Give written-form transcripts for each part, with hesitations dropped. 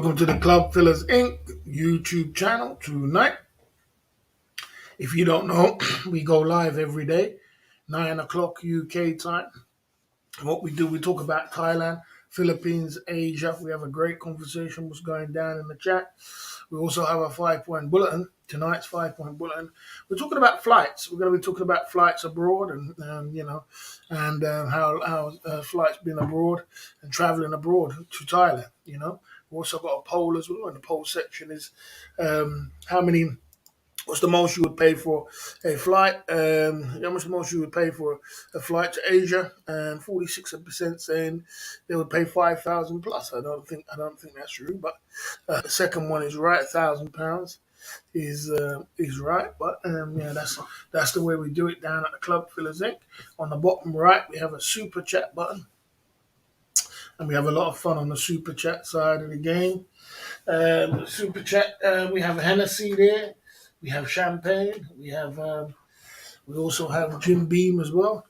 Welcome to the Club Fillers Inc. YouTube channel tonight. If you don't know, we go live every day, 9 o'clock UK time. What we do, we talk about Thailand, Philippines, Asia. We have a great conversation, what's going down in the chat. We also have a 5-point bulletin, tonight's 5-point bulletin. We're talking about flights. We're going to be talking about flights abroad and how flights been abroad and traveling abroad to Thailand, We've also got a poll as well, and the poll section is what's the most you would pay for a flight? How much the most you would pay for a flight to Asia? And 46% saying they would pay 5,000 plus. I don't think that's true, but the second one is right. £1,000 is right, but that's the way we do it down at the Club Fillers Inc. On the bottom right, we have a super chat button, and we have a lot of fun on the super chat side of the game. Super chat, we have Hennessy there. We have champagne. We also have Jim Beam as well.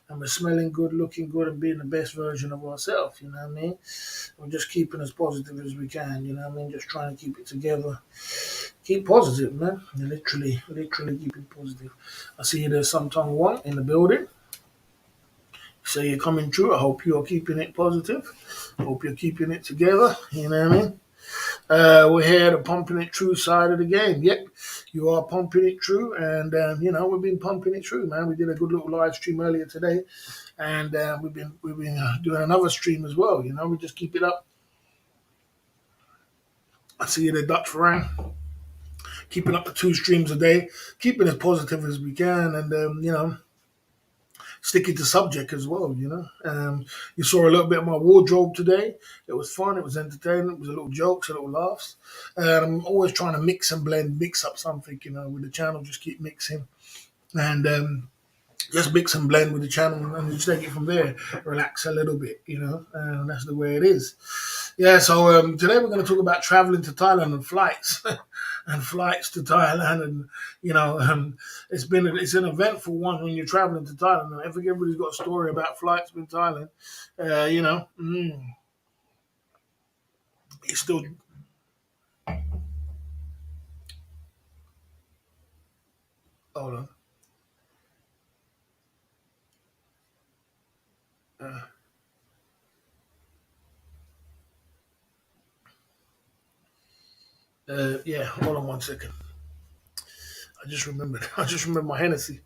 And we're smelling good, looking good, and being the best version of ourselves, you know what I mean? We're just keeping as positive as we can, you know what I mean? Just trying to keep it together. Keep positive, man. Literally keep it positive. I see there's some Tongue One in the building. So you're coming through. I hope you're keeping it positive. Hope you're keeping it together, you know what I mean? We're here the pumping it true side of the game. Yep, you are pumping it true, and we've been pumping it true, man. We did a good little live stream earlier today, and we've been doing another stream as well. We just keep it up. I see the Dutch Farang keeping up the 2 streams a day, keeping as positive as we can, and sticking to subject as well, You saw a little bit of my wardrobe today. It was fun. It was entertaining. It was a little jokes, a little laughs. I'm always trying to mix and blend, mix up something, with the channel. Just keep mixing and just mix and blend with the channel and just take it from there. Relax a little bit, and that's the way it is. Yeah, so today we're going to talk about traveling to Thailand and flights. And flights to Thailand, and it's an eventful one when you're traveling to Thailand. I think everybody's got a story about flights in Thailand. It's still. Hold on. Hold on 1 second. I just remembered my Hennessy.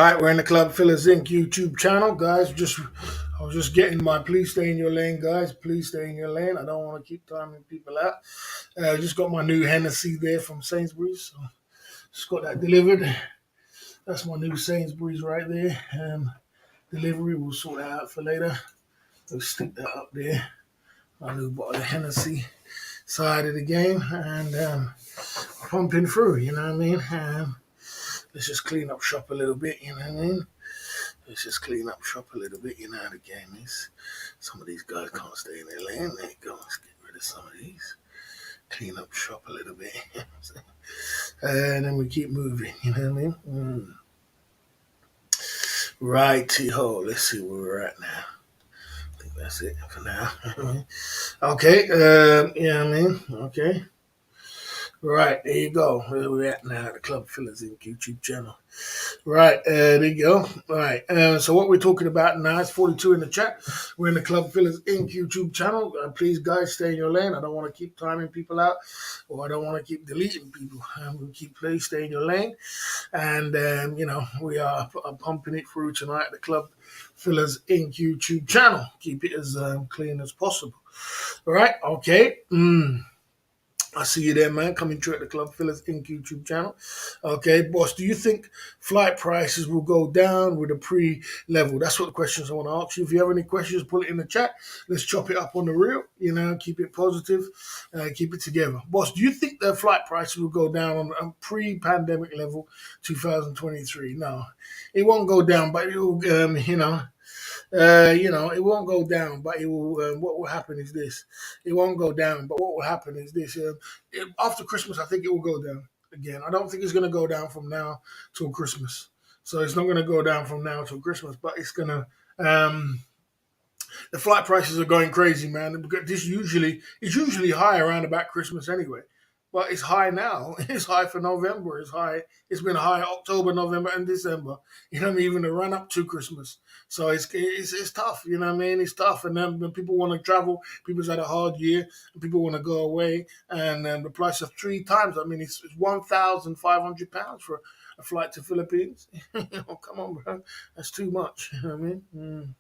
Right, we're in the Club Fillers Inc. YouTube channel, guys. I was just getting my please stay in your lane, guys. Please stay in your lane. I don't want to keep timing people out. I just got my new Hennessy there from Sainsbury's. So just got that delivered. That's my new Sainsbury's right there. Delivery, we'll sort that out for later. We'll stick that up there. My new bottle of Hennessy side of the game. And pumping through, you know what I mean? Let's just clean up shop a little bit, you know what I mean? Let's just clean up shop a little bit, you know how the game is. Some of these guys can't stay in their lane. There you go. Let's get rid of some of these. Clean up shop a little bit. And then we keep moving, you know what I mean? Righty-ho. Let's see where we're at now. I think that's it for now. Okay. Yeah, I mean, okay. Right, there you go. Where we're at now, the Club Fillers Inc. YouTube channel. Right, there you go. All right, so what we're talking about now is 42 in the chat. We're in the Club Fillers Inc. YouTube channel. Please, guys, stay in your lane. I don't want to keep timing people out, or I don't want to keep deleting people. Please stay in your lane. And, we are pumping it through tonight at the Club Fillers Inc. YouTube channel. Keep it as clean as possible. All right, okay. I see you there, man. Coming through at the Club Fillers Inc. YouTube channel. Okay, boss, do you think flight prices will go down with a pre-level? That's what the questions I want to ask you. If you have any questions, put it in the chat. Let's chop it up on the reel. Keep it positive. Keep it together. Boss, do you think the flight prices will go down on a pre-pandemic level 2023? No, it won't go down, but it will, it won't go down, but it will. What will happen is this: it won't go down, but what will happen is this: after Christmas, I think it will go down again. I don't think it's going to go down from now till Christmas. So it's not going to go down from now till Christmas, but it's going to. The flight prices are going crazy, man. It's usually high around about Christmas anyway. But it's high now. It's high for November. It's high. It's been high October, November, and December. You know what I mean? Even the run up to Christmas. So it's tough. You know what I mean? It's tough. And then when people want to travel, people's had a hard year, and people want to go away, and then the price of 3 times. I mean, it's £1,500 for a flight to Philippines. Oh, come on, bro. That's too much. You know what I mean?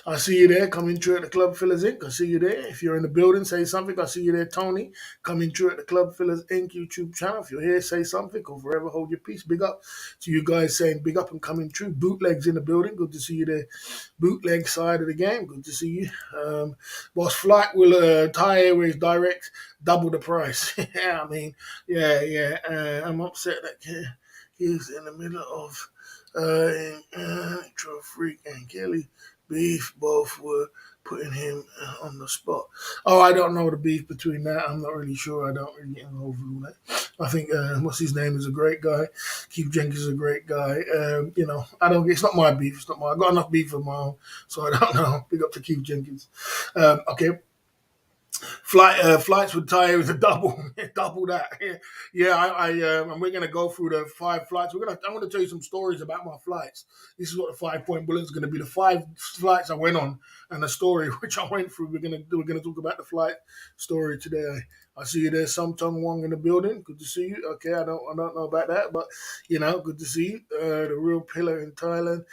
I see you there coming through at the Club Fillers Inc. I see you there. If you're in the building, say something. I see you there, Tony, coming through at the Club Fillers Inc. YouTube channel. If you're here, say something or forever hold your peace. Big up to you guys saying big up and coming through. Bootlegs in the building. Good to see you there. Bootleg side of the game. Good to see you. Boss Flight will Thai Airways Direct double the price. Yeah, I mean, yeah. I'm upset that he's in the middle of Intro Freak and Kelly Beef. Both were putting him on the spot. Oh, I don't know the beef between that. I'm not really sure. I don't really get involved with that. I think what's his name is a great guy. Keith Jenkins is a great guy. I don't. It's not my beef. It's not my. I got enough beef of my own, so I don't know. Big up to Keith Jenkins. Okay. Flights with Thai was a double, double that. And we're gonna go through the 5 flights. I'm gonna tell you some stories about my flights. This is what the 5 point bullet is gonna be. The 5 flights I went on and the story which I went through. We're gonna talk about the flight story today. I see you there, Samtung Wong in the building. Good to see you. Okay, I don't know about that, but good to see you. The real pillar in Thailand.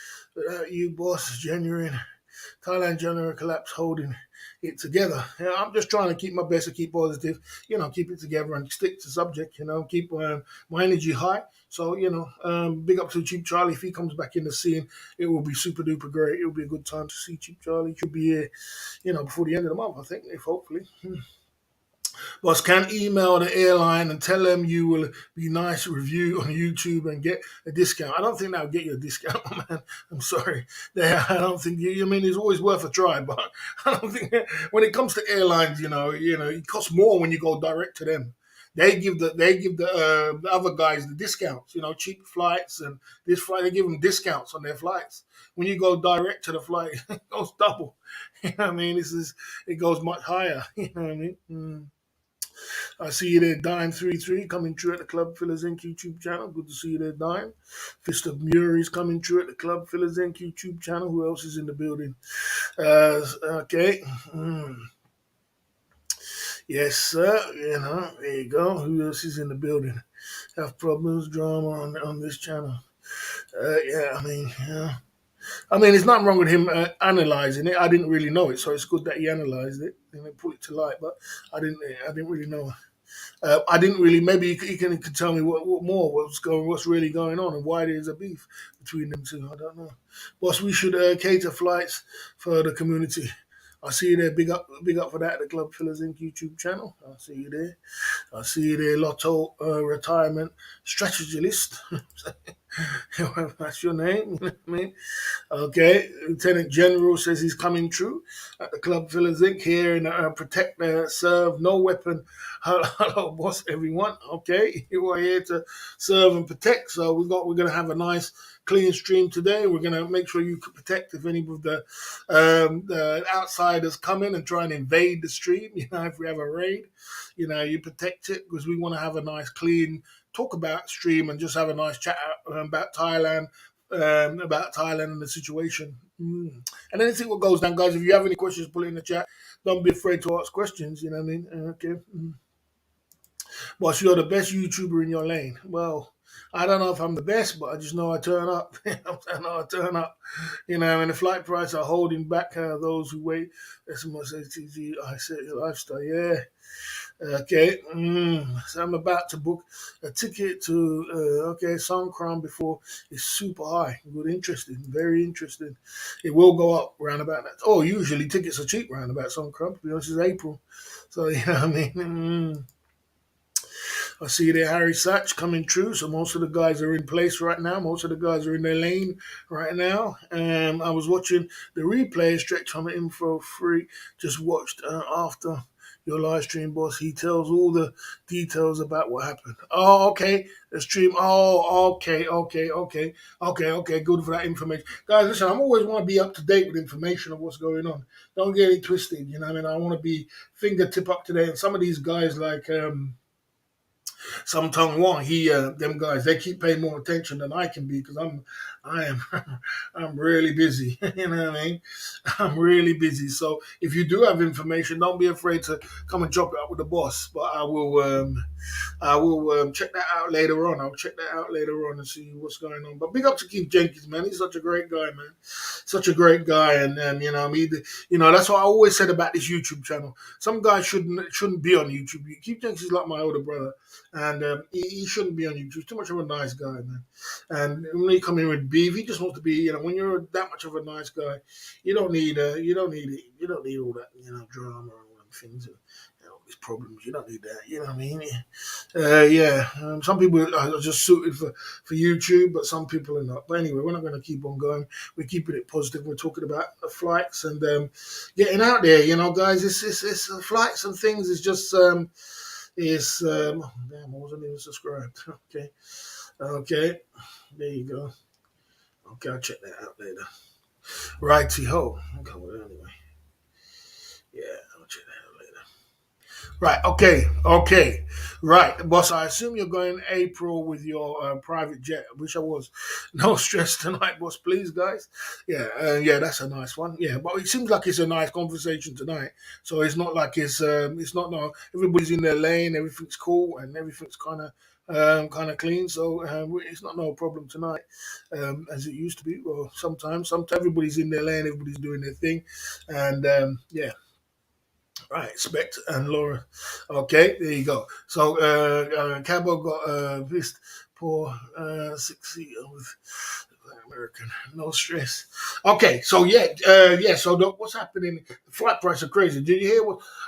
You boss, genuine. Thailand general collapse holding it together. I'm just trying to keep my best to keep positive, keep it together and stick to subject, keep my energy high. So, big up to Cheap Charlie. If he comes back in the scene, it will be super duper great. It will be a good time to see Cheap Charlie. He should be here, before the end of the month, I think, if hopefully. Boss, can email the airline and tell them you will be nice review on YouTube and get a discount. I don't think that'll get you a discount, man. I'm sorry. I don't think I mean, it's always worth a try, but I don't think when it comes to airlines, it costs more when you go direct to them. They give the other guys the discounts, cheap flights and this flight. They give them discounts on their flights. When you go direct to the flight, it goes double. You know what I mean? It goes much higher. You know what I mean? I see you there, Dime33, coming through at the Club Fillers Inc. YouTube channel. Good to see you there, Dime. Fist of Muri's coming through at the Club Fillers Inc. YouTube channel. Who else is in the building? Okay. Yes, sir. There you go. Who else is in the building? Have problems, drama on this channel. Yeah, I mean, yeah. I mean, there's nothing wrong with him analyzing it. I didn't really know it, so it's good that he analyzed it and put it to light. But I didn't really know. I didn't really. Maybe you can tell me what more, what's really going on, and why there's a beef between them two. I don't know. Boss, we should cater flights for the community. I see you there. Big up for that. The Club Fillers Inc. YouTube channel. I see you there. I see you there. Lotto retirement strategist. That's your name. You know what I mean? Okay, Lieutenant General says he's coming true at the Club Fillers Inc. here in protect, serve, no weapon. Hello, boss, everyone. Okay, you are here to serve and protect. So we're gonna have a nice clean stream today. We're gonna make sure you can protect if any of the outsiders come in and try and invade the stream. You know, if we have a raid, you know, you protect it because we want to have a nice clean talk about stream and just have a nice chat about Thailand and the situation. And anything what goes down, guys. If you have any questions, put it in the chat. Don't be afraid to ask questions. You know what I mean? Okay. Boss, you're the best YouTuber in your lane. Well, I don't know if I'm the best, but I just know I turn up. I know I turn up. You know, and the flight price are holding back those who wait. SMS ATG, I set your lifestyle. Yeah. Okay, so I'm about to book a ticket to Songkran before it's super high. Good, interesting, very interesting. It will go up round about that. Oh, usually tickets are cheap round about Songkran. To be honest, it's April, so you know what I mean. I see there Harry Satch coming true. So most of the guys are in place right now. Most of the guys are in their lane right now. I was watching the replay. Stretch on the info free. Just watched after your live stream, boss. He tells all the details about what happened. Oh, okay. The stream. Oh, okay. Good for that information, guys. Listen, I'm always want to be up to date with information of what's going on. Don't get it twisted. You know, what I mean, I want to be fingertip up to date. And some of these guys like. Some Tongue Wong, them guys, they keep paying more attention than I can be because I am, I'm really busy. You know what I mean? I'm really busy. So if you do have information, don't be afraid to come and drop it up with the boss. But I will check that out later on. I'll check that out later on and see what's going on. But big up to Keith Jenkins, man. He's such a great guy, man. Such a great guy, and you know, that's what I always said about this YouTube channel. Some guys shouldn't be on YouTube. Keith Jenkins is like my older brother, and he shouldn't be on YouTube. He's too much of a nice guy, man. And when he come in with beef, he just wants to be, you know, when you're that much of a nice guy, you don't need all that, you know, drama and all them things. All these problems, you don't need that. You know what I mean? Yeah. Some people are just suited for YouTube, but some people are not. But anyway, we're not going to keep on going. We're keeping it positive. We're talking about flights and getting out there. You know, guys, it's flights and things. It's just oh, damn, I wasn't even subscribed. Okay, there you go. Okay, I'll check that out later. Righty ho. Okay, well, anyway, yeah, I'll check that out later. Right. Okay. Right, boss. I assume you're going April with your private jet. I wish I was. No stress tonight, boss. Please, guys. Yeah. That's a nice one. Yeah, but it seems like it's a nice conversation tonight. So it's not like it's not no. Everybody's in their lane. Everything's cool and everything's kind of clean. So it's not no problem tonight as it used to be. Well, sometimes everybody's in their lane. Everybody's doing their thing, and yeah. Right, Spect and Laura. Okay, there you go. So Cabo got this poor 6 with American. No stress. Okay, so yeah. So what's happening? The flight prices are crazy. Did you hear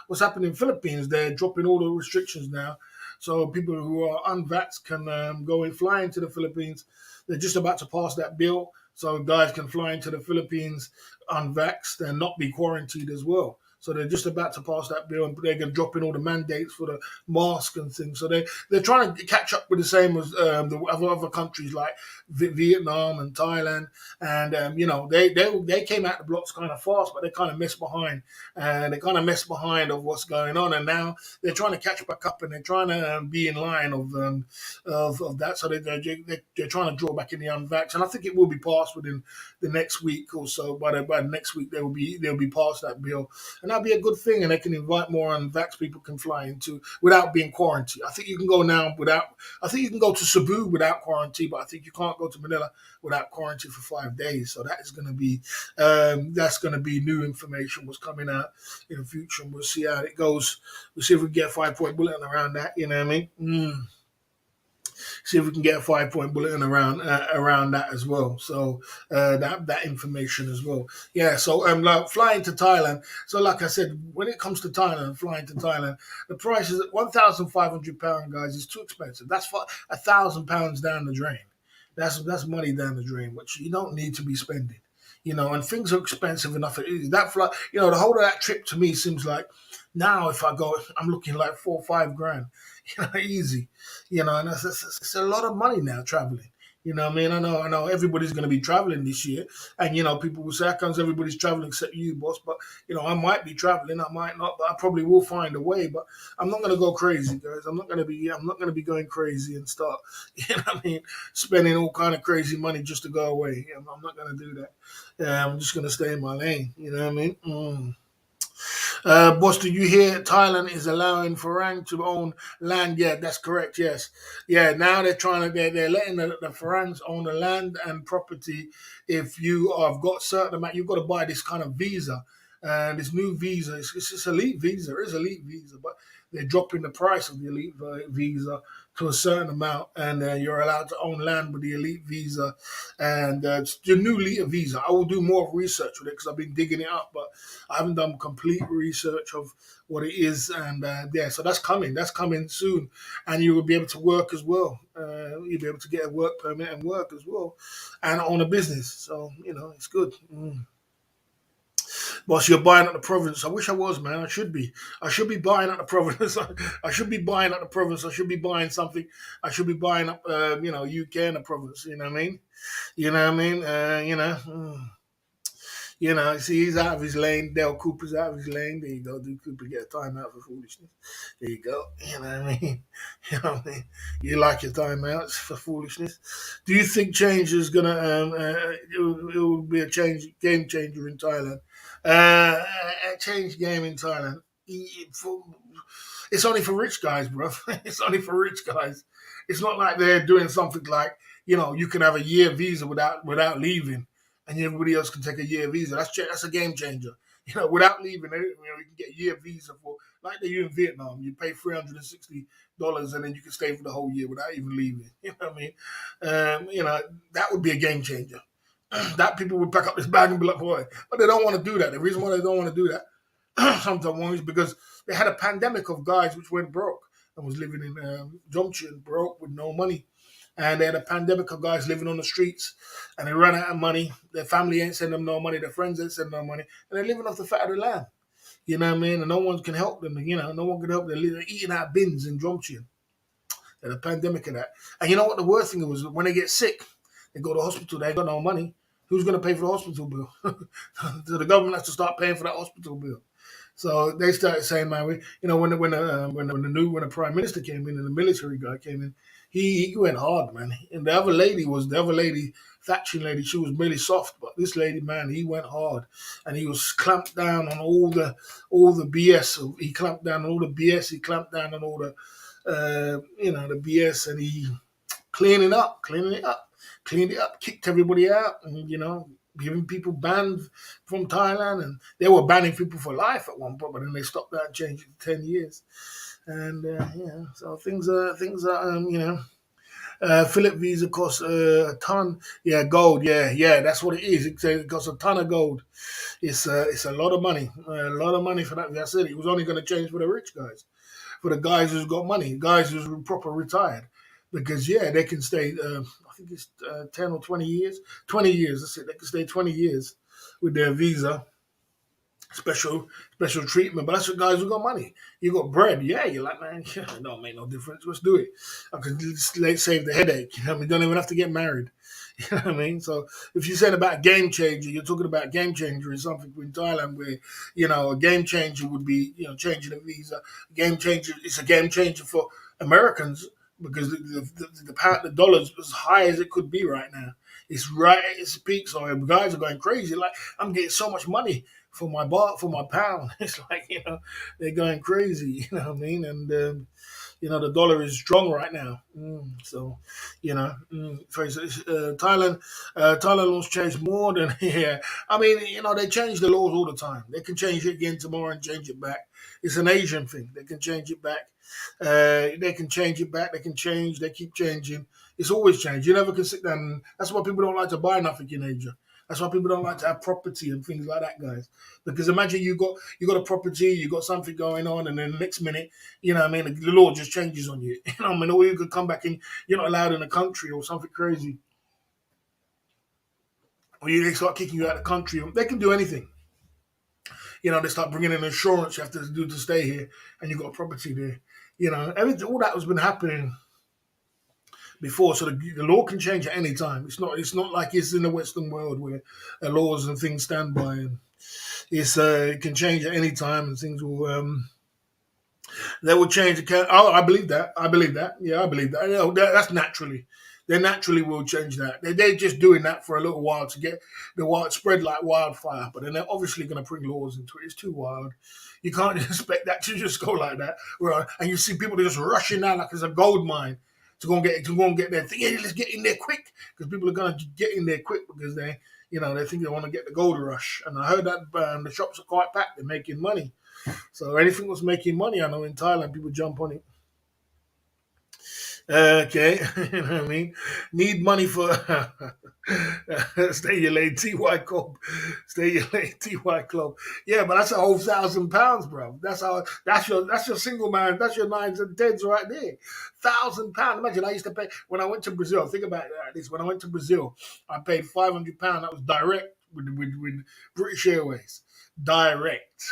what's happening in Philippines? They're dropping all the restrictions now, so people who are unvaxxed can go and fly into the Philippines. They're just about to pass that bill, so guys can fly into the Philippines unvaxxed and not be quarantined as well. So they're just about to pass that bill, and they're going to drop in all the mandates for the mask and things. So they're trying to catch up with the same as the other countries like Vietnam and Thailand, and you know they came out the blocks kind of fast, but they kind of messed behind, and they kind of messed behind of what's going on, and now they're trying to catch back up, and they're trying to be in line of that. So they're trying to draw back in the unvax, and I think it will be passed within the next week or so. By the next week they'll be past that bill. And and that'd be a good thing. And they can invite more unvaxxed people can fly into without being quarantined. I think you can go now without. I think you can go to Cebu without quarantine, but I think you can't go to Manila without quarantine for 5 days. So that is going to be that's going to be new information what's coming out in the future, and we'll see how it goes. We'll see if we can get a 5 point bulletin around that. You know what I mean? See if we can get a 5 point bulletin around that as well. So that information as well. Yeah. So like flying to Thailand. So like I said, when it comes to Thailand, flying to Thailand, the price is £1,500, guys. Is too expensive. That's for £1,000 down the drain. That's money down the drain, which you don't need to be spending. And things are expensive enough. That flight, the whole of that trip to me seems like now if I go, I'm looking like 4 or 5 grand, easy. And it's a lot of money now traveling. You know what I mean? I know everybody's going to be traveling this year. And, people will say, how comes everybody's traveling except you, boss? But, I might be traveling, I might not, but I probably will find a way. But I'm not going to go crazy, guys. I'm not going to be going crazy and start, spending all kind of crazy money just to go away. I'm not going to do that. I'm just going to stay in my lane. You know what I mean? Boss, do you hear Thailand is allowing Farang to own land? Yeah, that's correct. Yes. Yeah, now they're letting the Farangs own the land and property. If you have got certain amount, you've got to buy this kind of visa. And this new visa, it's elite visa. It is elite visa, but they're dropping the price of the elite visa to a certain amount, and you're allowed to own land with the elite visa. And the new elite visa, I will do more research with it because I've been digging it up, but I haven't done complete research of what it is. And yeah, so that's coming. That's coming soon, and you will be able to work as well. You'll be able to get a work permit and work as well, and own a business. So it's good. Boss, you're buying at the province. I wish I was, man. I should be. I should be buying at the province. I should be buying at the province. I should be buying something. I should be buying up, UK and the province. You know what I mean? You know what I mean? See, he's out of his lane. Dale Cooper's out of his lane. There you go. Do Cooper get a timeout for foolishness? There you go. You know what I mean? You know what I mean? You like your timeouts for foolishness. Do you think change is gonna? It will be a game changer in Thailand. A change game in Thailand. It's only for rich guys, bro. It's only for rich guys. It's not like they're doing something like you can have a year visa without leaving, and everybody else can take a year visa. That's a game changer. Without leaving, you can get a year visa for like they do in Vietnam. You pay $360, and then you can stay for the whole year without even leaving. You know what I mean? That would be a game changer. That people would pack up this bag and be like, boy, but they don't want to do that. The reason why they don't want to do that sometimes is because they had a pandemic of guys which went broke and was living in Jomtien, broke with no money. And they had a pandemic of guys living on the streets and they ran out of money. Their family ain't sending them no money. Their friends ain't sending them no money. And they're living off the fat of the land. You know what I mean? And no one can help them. No one can help them. They're eating out bins in Jomtien. They had a pandemic of that. And you know what the worst thing was? When they get sick, they go to the hospital. They ain't got no money. Who's going to pay for the hospital bill? So the government has to start paying for that hospital bill. So they started saying, man, when the prime minister came in and the military guy came in, he went hard, man. And the other lady, Thatching lady, she was really soft, but this lady, man, he went hard, and he was clamped down on all the BS. He clamped down on all the BS. He clamped down on all the the BS, and he cleaned it up, kicked everybody out, and giving people banned from Thailand, and they were banning people for life at one point, but then they stopped that and changed it to 10 years. And so things are Philip visa costs a ton. Yeah, gold. Yeah, that's what it is. It costs a ton of gold. It's a lot of money. A lot of money for that. I said it was only going to change for the rich guys, for the guys who's got money, guys who's proper retired, because they can stay. I think it's 10 or 20 years. 20 years. That's it. They can stay 20 years with their visa. Special treatment, but that's for guys who got money. You got bread, you're like, man, it don't make no difference. Let's do it. I can just save the headache. You know what I mean? Don't even have to get married. You know what I mean? So if you said about game changer, you're talking about game changer is something in Thailand where, a game changer would be, changing a visa. Game changer, it's a game changer for Americans because the pound, the dollar is as high as it could be right now. It's right at its peak, so guys are going crazy. Like, I'm getting so much money for my pound. It's like, they're going crazy. You know what I mean? And the dollar is strong right now. So, for instance, Thailand laws change more than yeah. I mean, they change the laws all the time. They can change it again tomorrow and change it back. It's an Asian thing. They can change it back. They can change it back. They can change. They keep changing. It's always changed. You never can sit down. That's why people don't like to buy nothing in Asia. That's why people don't like to have property and things like that, guys. Because imagine you got a property, you got something going on, and then the next minute, what I mean, the law just changes on you. What I mean, or you could come back and you're not allowed in the country or something crazy, or they start kicking you out of the country. They can do anything. They start bringing in insurance you have to do to stay here, and you got a property there. Everything, all that has been happening before, so the law can change at any time. It's not like it's in the Western world where laws and things stand by. And it can change at any time, and things will they will change. Oh, I believe that. I believe that. Yeah, I believe that. That's naturally. They naturally will change that. They're just doing that for a little while to get the wild spread like wildfire. But then they're obviously going to bring laws into it. It's too wild. You can't expect that to just go like that. Right? And you see people just rushing out like it's a gold mine to go and get their thing. Yeah, let's get in there quick because people are going to get in there quick because they think they want to get the gold rush. And I heard that the shops are quite packed. They're making money. So anything was making money, I know in Thailand people jump on it. Okay, you know what I mean. Need money for stay your late TY club, stay your late TY club. Yeah, but that's a whole £1,000, bro. That's your single man. That's your nines and tens right there. £1,000. Imagine I used to pay when I went to Brazil. Think about it like this: when I went to Brazil, I paid £500. That was direct with British Airways, direct.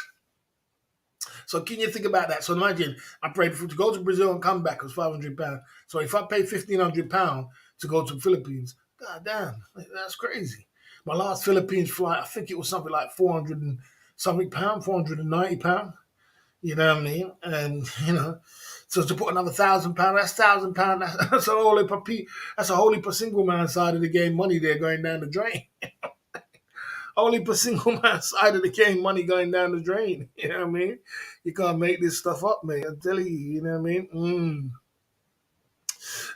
So can you think about that? So imagine I paid to go to Brazil and come back was £500. So if I pay £1,500 to go to the Philippines, god damn, that's crazy. My last Philippines flight, I think it was something like 400 and something pound, £490. You know what I mean? And so to put another £1,000, that's £1,000. That's a whole heap of single man side of the game money there going down the drain. Only per single man side of the game, money going down the drain. You know what I mean? You can't make this stuff up, mate. I'm telling you, you know what I mean?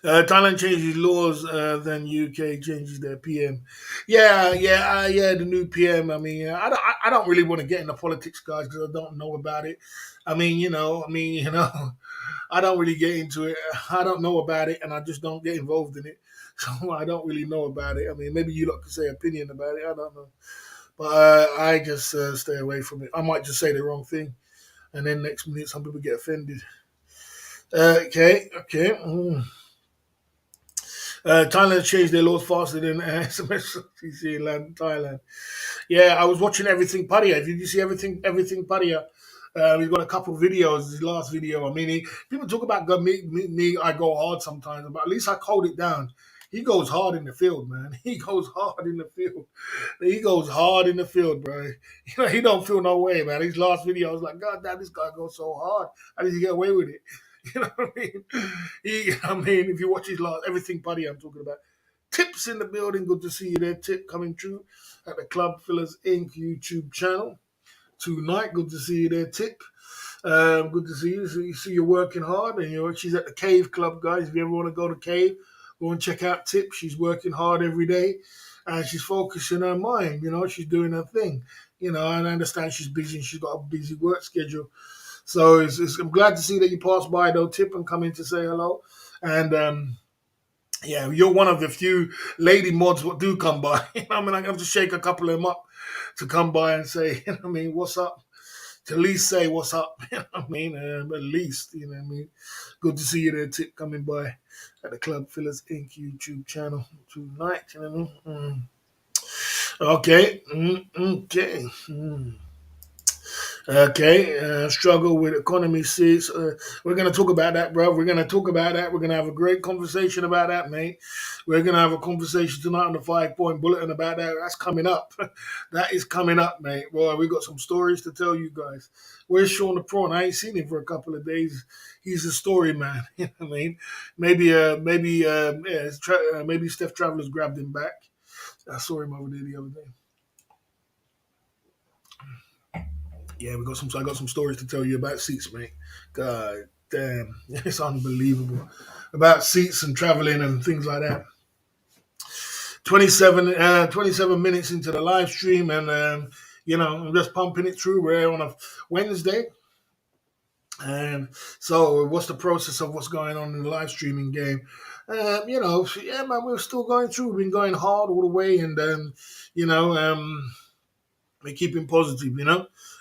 Thailand changes laws, then UK changes their PM. Yeah, the new PM. I mean, I don't really want to get into politics, guys, because I don't know about it. I don't really get into it. I don't know about it, and I just don't get involved in it. So I don't really know about it. I mean, maybe you lot could say opinion about it. I don't know. But I just stay away from it. I might just say the wrong thing, and then next minute some people get offended. Okay. Thailand changed their laws faster than SMS in Thailand. Yeah, I was watching Everything Paria. Did you see Everything Paria? We've got a couple of videos. His last video. I mean, people talk about me. I go hard sometimes, but at least I hold it down. He goes hard in the field, man. He goes hard in the field. He goes hard in the field, bro. He don't feel no way, man. His last video, I was like, God damn, this guy goes so hard. How did he get away with it? You know what I mean? If you watch his last everything, buddy, I'm talking about. Tips in the building. Good to see you there. Tip coming through at the Club Fillers Inc. YouTube channel tonight. Good to see you there, Tip. Good to see you. So you see you're working hard, and she's at the Cave Club, guys. If you ever want to go to Cave, go and check out Tip. She's working hard every day, and she's focusing her mind. She's doing her thing. And I understand she's busy and she's got a busy work schedule. So I'm glad to see that you passed by though, Tip, and come in to say hello. And yeah, you're one of the few lady mods that do come by. I have to shake a couple of them up to come by and say, what's up? To at least say what's up. At least, Good to see you there, Tip, coming by at the Club Fillers Inc. YouTube channel tonight. Okay. Okay. Okay, struggle with economy seats. We're going to talk about that, bro. We're going to talk about that. We're going to have a great conversation about that, mate. We're going to have a conversation tonight on the 5 Point Bulletin about that. That's coming up. That is coming up, mate. Boy, we got some stories to tell you guys. Where's Sean the Prawn? I ain't seen him for a couple of days. He's a story man. You know what I mean? Maybe Steph Travelers grabbed him back. I saw him over there the other day. Yeah, we got some. I got some stories to tell you about seats, mate. God damn, it's unbelievable about seats and traveling and things like that. 27 minutes into the live stream, and I'm just pumping it through. We're on a Wednesday, and so what's the process of what's going on in the live streaming game? Yeah, man, we're still going through. We've been going hard all the way, and you know, um, we're keeping positive,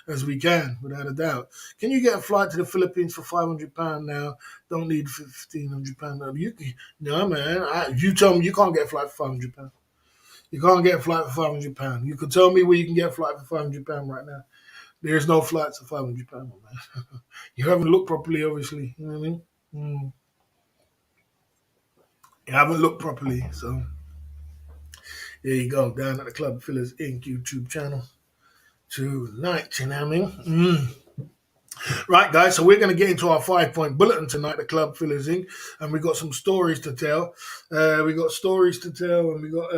as we can, without a doubt. Can you get a flight to the Philippines for £500 now? Don't need £1,500. No, man. You tell me you can't get a flight for £500. You can't get a flight for £500. You could tell me where you can get a flight for £500 right now. There's no flights for £500, man. You haven't looked properly, obviously. You know what I mean? You haven't looked properly, so there you go. Down at the Club Fillers Inc. YouTube channel tonight. You know what I mean? Right, guys. So we're going to get into our 5 point bulletin tonight. The Club Fillers Inc. And we got some stories to tell. We got stories to tell, and we got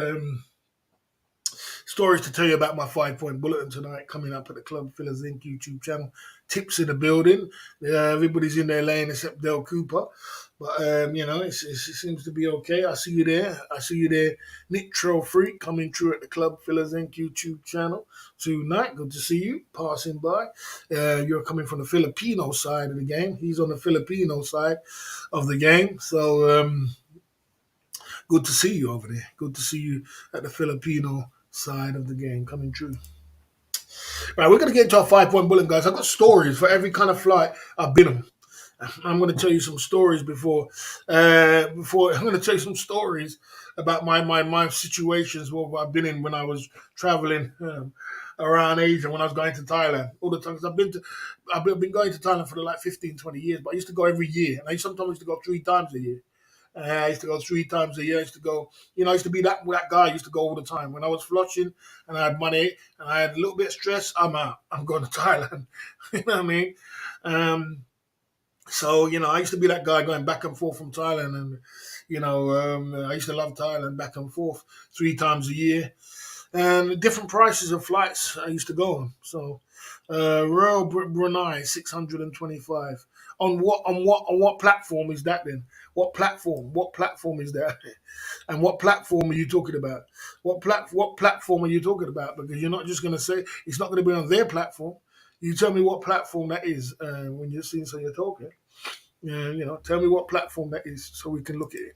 stories to tell you about my 5 point bulletin tonight coming up at the Club Fillers Inc. YouTube channel. Tips in the building. Everybody's in their lane except Del Cooper. But, it seems to be okay. I see you there. I see you there. Nick Trail Freak coming through at the Club Fillers Inc. YouTube channel tonight. Good to see you passing by. You're coming from the Filipino side of the game. He's on the Filipino side of the game. So, good to see you over there. Good to see you at the Filipino side of the game coming through. Right, we're going to get into our 5 point bulletin, guys. I've got stories for every kind of flight I've been on. I'm going to tell you some stories before I'm going to tell you some stories about my situations what I've been in when I was traveling around Asia when I was going to Thailand all the time. 'Cause I've been going to Thailand for like 15, 20 years, but I used to go every year, and I sometimes used to go 3 times a year. I used to go 3 times a year. I used to go, I used to be that guy. I used to go all the time. When I was flushing and I had money and I had a little bit of stress, I'm out. I'm going to Thailand. You know what I mean? Um, so, I used to be that guy going back and forth from Thailand. And, I used to love Thailand back and forth 3 times a year. And different prices of flights I used to go on. So, Royal Brunei 625. On what platform is that then? What platform? What platform is that? And what platform are you talking about? What platform are you talking about? Because you're not just going to say it's not going to be on their platform. You tell me what platform that is when you're seeing so you're talking. Tell me what platform that is so we can look at it.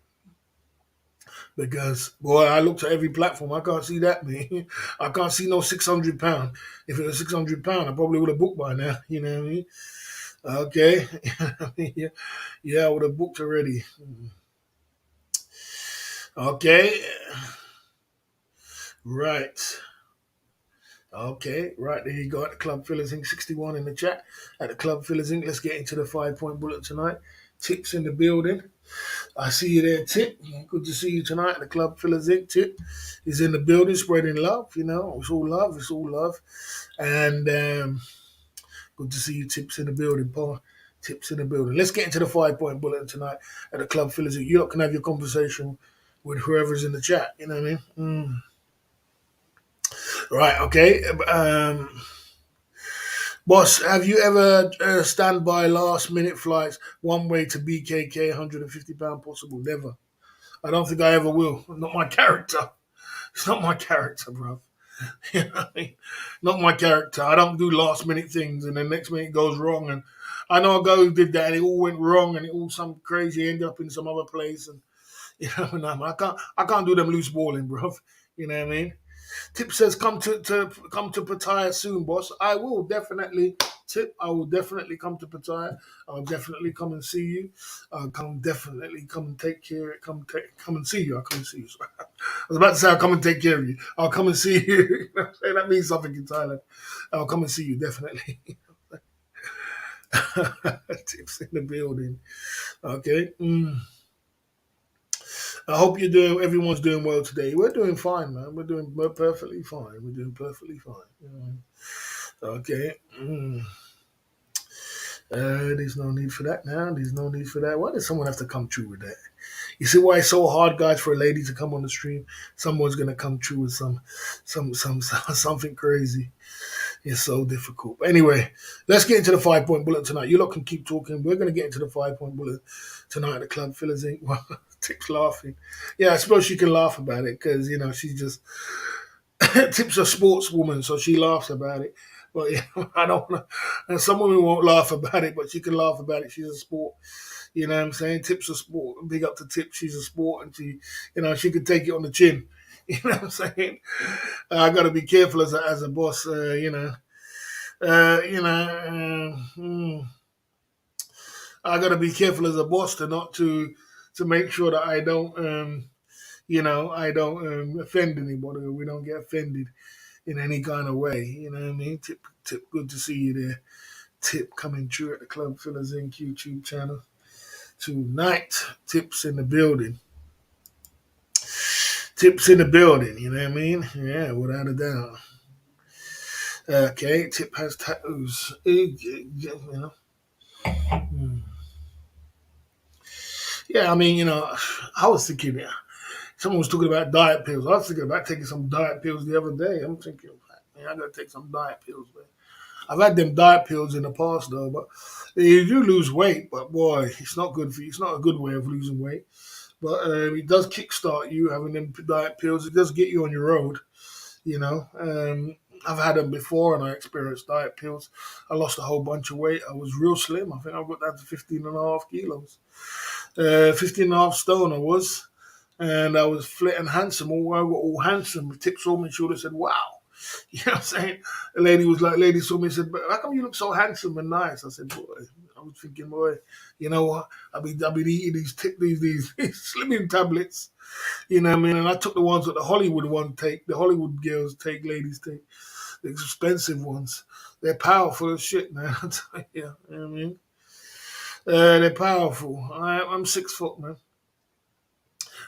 Because boy, I looked at every platform. I can't see that, man. I can't see no £600. If it was £600, I probably would have booked by now. You know what I mean? Okay. yeah, I would have booked already. Okay. Right. Okay. Right. There you go. At the Club Fillers Inc. 61 in the chat. At the Club Fillers Inc. Let's get into the 5 point bullet tonight. Tips in the building. I see you there, Tip. Good to see you tonight at the Club Fillers Inc. Tip is in the building, spreading love. It's all love. It's all love. And good to see you, Tips in the building, Paul. Tips in the building. Let's get into the 5 point bulletin tonight at the Club Fillers Inc. You lot can have your conversation with whoever's in the chat. You know what I mean? Right. Okay. Boss, have you ever stand by last minute flights one way to BKK, £150 possible? Never. I don't think I ever will. Not my character. It's not my character, bro. You know what I mean? Not my character. I don't do last minute things and then next minute it goes wrong. And I know a guy who did that and it all went wrong and it all some crazy ended up in some other place. And I can't do them loose balling, bro. You know what I mean? Tip says come to Pattaya soon, boss. I will definitely. Tip, I will definitely come to Pattaya. I'll definitely come and see you. I'll definitely come and take care. Come and see you. I'll come and see you. Sorry. I was about to say I'll come and take care of you. I'll come and see you. You know what I'm saying? That means something in Thailand. I'll come and see you definitely. Tips in the building. Okay. I hope everyone's doing well today. We're doing fine, man. We're perfectly fine. We're doing perfectly fine. Okay. There's no need for that now. There's no need for that. Why does someone have to come through with that? You see why it's so hard, guys, for a lady to come on the stream? Someone's gonna come through with some something crazy. It's so difficult. But anyway, let's get into the 5 point bullet tonight. You lot can keep talking. We're going to get into the 5 point bullet tonight at the club. Phyllis Inc. Well, Tip's laughing. Yeah, I suppose she can laugh about it because, she's just. Tip's a sportswoman, so she laughs about it. But yeah, I don't know. And some women won't laugh about it, but she can laugh about it. She's a sport. You know what I'm saying? Tip's a sport. Big up to Tip. She's a sport, and she can take it on the chin. You know what I'm saying? I got to be careful as a boss. I got to be careful as a boss to make sure that I don't offend anybody, or we don't get offended in any kind of way. You know what I mean? Tip, good to see you there. Tip coming through at the Club Fillers Inc. YouTube channel tonight. Tip's in the building. Tip's in the building. You know what I mean? Yeah, without a doubt. Okay, Tip has tattoos. Yeah, I mean, I was thinking, yeah, someone was talking about diet pills. I was thinking about taking some diet pills the other day. I'm thinking, man, I gotta take some diet pills, man. I've had them diet pills in the past though, but you do lose weight. But boy, it's not good for you. It's not a good way of losing weight. But it does kickstart you having them diet pills. It does get you on your road. You know, I've had them before, and I experienced diet pills. I lost a whole bunch of weight. I was real slim. I think I got down to 15 and a half kilos. 15 and a half stone I was. And I was fit and handsome. I got all handsome. The Tip saw me and she would have said, wow. You know what I'm saying? The lady saw me and said, but how come you look so handsome and nice? I said, boy, I was thinking, boy, you know what? I've been eating these slimming tablets. You know what I mean? And I took the ones that the Hollywood girls take, ladies take, the expensive ones. They're powerful as shit, man. I tell you, you know what I mean? They're powerful. I'm 6 foot, man.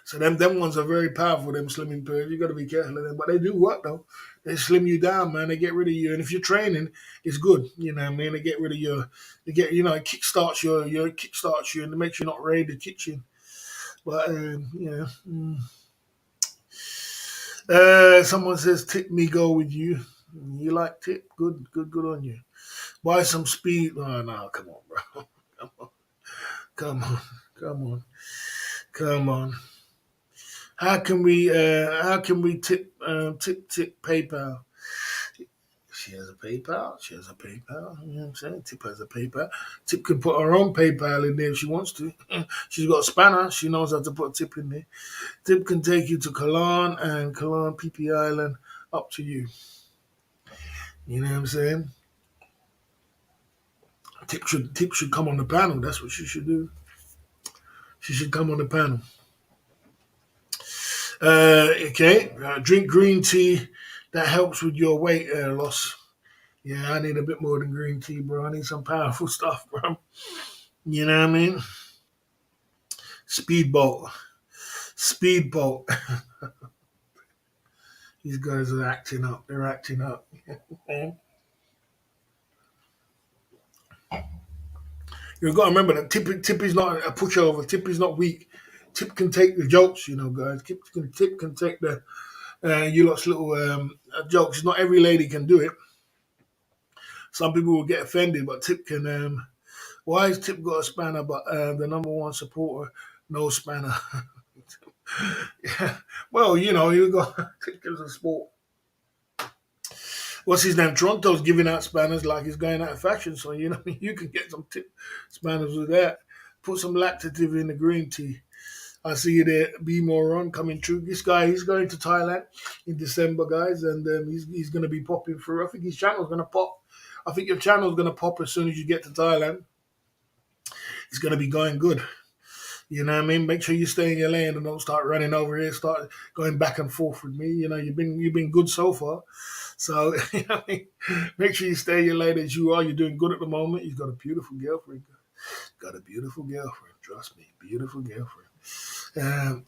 So them ones are very powerful, them slimming pills. You got to be careful of them. But they do work, though. They slim you down, man. They get rid of you. And if you're training, it's good. You know what I mean? They get rid of it kickstarts you and it makes you not raid the kitchen. But, someone says, tip me, go with you. You like tip? Good on you. Buy some speed. Oh, no, come on, bro. Come on. Come on. Come on. How can we tip PayPal? She has a PayPal. She has a PayPal. You know what I'm saying? Tip has a PayPal. Tip can put her own PayPal in there if she wants to. She's got a spanner. She knows how to put a tip in there. Tip can take you to Cologne and Cologne PP Island. Up to you. You know what I'm saying? Tip should come on the panel. That's what she should do. She should come on the panel. Okay. Drink green tea. That helps with your weight loss. Yeah, I need a bit more than green tea, bro. I need some powerful stuff, bro. You know what I mean? Speedboat. Speedboat. These guys are acting up. They're acting up. You've got to remember that Tip is not a pushover. Tip is not weak. Tip can take the jokes, guys. Tip can take the you lot's little jokes. Not every lady can do it. Some people will get offended, but Tip can. Why has Tip got a spanner, but the number one supporter no spanner? Yeah. Well, you got Tip gives a sport. What's his name? Toronto's giving out spanners like he's going out of fashion. So you can get some Tip spanners with that. Put some lactative in the green tea. I see you there, Be Moron coming through. This guy, he's going to Thailand in December, guys, and he's going to be popping through. I think his channel's going to pop. I think your channel's going to pop as soon as you get to Thailand. It's going to be going good. You know what I mean? Make sure you stay in your lane and don't start running over here. Start going back and forth with me. You've been good so far. So make sure you stay in your lane as you are. You're doing good at the moment. You've got a beautiful girlfriend. Got a beautiful girlfriend. Trust me, beautiful girlfriend. Yeah.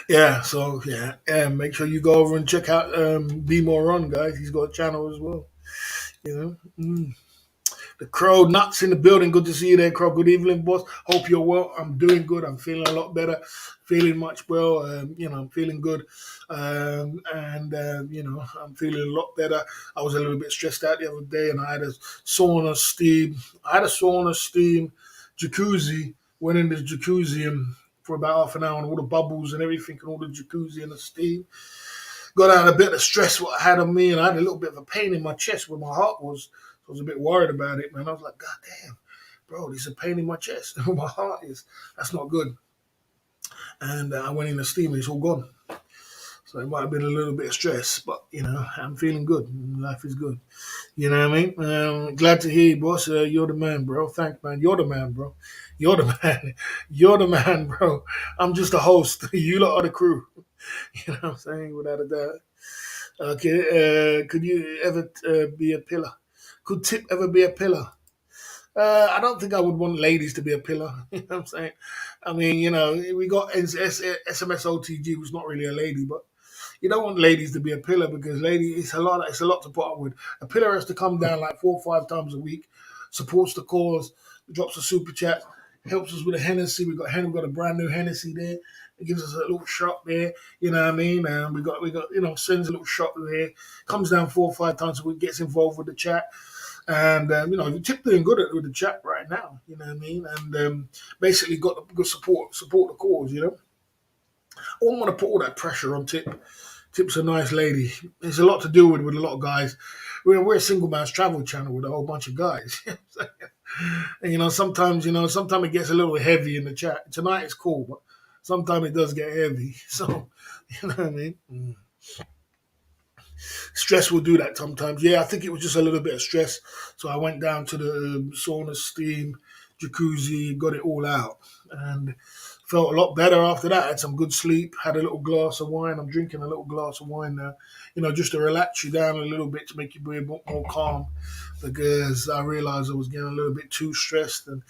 Yeah. So yeah. Make sure you go over and check out Be More On, guys. He's got a channel as well. You know. The Crow Nuts in the building. Good to see you there, Crow. Good evening, boss. Hope you're well. I'm doing good. I'm feeling a lot better. Feeling much well. I'm feeling good. I'm feeling a lot better. I was a little bit stressed out the other day, and I had a sauna steam. I had a sauna steam jacuzzi. Went in the jacuzzi and for about half an hour, and all the bubbles and everything, and all the jacuzzi and the steam. Got out a bit of stress what I had on me, and I had a little bit of a pain in my chest where my heart was. I was a bit worried about it, man. I was like, God damn, bro, there's a pain in my chest where my heart is. That's not good. And I went in the steam, and it's all gone. So it might have been a little bit of stress, but I'm feeling good. Life is good. You know what I mean? Glad to hear you, boss. You're the man, bro. Thanks, man. You're the man, bro. You're the man. You're the man, bro. I'm just a host. You lot are the crew. You know what I'm saying? Without a doubt. Okay. Could you ever be a pillar? Could Tip ever be a pillar? I don't think I would want ladies to be a pillar. You know what I'm saying? I mean, we got SMS OTG, who's not really a lady, but you don't want ladies to be a pillar because lady, it's a lot. It's a lot to put up with. A pillar has to come down like 4 or 5 times a week, supports the cause, drops a super chat, helps us with a Hennessy. We've got a brand new Hennessy there. It gives us a little shot there. You know what I mean? And we got sends a little shot there. Comes down 4 or 5 times a week, gets involved with the chat. And Tip doing good with the chat right now. You know what I mean? And basically got the good support the cause. I wouldn't want to put all that pressure on Tip. Tip's a nice lady. There's a lot to do with a lot of guys. We're a single man's travel channel with a whole bunch of guys. And sometimes it gets a little heavy in the chat. Tonight it's cool, but sometimes it does get heavy. So, you know what I mean? Stress will do that sometimes. Yeah, I think it was just a little bit of stress. So I went down to the sauna, steam, jacuzzi, got it all out, and felt a lot better after that. Had some good sleep, had a little glass of wine. I'm drinking a little glass of wine now, just to relax you down a little bit to make you be a bit more calm. Because I realized I was getting a little bit too stressed, and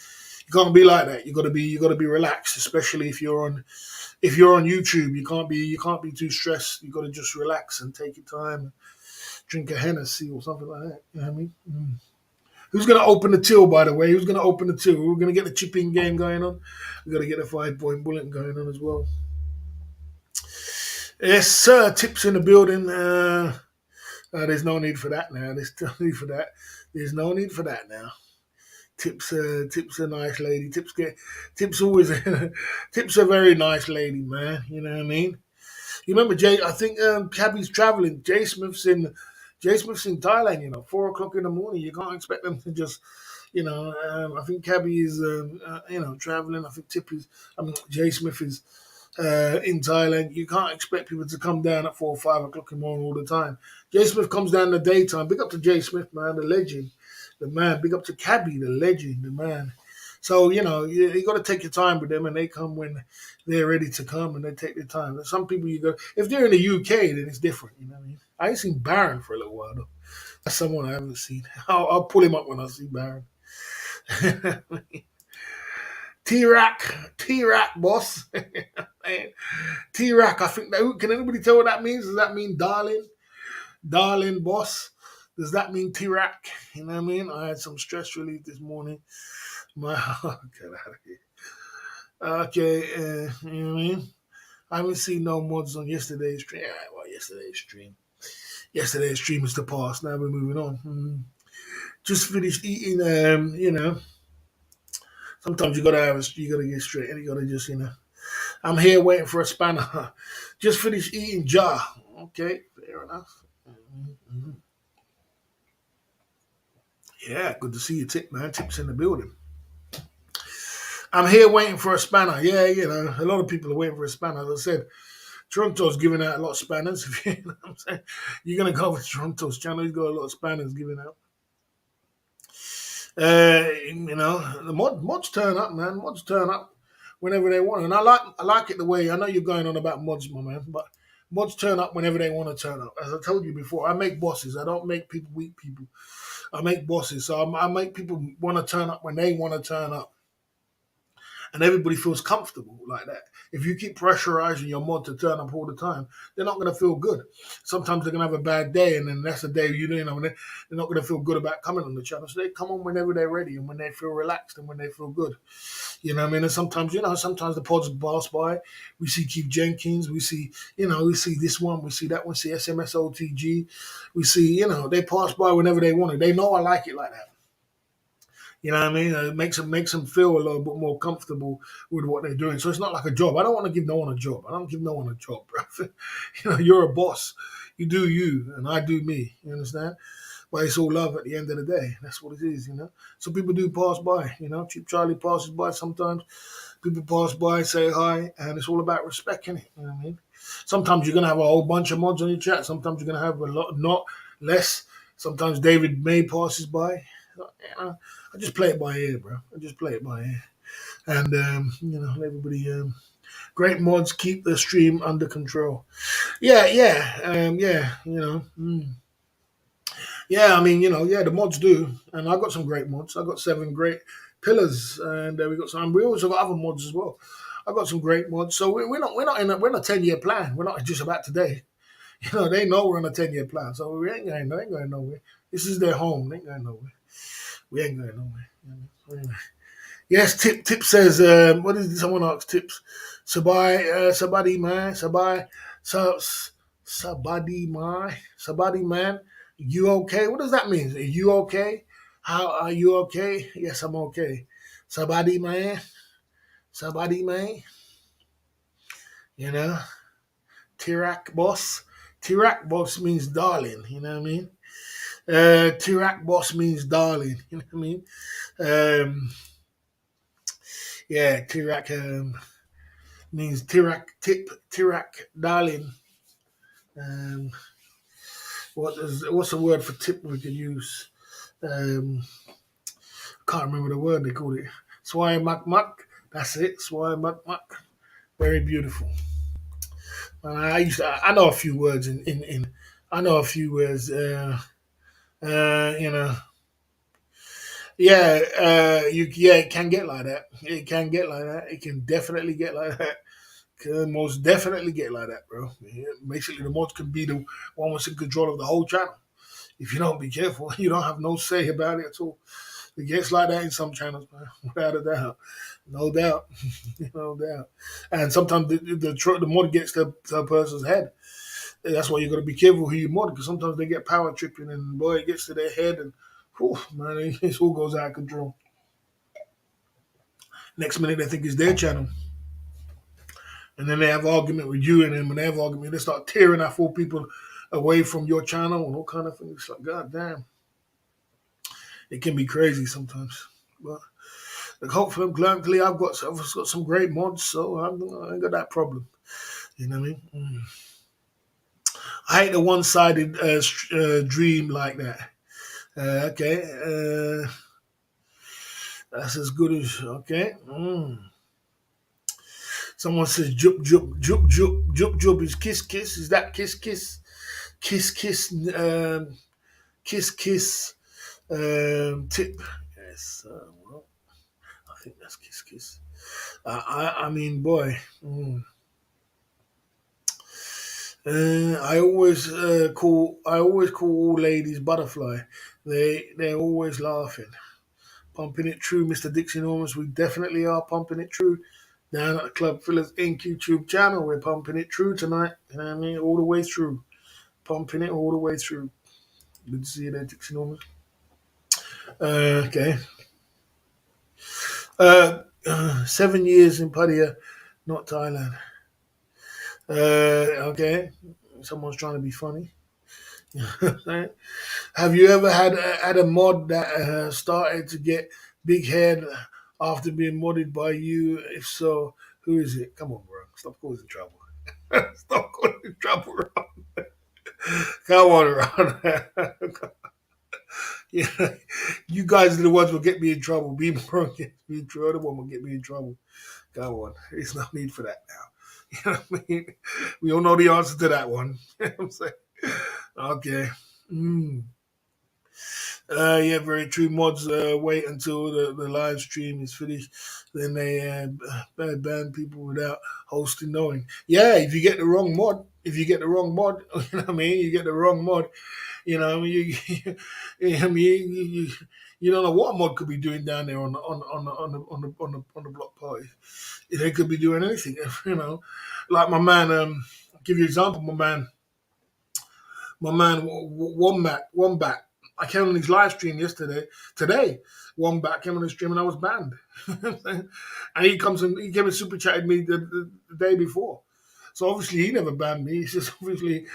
you can't be like that. You got to be relaxed, especially if you're on YouTube. You can't be too stressed. You got to just relax and take your time, drink a Hennessy or something like that. You know what I mean? Who's going to open the till, by the way? Who's going to open the till? We're going to get the chipping game going on. We're going to get the 5 point bullet going on as well. Yes, sir. Tips in the building. There's no need for that now. There's no need for that. There's no need for that now. Tip's a nice lady. Tip's always Tip's a very nice lady, man. You know what I mean? You remember Jay? I think Cabby's traveling. Jay Smith's in Thailand. 4 o'clock in the morning. You can't expect them to just. I think Cabby is traveling. I think Jay Smith is in Thailand. You can't expect people to come down at 4 or 5 o'clock in the morning all the time. Jay Smith comes down in the daytime. Big up to Jay Smith, man, the legend, the man. Big up to Cabby, the legend, the man. So you got to take your time with them, and they come when they're ready to come, and they take their time. Some people if they're in the UK, then it's different. You know what I mean? I ain't seen Baron for a little while though. That's someone I haven't seen. I'll pull him up when I see Baron. T-Rack, boss. T-Rack, I think can anybody tell what that means? Does that mean darling boss? Does that mean T-Rack? You know what I mean? I had some stress relief this morning. Get out of here. Okay, you know what I mean? I haven't seen no mods on yesterday's stream. Well, yesterday's stream is the past. Now we're moving on. Just finished eating. Sometimes you gotta get straight, and you gotta just. I'm here waiting for a spanner. Just finished eating jar. Okay, fair enough. Mhm. Yeah, good to see you, Tip, man. Tip's in the building. I'm here waiting for a spanner. Yeah, a lot of people are waiting for a spanner. As I said, Toronto's giving out a lot of spanners. You know what I'm saying? You're going to go with Toronto's channel. He's got a lot of spanners giving out. The mods turn up, man. Mods turn up whenever they want. And I like it the way, I know you're going on about mods, my man, but mods turn up whenever they want to turn up. As I told you before, I make bosses. I don't make people weak people. I make bosses. So I make people want to turn up when they want to turn up. and everybody feels comfortable like that. If you keep pressurizing your mod to turn up all the time, they're not going to feel good. Sometimes they're going to have a bad day, and then that's the day they're not going to feel good about coming on the channel. So they come on whenever they're ready and when they feel relaxed and when they feel good. You know what I mean? And sometimes, sometimes the pods pass by. We see Keith Jenkins. We see this one. We see that one. See SMSOTG. We see, they pass by whenever they want it. They know I like it like that. You know what I mean? It makes them feel a little bit more comfortable with what they're doing. So it's not like a job. I don't want to give no one a job. I don't give no one a job, bro. You're a boss. You do you, and I do me. You understand? But it's all love at the end of the day. That's what it is. So people do pass by. Cheap Charlie passes by sometimes. People pass by, say hi, and it's all about respecting it. You know what I mean? Sometimes you're gonna have a whole bunch of mods on your chat. Sometimes you're gonna have a lot, not less. Sometimes David May passes by. I just play it by ear, bro. I just play it by ear. And, everybody, great mods keep the stream under control. Yeah. Yeah, I mean, the mods do. And I got some great mods. I got 7 great pillars. And we got some, we also got other mods as well. I got some great mods. So we're on a 10-year plan. We're not just about today. They know we're on a 10-year plan. So we ain't going nowhere. This is their home. They ain't going nowhere. We ain't going nowhere. Anyway. Yes, Tip says, what is someone asked Tips? Sabadi man, Sabadi man, you okay? What does that mean? Are you okay? How are you okay? Yes, I'm okay. Sabadi man, you know, Tirak boss. Tirak boss means darling, you know what I mean? Tirak boss means darling, you know what I mean? Yeah, Tirak means Tirak, darling. Um, what's the word for tip we could use? Can't remember the word they called it. Swai Muck Muck. That's it. Swai Muck Muck. Very beautiful. I know a few words in I know a few words. You know. Yeah, it can get like that. It can get like that. It can definitely get like that. Can most definitely get like that, bro. Yeah, basically, the mods can be the one what's in control of the whole channel. If you don't be careful, you don't have no say about it at all. It gets like that in some channels, man, without a doubt, no doubt, no doubt. And sometimes the mod gets to a person's head. That's why you got to be careful who you mod, because sometimes they get power tripping, and boy, it gets to their head, and whew, man, it all goes out of control. Next minute, they think it's their channel. And then they have argument with you, and then when they have argument, they start tearing our 4 people away from your channel and all kind of things. It's like, God damn. It can be crazy sometimes. But hopefully, I've got some great mods, so I ain't got that problem. You know what I mean? I hate the one-sided dream like that. Okay. That's as good as, okay. Someone says, jup, jup, jup, jup, jup, jup is kiss, kiss. Is that kiss, kiss? Kiss, kiss, kiss, kiss, tip. Yes, well, I think that's kiss, kiss. I mean, boy. I always call all ladies butterfly. They're always laughing. Pumping it true, Mr. Dixie Normus. We definitely are pumping it true. Down at the Club Fillers Inc. YouTube channel, we're pumping it true tonight. You know what I mean? All the way through. Pumping it all the way through. Good to see you there, Dixie Normus. Okay. 7 years in Padia, not Thailand. Okay. Someone's trying to be funny. Have you ever had a mod that started to get big head after being modded by you? If so, who is it? Come on, bro. Stop causing trouble. Stop causing trouble, Ron. Come on, Ron. Yeah, you guys are the ones who will get me in trouble. Be more get me in trouble. The one will get me in trouble. Come on. There's no need for that now. You know what I mean? We all know the answer to that one. You know what I'm saying? Okay. Yeah, very true. Mods wait until the live stream is finished, then they ban people without hosting knowing. Yeah, if you get the wrong mod, you know what I mean. You get the wrong mod, you know. I mean, you don't know what a mod could be doing down there on the block party. They could be doing anything, you know. Like my man, I'll give you an example. Wombat. I came on his live stream today. Wombat came on his stream and I was banned. And he came and super chatted me the day before. So obviously he never banned me. It's just obviously,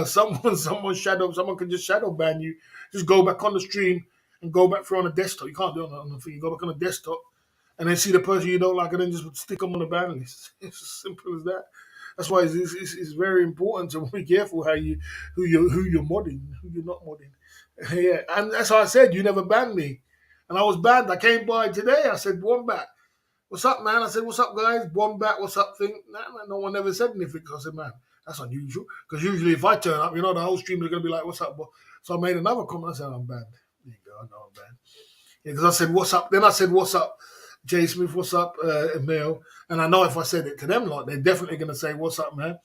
someone can just shadow ban you. Just go back on the stream and go back through on the desktop. You can't do it on the thing. You go back on the desktop and then see the person you don't like and then just stick them on the ban list. It's as simple as that. That's why it's very important to be careful who you're modding, who you're not modding. Yeah, and that's how I said you never banned me, and I was banned. I came by today. I said Wombat, what's up, man? I said what's up, guys? Wombat, what's up? Thing. Nah, man, no one ever said anything. So I said, man, that's unusual because usually if I turn up, the whole stream is gonna be like, what's up? So I made another comment. I said I'm banned. There you go. I know I'm banned. Yeah, because I said what's up. Then I said what's up, Jay Smith. What's up, Emil? And I know if I said it to them, like they're definitely gonna say what's up, man.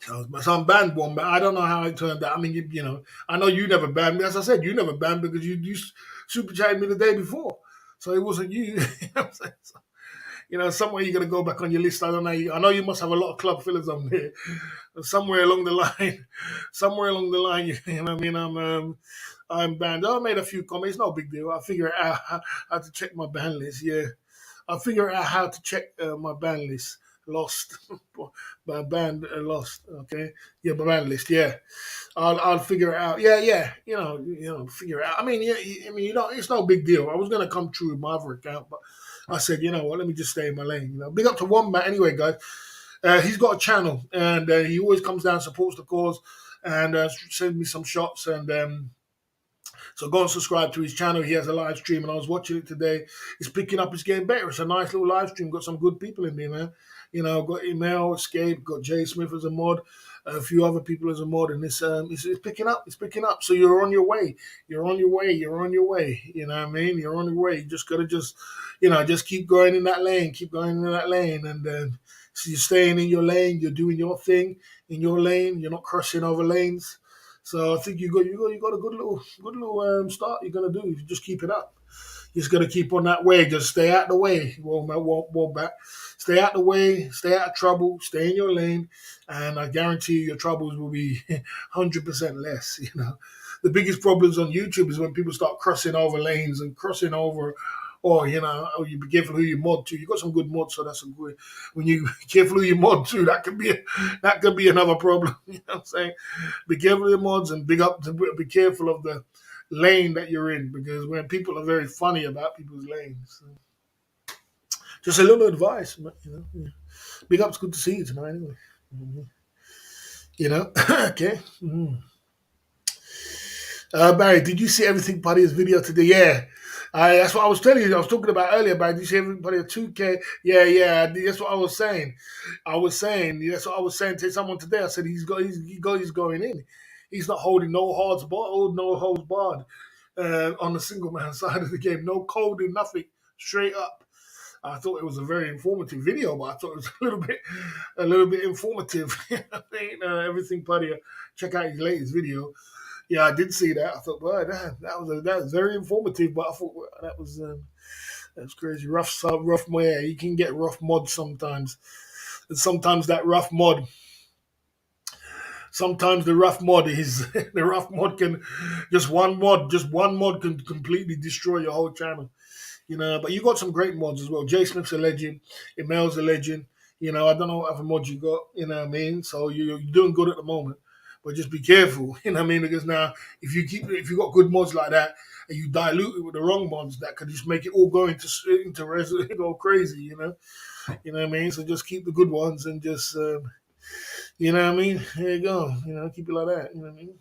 So I'm banned one, but I don't know how it turned out. I mean, I know you never banned me. As I said, you never banned me because you super chatted me the day before. So it wasn't you. You know what I'm saying? So, somewhere you're going to go back on your list. I don't know. I know you must have a lot of club fillers on there. Somewhere along the line, you know what I mean? I'm banned. I made a few comments. No big deal. I'll figure it out how to check my ban list. Yeah. I'll figure out how to check my ban list. Lost, my band lost. Okay, yeah, my band list. Yeah, I'll figure it out. Yeah, yeah. Figure it out. I mean, yeah. It's no big deal. I was gonna come true with my other account, but I said, you know what? Let me just stay in my lane. Big up to Wombat anyway, guys. He's got a channel, and he always comes down, supports the cause, and sends me some shots and. So go and subscribe to his channel. He has a live stream, and I was watching it today. It's picking up. It's getting better. It's a nice little live stream. Got some good people in there, man. Got Email, Escape, got Jay Smith as a mod, a few other people as a mod, and it's picking up. It's picking up. So you're on your way. You're on your way. You're on your way. You know what I mean? You're on your way. You just gotta just keep going in that lane. Keep going in that lane, and so you're staying in your lane. You're doing your thing in your lane. You're not crossing over lanes. So I think you got a good little start you're gonna do if you just keep it up. You just gotta keep on that way. Just stay out the way. Won't back. Stay out the way. Stay out of trouble. Stay in your lane, and I guarantee you your troubles will be 100% less. The biggest problems on YouTube is when people start crossing over lanes and crossing over. Or you be careful who you mod to. You got some good mods, so that's a good. When you be careful who you mod to, that could be another problem. You know what I'm saying? Be careful of the mods and be careful of the lane that you're in because when people are very funny about people's lanes. So just a little advice, Yeah. Big up's good to see you tonight anyway. Mhm. Okay. Barry, did you see everything Buddy's video today? Yeah. That's what I was telling you. I was talking about earlier, Barry. Did you see everybody at 2K? Yeah, yeah. That's what I was saying. That's what I was saying to someone today. I said he's going in. He's not holding no holds barred on the single man side of the game. No coding, nothing. Straight up. I thought it was a very informative video, but I thought it was a little bit informative. Everything, Buddy. Check out his latest video. Yeah, I did see that. I thought, well, that was very informative. But I thought well, that was crazy. Rough mod. Yeah, you can get rough mod sometimes, and sometimes that rough mod. Sometimes the rough mod is the rough mod can just one mod can completely destroy your whole channel. But you got some great mods as well. Jay Smith's a legend. Emel's a legend. I don't know what other mods you got. You know what I mean? So you're doing good at the moment. But just be careful. You know what I mean? Because now, if you got good mods like that and you dilute it with the wrong mods, that could just make it all go go crazy. You know what I mean? So just keep the good ones and just you know what I mean. There you go. Keep it like that. You know what I mean.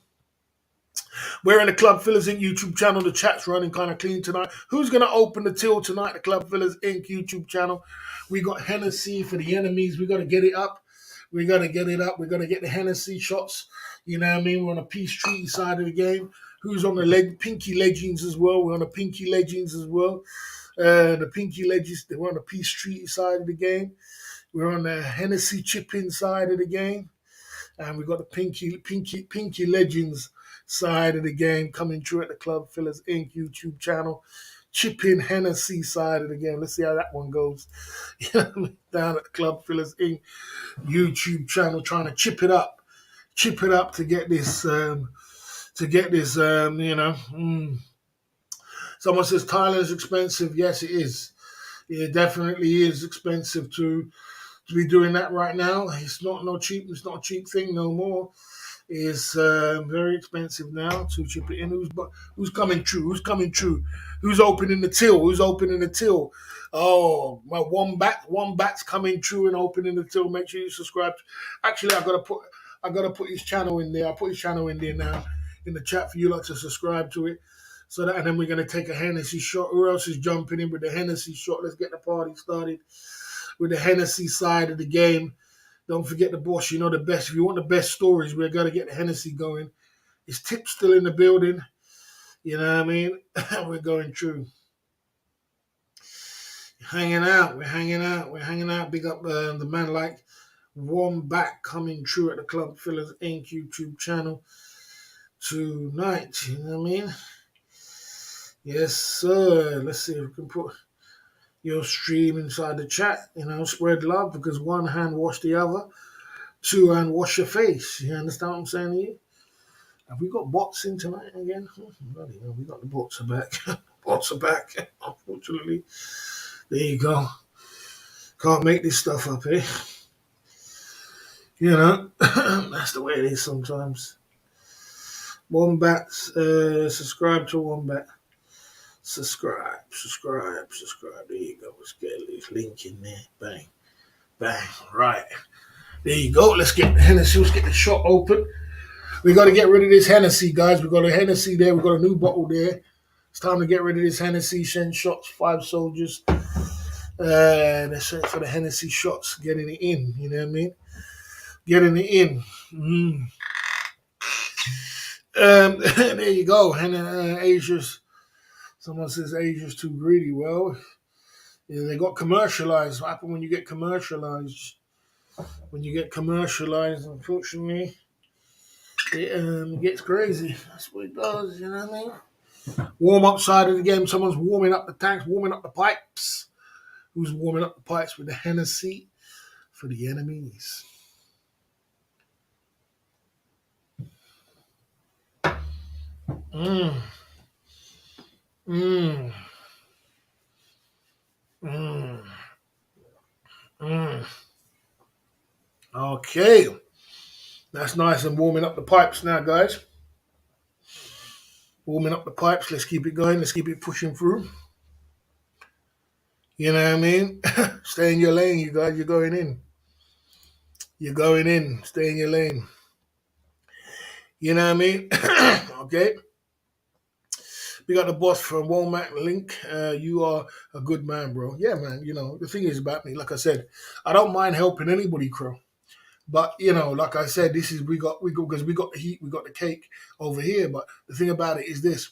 We're in the Club Fillers Inc. YouTube channel. The chat's running kind of clean tonight. Who's going to open the till tonight? The Club Fillers Inc. YouTube channel. We got Hennessy for the enemies. We got to get it up. We got to get it up. We got to get the Hennessy shots. You know what I mean? We're on a peace treaty side of the game. Who's on the Pinky Legends as well? We're on the Pinky Legends as well. The Pinky Legends, they were on the Peace Treaty side of the game. We're on the Hennessy Chipping side of the game. And we got the Pinky Legends side of the game coming through at the Club Fillers Inc. YouTube channel. Chipping Hennessy side of the game. Let's see how that one goes. Down at the Club Fillers Inc. YouTube channel, trying to chip it up to get this, Someone says Thailand is expensive. Yes, it is. It definitely is expensive to be doing that right now. It's not no cheap. It's not a cheap thing no more. It's very expensive now to chip it in. Who's coming true? Who's coming true? Who's opening the till? Who's opening the till? Oh, my Wombat's coming true and opening the till. Make sure you subscribe. Actually, I gotta put his channel in there. I put his channel in there now in the chat for you like to subscribe to it. So that, and then we're gonna take a Hennessy shot. Who else is jumping in with the Hennessy shot? Let's get the party started with the Hennessy side of the game. Don't forget the boss. You know the best. If you want the best stories, we're gonna get the Hennessy going. Is Tip still in the building? You know what I mean? We're going through. Hanging out. We're hanging out. We're hanging out. Big up the man like Wombat coming through at the Club Fillers Inc. YouTube channel tonight. You know what I mean? Yes, sir. Let's see if we can put your stream inside the chat. You know, spread love because one hand wash the other, two hand wash your face. You understand what I'm saying to you? Have we got bots in tonight again? Bloody hell, we got the bots are back. Bots are back, unfortunately. There you go. Can't make this stuff up, eh? You know, that's the way it is sometimes. Wombat, subscribe to Wombat. Subscribe. There you go. Let's get this link in there. Bang. Bang. Right. There you go. Let's get the Hennessy. Let's get the shop open. We got to get rid of this Hennessy, guys. We got a Hennessy there. We got a new bottle there. It's time to get rid of this Hennessy. Shen shots, 5 soldiers. Let's wait for the Hennessy shots. Getting it in. You know what I mean? Getting it in. There you go. Asia's. Someone says Asia's too greedy. Well, yeah, they got commercialized. What happens when you get commercialized? When you get commercialized, unfortunately, it gets crazy. That's what it does, you know what I mean? Warm up side of the game, someone's warming up the tanks, warming up the pipes. Who's warming up the pipes with the Hennessy for the enemies? Mmm. Mmm. Mmm. Mmm. Okay. That's nice and warming up the pipes now, guys. Warming up the pipes. Let's keep it going. Let's keep it pushing through. You know what I mean? Stay in your lane, you guys. You're going in. You're going in. Stay in your lane. You know what I mean? Okay. We got the boss from Walmart Link. You are a good man, bro. Yeah, man. You know, the thing is about me, like I said, I don't mind helping anybody, Crow. But you know, like I said, this is because we got the heat, we got the cake over here. But the thing about it is this: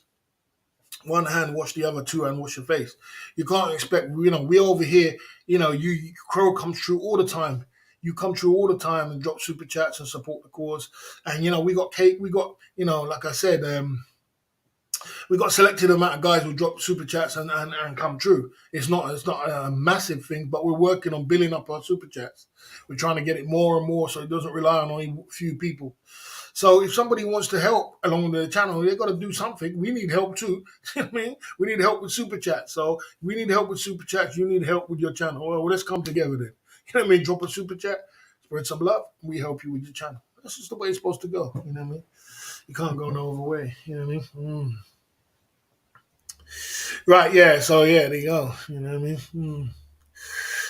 one hand wash the other, two hand wash your face. You can't expect, you know, we over here, you know, Crow comes through all the time. You come through all the time and drop super chats and support the cause. And you know, we got cake, we got, you know, like I said, we got a selected amount of guys who drop super chats and come true. It's not a massive thing, but we're working on building up our super chats. We're trying to get it more and more so it doesn't rely on only a few people. So if somebody wants to help along the channel, they've got to do something. We need help too. You know what I mean? We need help with super chats. So we need help with super chats. You need help with your channel. Well, let's come together then. You know what I mean? Drop a super chat, spread some love. We help you with your channel. That's just the way it's supposed to go. You know what I mean? You can't go no other way. You know what I mean? Right, yeah. So yeah, there you go. You know what I mean?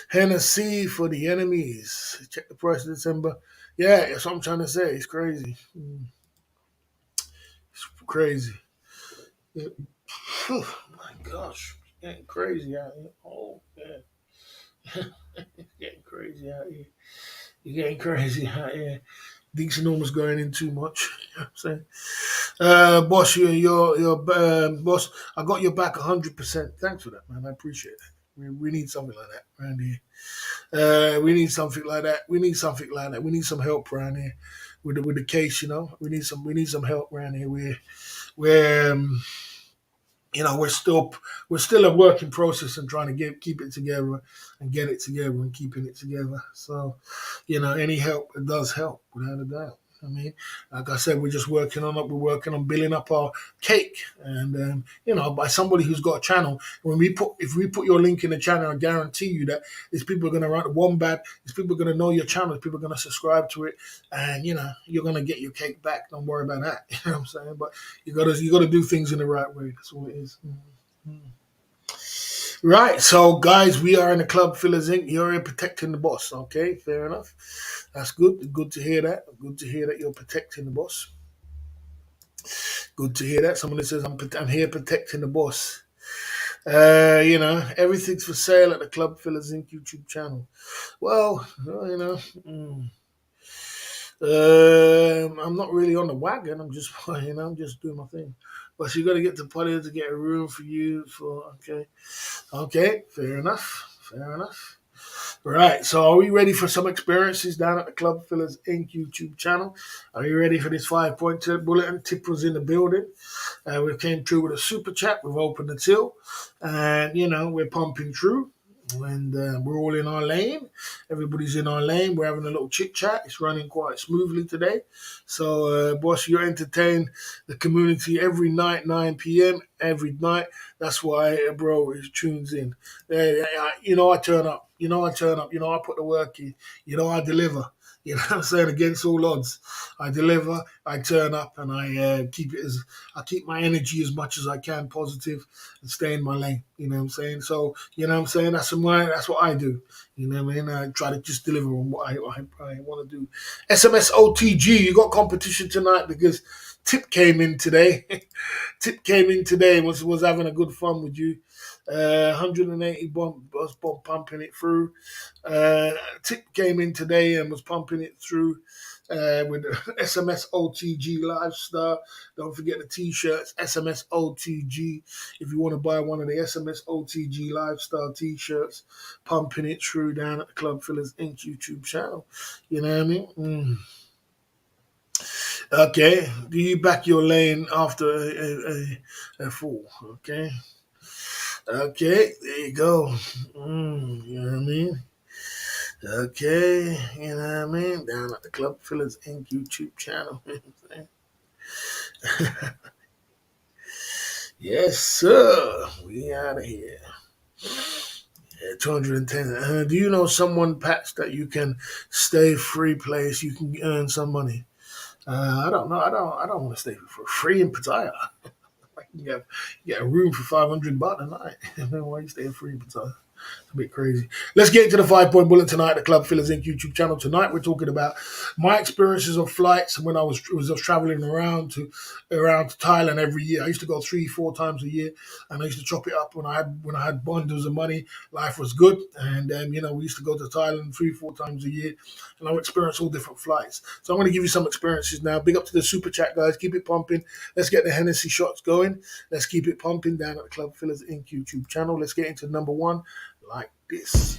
Hennessy for the enemies. Check the price of December. Yeah, that's what I'm trying to say. It's crazy. It's crazy. It, my gosh, it's getting crazy out here. Oh, yeah. It's getting crazy out here. You're getting crazy. Yeah. Dixon almost going in too much. You know what I'm saying? Boss, boss. I got your back 100%. Thanks for that, man. I appreciate it. We need something like that around here. We need something like that. We need something like that. We need some help around here with the case. You know, we need some help around here. We're we're still a work in process and trying to keep it together and get it together and keeping it together. So, any help, it does help without a doubt. I mean, like I said, we're working on building up our cake, and by somebody who's got a channel. If we put your link in the channel, I guarantee you that these people are going to run the wombat. These people are going to know your channel. These people are going to subscribe to it, and you're going to get your cake back. Don't worry about that. You know what I'm saying? But you gotta do things in the right way. That's all it is. Right. So, guys, we are in the Club Fillers Inc. You're here protecting the boss. Okay, fair enough. That's good. Good to hear that. Good to hear that you're protecting the boss. Good to hear that. Somebody says I'm here protecting the boss. Everything's for sale at the Club Fillers Inc. YouTube channel. Well, I'm not really on the wagon. I'm just, I'm just doing my thing. But you got to get to Polly to get a room for you. Okay, fair enough. Fair enough. Right, so are we ready for some experiences down at the Club Fillers Inc. YouTube channel? Are you ready for this 5 point bulletin? Tipper's in the building. We came through with a super chat. We've opened the till. And, we're pumping through. And we're all in our lane. Everybody's in our lane. We're having a little chit chat. It's running quite smoothly today. So, boss, you entertain the community every night, 9 p.m. every night. That's why bro is tunes in. I turn up. I turn up. I put the work in. I deliver. You know what I'm saying? Against all odds, I deliver. I turn up, and I keep my energy as much as I can positive, and stay in my lane. You know what I'm saying? So that's what I do. You know what I mean? I try to just deliver on what I want to do. SMS OTG, you got competition tonight because Tip came in today. Tip came in today and was having a good fun with you. 180 bomb pumping it through. Tip came in today and was pumping it through with SMS OTG Lifestyle. Don't forget the t-shirts, SMS OTG. If you want to buy one of the SMS OTG Lifestyle t-shirts, pumping it through down at the Club Fillers Inc. YouTube channel. You know what I mean? Okay. Do you back your lane after a fall? Okay. Okay, there you go. You know what I mean? Okay, you know what I mean? Down at the Club Fillers Inc. YouTube channel. Yes, sir. We out of here. Yeah, 210. Do you know someone, Patch, that you can stay free place? You can earn some money. I don't know. I don't want to stay for free in Pattaya. You get a room for $500 a night. Why are you staying free in Pattaya? It's a bit crazy. Let's get into the 5 point bullet tonight at the Club Fillers Inc. YouTube channel. Tonight we're talking about my experiences of flights when I was traveling around to Thailand every year. I used to go 3-4 times a year, and I used to chop it up when I had bundles of money. Life was good, and we used to go to Thailand 3-4 times a year, and I would experience all different flights. So I'm going to give you some experiences now. Big up to the super chat guys. Keep it pumping. Let's get the Hennessy shots going. Let's keep it pumping down at the Club Fillers Inc. YouTube channel. Let's get into number one. Like this.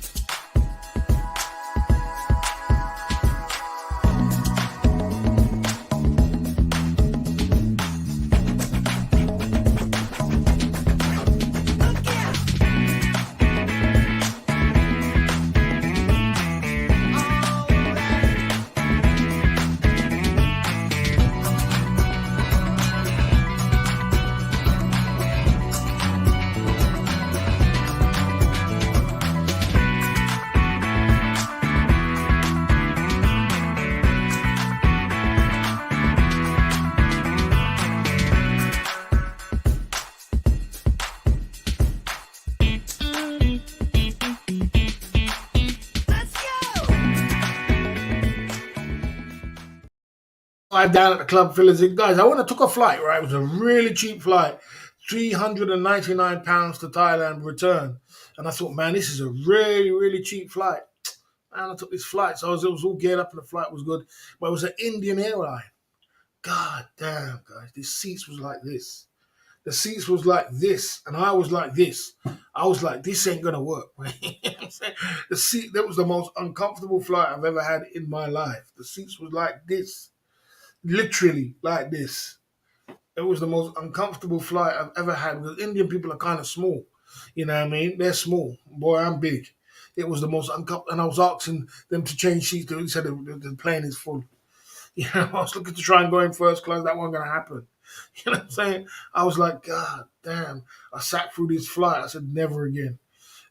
Flight down at the Club Fillers Inc. Guys, I went and took a flight, right? It was a really cheap flight. £399 to Thailand return. And I thought, man, this is a really, really cheap flight. And I took this flight, so it was all geared up, and the flight was good. But it was an Indian airline. God damn, guys, these seats was like this. The seats was like this, and I was like this. I was like, this ain't gonna work. You know what I'm saying? The seat, that was the most uncomfortable flight I've ever had in my life. The seats was like this, literally like this. It was the most uncomfortable flight I've ever had. Because Indian people are kind of small, you know what I mean? They're small. Boy, I'm big. It was the most uncomfortable, and I was asking them to change seats. They said the plane is full. You know, I was looking to try and go in first class. That wasn't gonna happen. You know what I'm saying? I was like, God damn. I sat through this flight. I said, never again.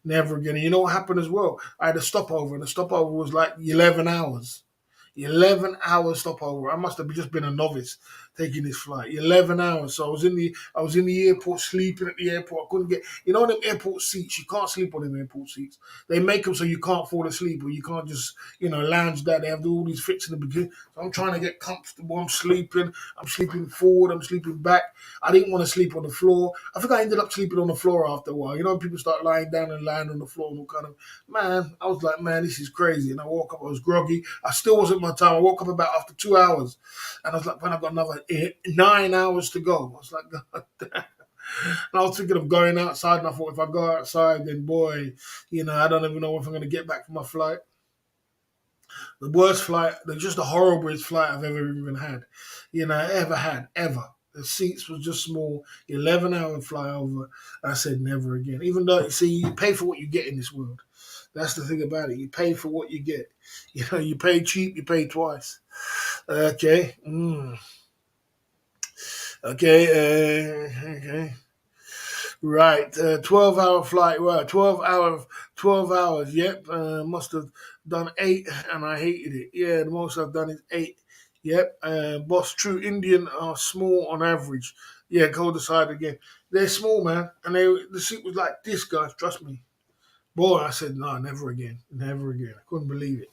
Never again. And you know what happened as well? I had a stopover, and the stopover was like 11 hours. 11 hours stopover. I must have just been a novice taking this flight. 11 hours. So I was in the airport, sleeping at the airport. I couldn't get, you know, them airport seats. You can't sleep on them airport seats. They make them so you can't fall asleep, or you can't just, you know, lounge there. They have all these fits in the beginning. So I'm trying to get comfortable. I'm sleeping. I'm sleeping forward. I'm sleeping back. I didn't want to sleep on the floor. I think I ended up sleeping on the floor after a while. You know, people start lying down and lying on the floor and all kind of, man, I was like, man, this is crazy. And I woke up, I was groggy. I still wasn't my time. I woke up about after 2 hours. And I was like, when I got another 9 hours to go. I was like, God damn. And I was thinking of going outside, and I thought, if I go outside, then boy, you know, I don't even know if I'm going to get back from my flight. The worst flight, just the horriblest flight I've ever even had, you know, ever had, ever. The seats was just small, 11-hour flyover. I said never again. Even though, see, you pay for what you get in this world. That's the thing about it. You pay for what you get. You know, you pay cheap, you pay twice. Okay. Okay. Right, 12-hour flight. Well, 12 hours. Yep, must have done 8, and I hated it. Yeah, the most I've done is 8. Yep, boss, true Indian are small on average. Yeah, go decide again. They're small, man, and the seat was like this, guys. Trust me. Boy, I said no, never again, never again. I couldn't believe it.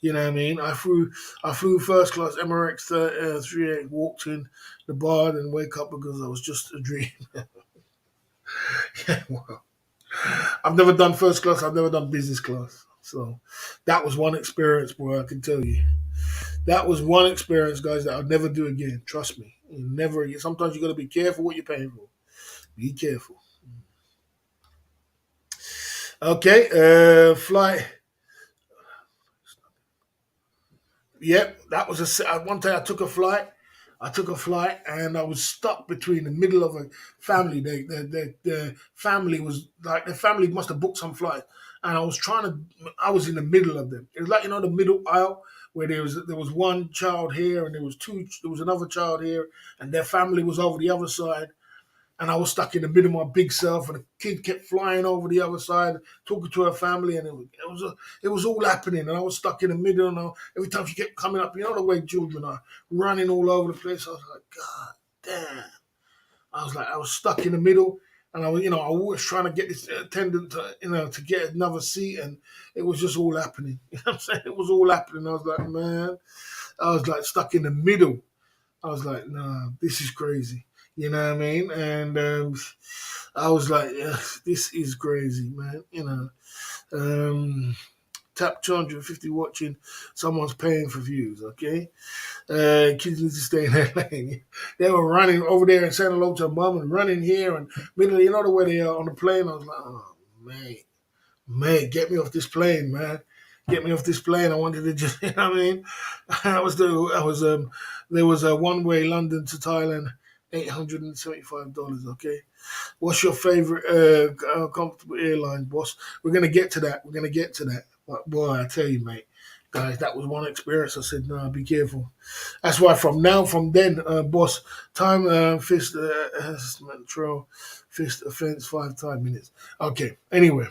You know what I mean? I flew first class Emirates 38, walked in the bar, and wake up because I was just a dream. Yeah, well, I've never done first class. I've never done business class. So that was one experience, boy. I can tell you, that was one experience, guys, that I'll never do again. Trust me, never again. Sometimes you got to be careful what you're paying for. Be careful. Okay, flight. Yep, that was one time I took a flight. I took a flight and I was stuck between the middle of a family. The family was like the family must have booked some flight, and I was trying to. I was in the middle of them. It was like, you know, the middle aisle where there was one child here and there was two. There was another child here, and their family was over the other side, and I was stuck in the middle of my big self, and the kid kept flying over the other side, talking to her family, and it was all happening, and I was stuck in the middle, and every time she kept coming up, you know the way children are, running all over the place. I was like, God damn! I was stuck in the middle, and I was trying to get this attendant to get another seat, and it was just all happening. You know what I'm saying? It was all happening. I was like, man, I was like stuck in the middle. I was like, nah, this is crazy. You know what I mean? And I was like, yeah, this is crazy, man. You know, tap 250 watching, someone's paying for views, okay? Kids need to stay in their lane. They were running over there and saying hello to mom and running here and middle, you know the way they are on the plane. I was like, oh, man, get me off this plane, man. Get me off this plane. I wanted to just, you know what I mean? There was a one-way London to Thailand, $875, okay? What's your favorite comfortable airline, boss? We're going to get to that. We're going to get to that. But boy, I tell you, mate, guys, that was one experience. I said, no, be careful. That's why from then, boss, time, fist, control, fist offense, 5 minutes. Okay, anyway.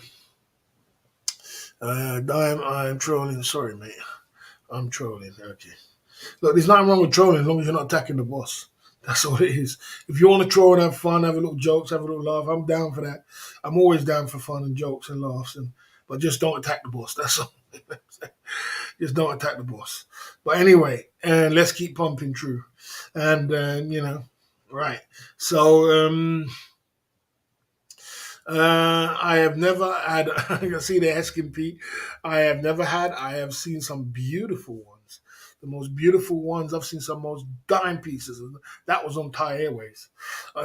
I'm trolling. Sorry, mate. I'm trolling. Okay. Look, there's nothing wrong with trolling as long as you're not attacking the boss. That's all it is. If you want to troll and have fun, have a little jokes, have a little laugh, I'm down for that. I'm always down for fun and jokes and laughs, but just don't attack the boss. That's all. Just don't attack the boss. But anyway, and let's keep pumping through. And right. So I have never had. I see they're asking Pete. I have never had. I have seen some beautiful ones. The most beautiful ones. I've seen some most dime pieces. That was on Thai Airways.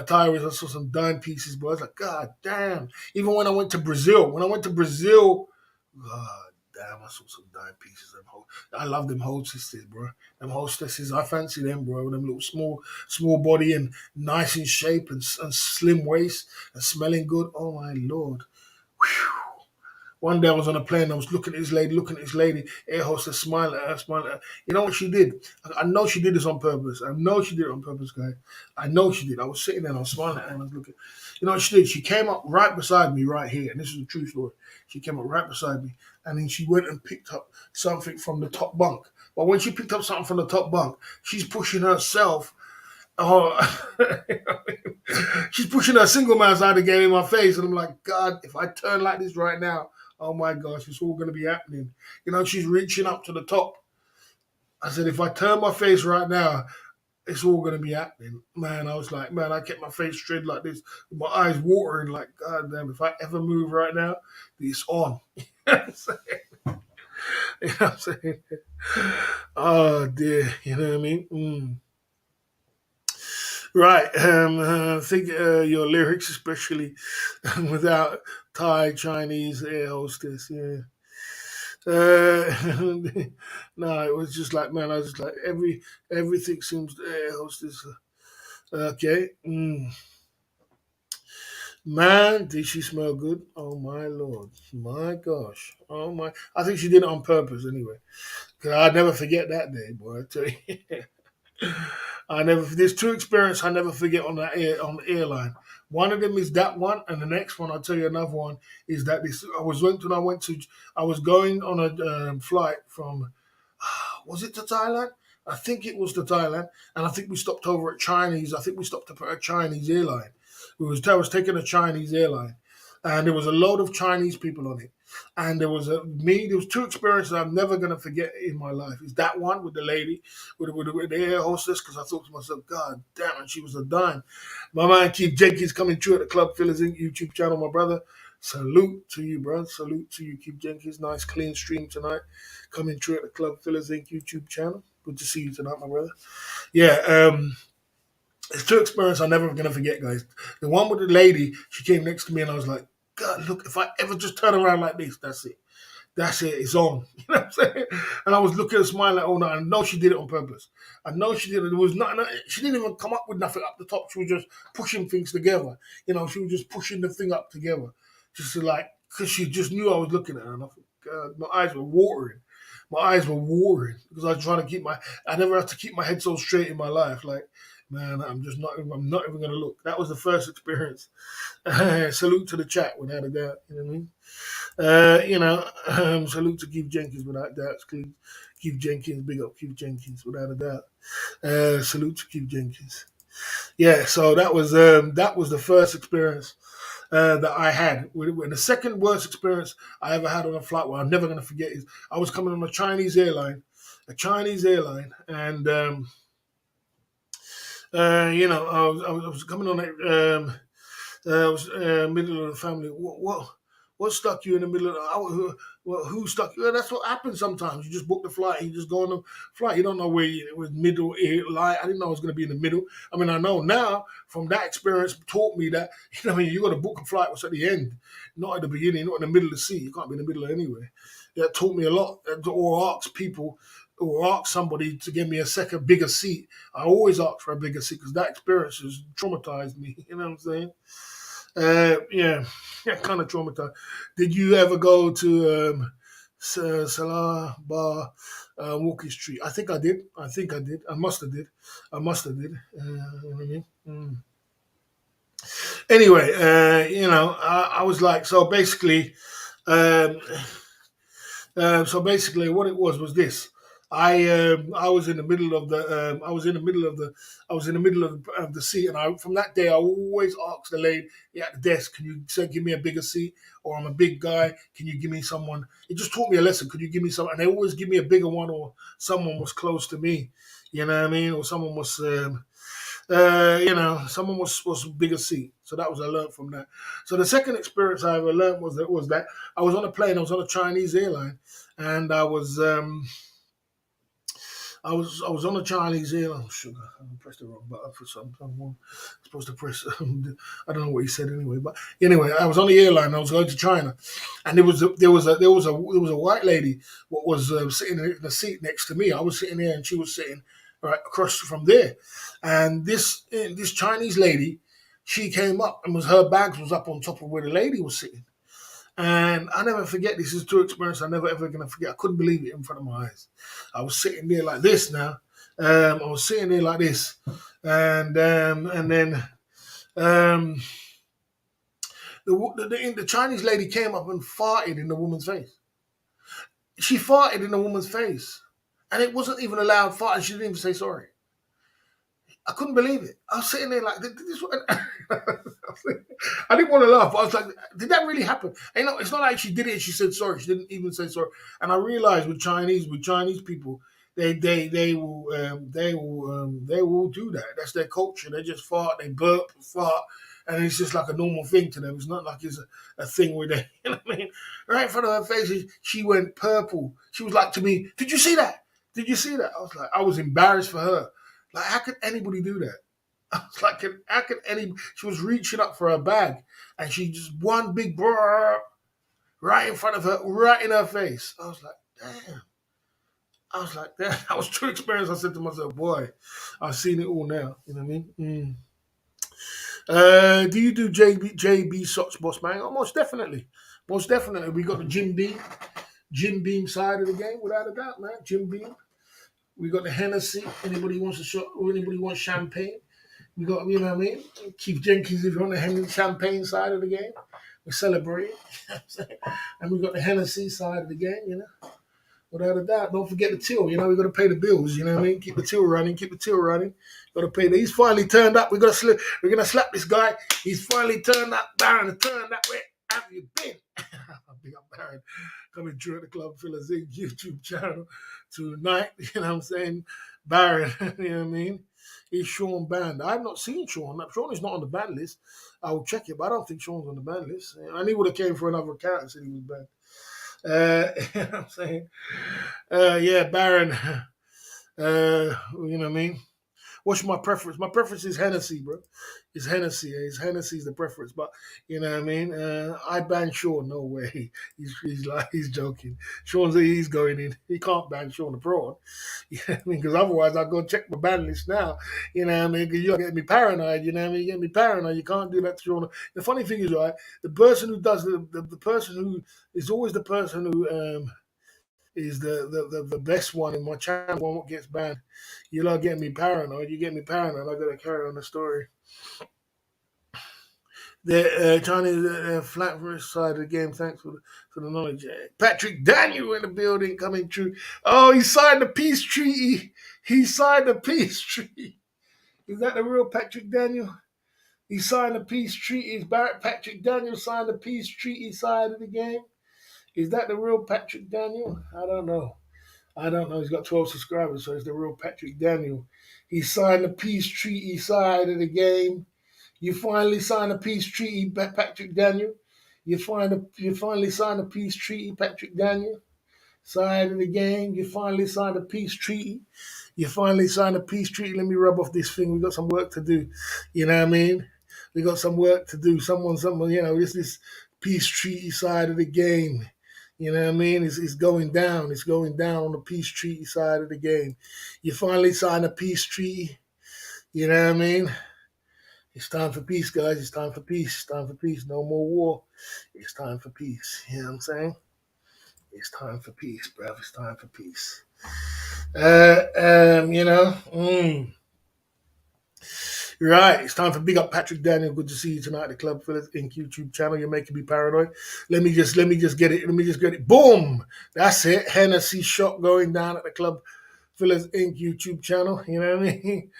Thai Airways. I saw some dime pieces, but I was like, God damn. Even when I went to Brazil, God damn, I saw some dime pieces. I love them hostesses, bro. Them hostesses, I fancy them, bro. With them little small body and nice in shape and slim waist and smelling good. Oh my lord. Whew. One day I was on a plane, I was looking at this lady, air hostess, smiling at her, smiling at her. You know what she did? I know she did this on purpose. I know she did it on purpose, guys. I know she did. I was sitting there and I was smiling at her and I was looking. You know what she did? She came up right beside me, right here, and this is a true story. She came up right beside me, and then she went and picked up something from the top bunk. But when she picked up something from the top bunk, she's pushing herself. Oh, she's pushing her single man side of the game in my face, and I'm like, God, if I turn like this right now, oh my gosh, it's all going to be happening. You know, she's reaching up to the top. I said, if I turn my face right now, it's all going to be happening. Man, I was like, man, I kept my face straight like this, with my eyes watering, like, God damn, if I ever move right now, it's on. You know what I'm saying? You know what I'm saying? Oh, dear. You know what I mean? Right. I think your lyrics, especially without Thai, Chinese air hostess, yeah. Uh, no, it was just like, man, I was just like, everything seems to air hostess. Okay. Man, did she smell good? Oh my lord. My gosh. Oh my. I think she did it on purpose anyway. Because I'd never forget that day, boy. I tell you. I never. There's two experiences I never forget on the airline. One of them is that one, and the next one I'll tell you another one is that this. I was going on a flight from. Was it to Thailand? I think it was to Thailand, and I think we stopped over at Chinese. I think we stopped up at a Chinese airline. I was taking a Chinese airline, and there was a load of Chinese people on it. And there was two experiences I'm never gonna forget in my life. Is that one with the lady, with the air hostess? Because I thought to myself, God damn it, she was a dime. My man Keith Jenkins coming through at the Club Fillers Inc. YouTube channel, my brother. Salute to you, bro. Salute to you, Keith Jenkins. Nice clean stream tonight. Coming through at the Club Fillers Inc. YouTube channel. Good to see you tonight, my brother. Yeah, it's two experiences I'm never gonna forget, guys. The one with the lady, she came next to me and I was like, God, look, if I ever just turn around like this, that's it. That's it. It's on. You know what I'm saying? And I was looking and smiling like, oh no, I know she did it on purpose. I know she did it. There was nothing. She didn't even come up with nothing up the top. She was just pushing things together. You know, she was just pushing the thing up together, just to like, because she just knew I was looking at her. And I thought, God, my eyes were watering. My eyes were watering because I was trying to keep my. I never had to keep my head so straight in my life. Like, man, I'm just not. I'm not even gonna look. That was the first experience. Salute to the chat without a doubt. You know what I mean? Salute to Keith Jenkins without doubt. Keith Jenkins, big up Keith Jenkins without a doubt. Salute to Keith Jenkins. Yeah, so that was the first experience that I had. The second worst experience I ever had on a flight, where I'm never going to forget, is I was coming on a Chinese airline, and I was coming on it. I was middle of the family. What stuck you in the middle of who stuck you? That's what happens sometimes. You just book the flight, you just go on the flight. You don't know where it was middle, light. I didn't know I was going to be in the middle. I mean, I know now from that experience taught me that, you got to book a flight what's at the end, not at the beginning, not in the middle of the seat. You can't be in the middle of anywhere. That taught me a lot. Or ask people, or ask somebody to give me a second bigger seat. I always ask for a bigger seat because that experience has traumatized me. You know what I'm saying? Yeah, yeah, kind of traumatized. Did you ever go to Salah Bar, Walking Street? I think I did. I think I did. I must have did. I must have did. You know what I mean? Anyway, I was like, um, what it was this. I was in the middle of the I was in the middle of the seat, and from that day I always asked the lady at the desk, can you give me a bigger seat, or I'm a big guy, can you give me someone? It just taught me a lesson. Could you give me some? And they always give me a bigger one, or someone was close to me. You know what I mean? Or someone was. Someone was bigger seat. So that was I learned from that. So the second experience I ever learned was that I was on a plane. I was on a Chinese airline, and I was on a Chinese airline. Oh, sugar, I pressed the wrong button for some. I'm supposed to press. I don't know what he said anyway. But anyway, I was on the airline. I was going to China, and there was a white lady what was sitting in the seat next to me. I was sitting there, and she was sitting right across from there. And this Chinese lady, she came up and her bags was up on top of where the lady was sitting. And I never forget, this is true experience I never ever gonna forget. I couldn't believe it in front of my eyes. I was sitting there like this now. I was sitting there like this. And then um, the Chinese lady came up and farted in the woman's face. She farted in the woman's face. And it wasn't even a loud fart, and she didn't even say sorry. I couldn't believe it. I was sitting there like, this. I didn't want to laugh, but I was like, did that really happen? And, it's not like she did it and she said sorry. She didn't even say sorry. And I realized with Chinese people, they will do that. That's their culture. They just fart, they burp, fart, and it's just like a normal thing to them. It's not like it's a thing where they, you know what I mean? Right in front of her face, she went purple. She was like to me, "Did you see that? Did you see that?" I was embarrassed for her. Like, how could anybody do that? I was like, how could any? She was reaching up for her bag, and she just one big brrr right in front of her, right in her face. I was like, damn. I was like, damn. That was true experience. I said to myself, boy, I've seen it all now. You know what I mean? Do you do JB socks, boss man? Oh, most definitely, most definitely. We got the Jim Beam side of the game, without a doubt, man. Jim Beam. We got the Hennessy. Anybody wants a shot? Or anybody wants champagne? We got, you know what I mean? Keith Jenkins, if you're on the champagne side of the game, we celebrate. And we got the Hennessy side of the game, without a doubt. Don't forget the till, we got to pay the bills, you know what I mean? Keep the till running, Got to pay he's finally turned up. We're going to slap this guy. He's finally turned up. Baron, turned that way. Have you been? Big up Baron. Coming through at the Club Fillers Inc. YouTube channel tonight, you know what I'm saying? Baron, you know what I mean? Is Sean banned? I've not seen Sean. Sean is not on the ban list. I will check it, but I don't think Sean's on the ban list. And he would have came for another account and said he was banned. You know what I'm saying? Yeah, Baron. You know what I mean? What's my preference? My preference is Hennessy, bro. It's Hennessy. Hennessy's the preference. But you know what I mean? I ban Sean. No way. He's joking. He's going in. He can't ban Sean the prawn. You know what I mean? Because otherwise I'll go check my ban list now. You know what I mean? Because you'll get me paranoid. You know what I mean? You get me paranoid. You can't do that to Sean. The funny thing is, right, the person who does the person who is always the person who is the best one in my channel, one what gets banned. You lot get me paranoid. You get me paranoid. I gotta carry on the story. The Chinese flat first side of the game. Thanks for the knowledge. Patrick Daniel in the building coming through. Oh, he signed the peace treaty. He signed the peace treaty. Is that the real Patrick Daniel? He signed the peace treaty. Is Barrett Patrick Daniel signed the peace treaty side of the game? Is that the real Patrick Daniel? I don't know. He's got 12 subscribers, so it's the real Patrick Daniel. He signed the peace treaty side of the game. You finally signed a peace treaty, Patrick Daniel. You finally signed a peace treaty, Patrick Daniel. Side of the game. You finally signed a peace treaty. You finally signed a peace treaty. Let me rub off this thing. We got some work to do. You know what I mean? We got some work to do. Someone, this peace treaty side of the game. You know what I mean? It's going down. It's going down on the peace treaty side of the game. You finally signed a peace treaty. You know what I mean? It's time for peace, guys. It's time for peace. It's time for peace. No more war. It's time for peace. You know what I'm saying? It's time for peace, bruv. It's time for peace. You know. Right, it's time for big up Patrick Daniel. Good to see you tonight at the Club Fillers Inc. YouTube channel. You're making me paranoid. Let me just get it. Let me just get it. Boom! That's it. Hennessy shot going down at the Club Fillers Inc. YouTube channel. You know what I mean?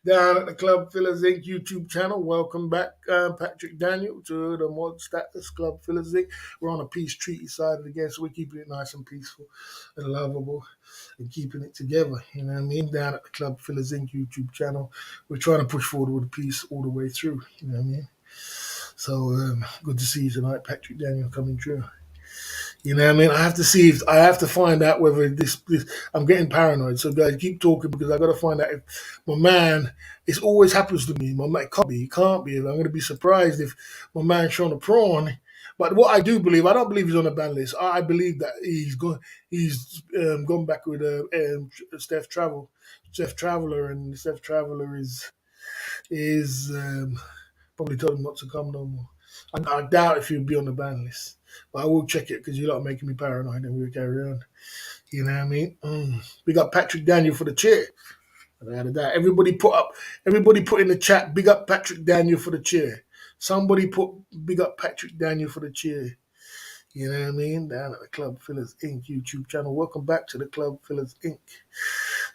down at the Club Fillers Inc. YouTube channel. Welcome back, Patrick Daniel, to the Mod Status Club Fillers Inc. We're on a peace treaty side of the game, so we're keeping it nice and peaceful and lovable and keeping it together. You know what I mean? Down at the Club Fillers Inc. YouTube channel, we're trying to push forward with the peace all the way through. You know what I mean? So good to see you tonight, Patrick Daniel, coming through. You know what I mean? I have to find out whether this I'm getting paranoid. So guys, keep talking because I got to find out if my man. It always happens to me. My man it can't be. I'm going to be surprised if my man's showing a prawn. But what I do believe, I don't believe he's on the ban list. I believe that he's gone back with Steph Travel, Steph Traveler, and Steph Traveler is probably told him not to come no more. I doubt if he'll be on the ban list. But I will check it because you lot are making me paranoid and we'll carry on. You know what I mean? Big up Patrick Daniel for the cheer. Everybody put in the chat, big up Patrick Daniel for the cheer. Somebody put big up Patrick Daniel for the cheer. You know what I mean? Down at the Club Fillers Inc. YouTube channel. Welcome back to the Club Fillers Inc.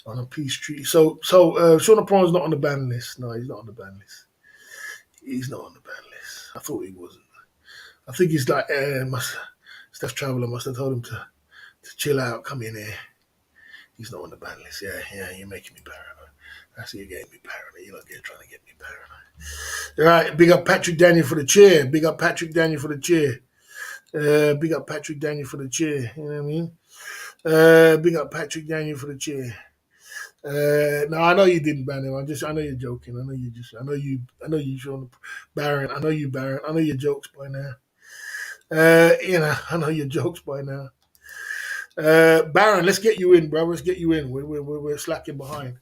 on a peace treaty. So Sean Prawn's not on the ban list. No, he's not on the ban list. He's not on the ban list. I thought he wasn't. I think he's like, Steph Traveler must have told him to chill out, come in here. He's not on the ban list. Yeah, you're making me paranoid. I see you're getting me paranoid. You're not trying to get me paranoid. All right, big up Patrick Daniel for the chair. Big up Patrick Daniel for the chair. Big up Patrick Daniel for the chair. You know what I mean? Big up Patrick Daniel for the chair. No, I know you didn't ban him. I know you're joking. I know you, Sean Baron. I know you, Baron. I know your jokes by now. I know your jokes by now. Baron, let's get you in, bro. Let's get you in. We're slacking behind.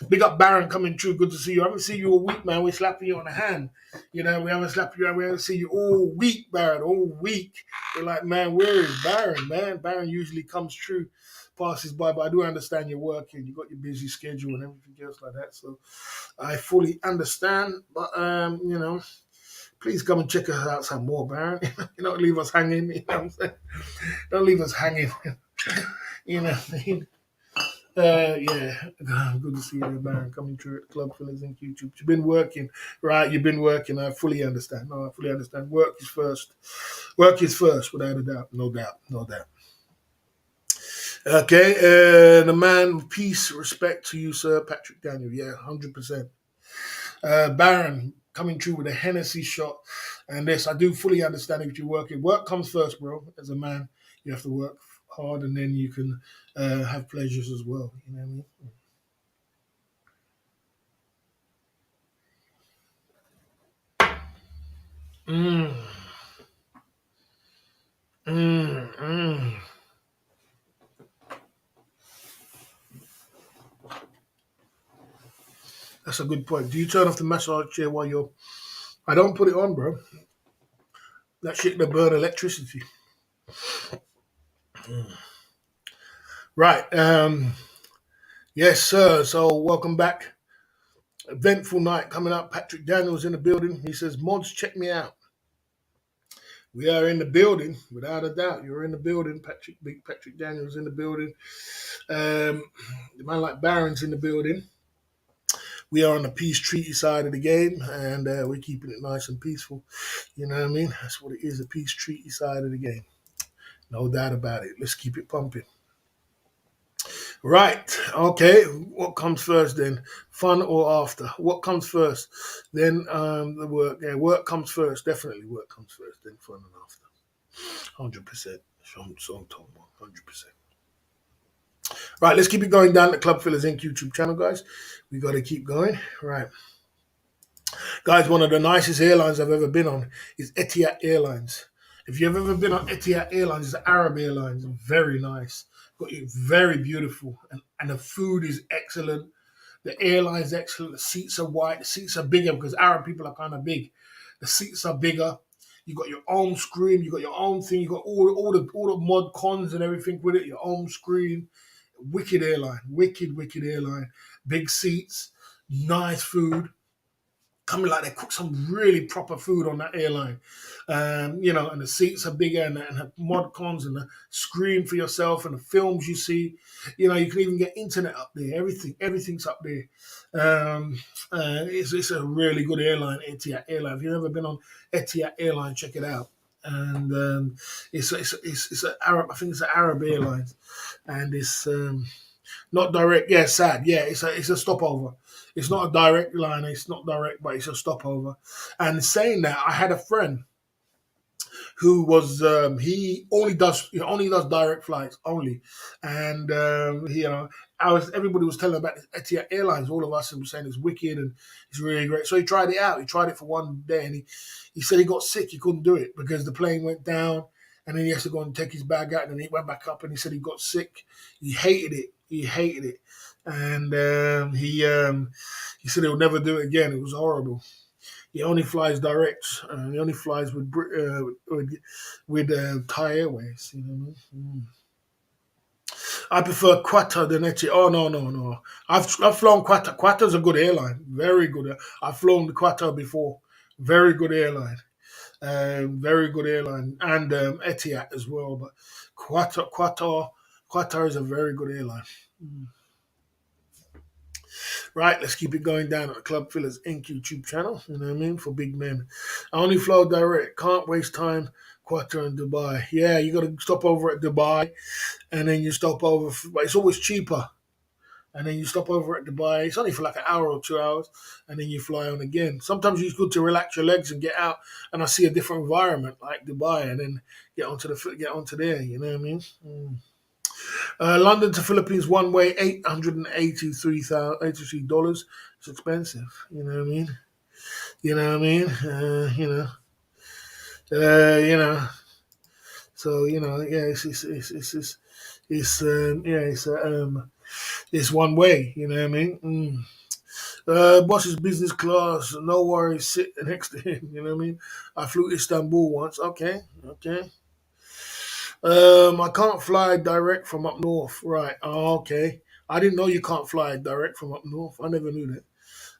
Big up Baron coming through. Good to see you. I haven't seen you all week, man. We're slapping you on the hand. You know, we haven't slapped you. We haven't seen you all week, Baron. All week. We're like, man, where is Baron, man? Baron usually comes through, passes by, but I do understand you're working. You got your busy schedule and everything else like that. So I fully understand. But please come and check us out some more, Baron. You don't leave us hanging. You know what I'm saying? Don't leave us hanging. You know what I mean? Yeah, good to see you, Baron, coming through at Club Fillers Inc. YouTube. You've been working, right? You've been working. I fully understand. No, I fully understand. Work is first. Work is first, without a doubt. No doubt. No doubt. Okay, the man, peace, respect to you, sir, Patrick Daniel. Yeah, 100%. Baron coming through with a Hennessy shot, and this I do fully understand if you're working. Work comes first, bro. As a man, you have to work hard, and then you can have pleasures as well. You know what I mean? That's a good point. Do you turn off the massage chair while you're? I don't put it on, bro. That shit will burn electricity. Right. Yes, sir. So welcome back. Eventful night coming up. Patrick Daniels in the building. He says, "Mods, check me out." We are in the building, without a doubt. You're in the building. Big Patrick Daniels in the building. The man like Barron's in the building. We are on the peace treaty side of the game, and we're keeping it nice and peaceful. You know what I mean? That's what it is, a peace treaty side of the game. No doubt about it. Let's keep it pumping. Right. Okay. What comes first then? Fun or after? What comes first? Then the work. Yeah, work comes first. Definitely work comes first. Then fun and after. 100%. So 100%. Right. Let's keep it going down the Club Fillers Inc. YouTube channel, guys. We got to keep going. Right. Guys, one of the nicest airlines I've ever been on is Etihad Airlines. If you've ever been on Etihad Airlines, it's Arab Airlines. Very nice. Got you very beautiful. And the food is excellent. The airline's excellent. The seats are white. The seats are bigger because Arab people are kind of big. The seats are bigger. You got your own screen. You got your own thing. You got all the mod cons and everything with it. Your own screen. Wicked airline. Wicked airline. Big seats. Nice food. coming like they cook some really proper food on that airline. And the seats are bigger and have mod cons and the screen for yourself and the films you see. You can even get internet up there. Everything's up there. Um, it's a really good airline, Etihad Airline. If you've never been on Etihad Airline, check it out. And it's an Arab. I think it's an Arab Airlines, and it's not direct. Yeah, sad. Yeah, it's a stopover. It's not a direct line. It's not direct, but it's a stopover. And saying that, I had a friend who was he only does direct flights only, and everybody was telling about Etihad Airlines. All of us were saying it's wicked and it's really great. So he tried it out. He tried it for one day, and he said he got sick. He couldn't do it because the plane went down, and then he has to go and take his bag out, and then he went back up, and he said he got sick. He hated it. He hated it, and he said he'll never do it again. It was horrible. He only flies direct. He only flies with Thai Airways. You know what I mean? I prefer Qatar than Etihad. Oh no, no, no! I've flown Qatar. Qatar's a good airline, very good. I've flown the Qatar before, very good airline, very good airline, and Etihad as well. But Qatar is a very good airline. Mm. Right, let's keep it going down at the Club Fillers Inc. YouTube channel. You know what I mean? For big men. I only fly direct. Can't waste time. Qatar and Dubai. Yeah, you got to stop over at Dubai, and then you stop over. But it's always cheaper. And then you stop over at Dubai. It's only for like an hour or 2 hours, and then you fly on again. Sometimes it's good to relax your legs and get out, and I see a different environment like Dubai, and then get onto there. You know what I mean? Mm. London to Philippines one way, $883. It's expensive. You know what I mean? You know what I mean? You know. So yeah, it's one way. You know what I mean? Mm. Boss is business class. No worries. Sit next to him. You know what I mean? I flew to Istanbul once. Okay, okay. I can't fly direct from up north. Right. Oh, okay. I didn't know you can't fly direct from up north. I never knew that.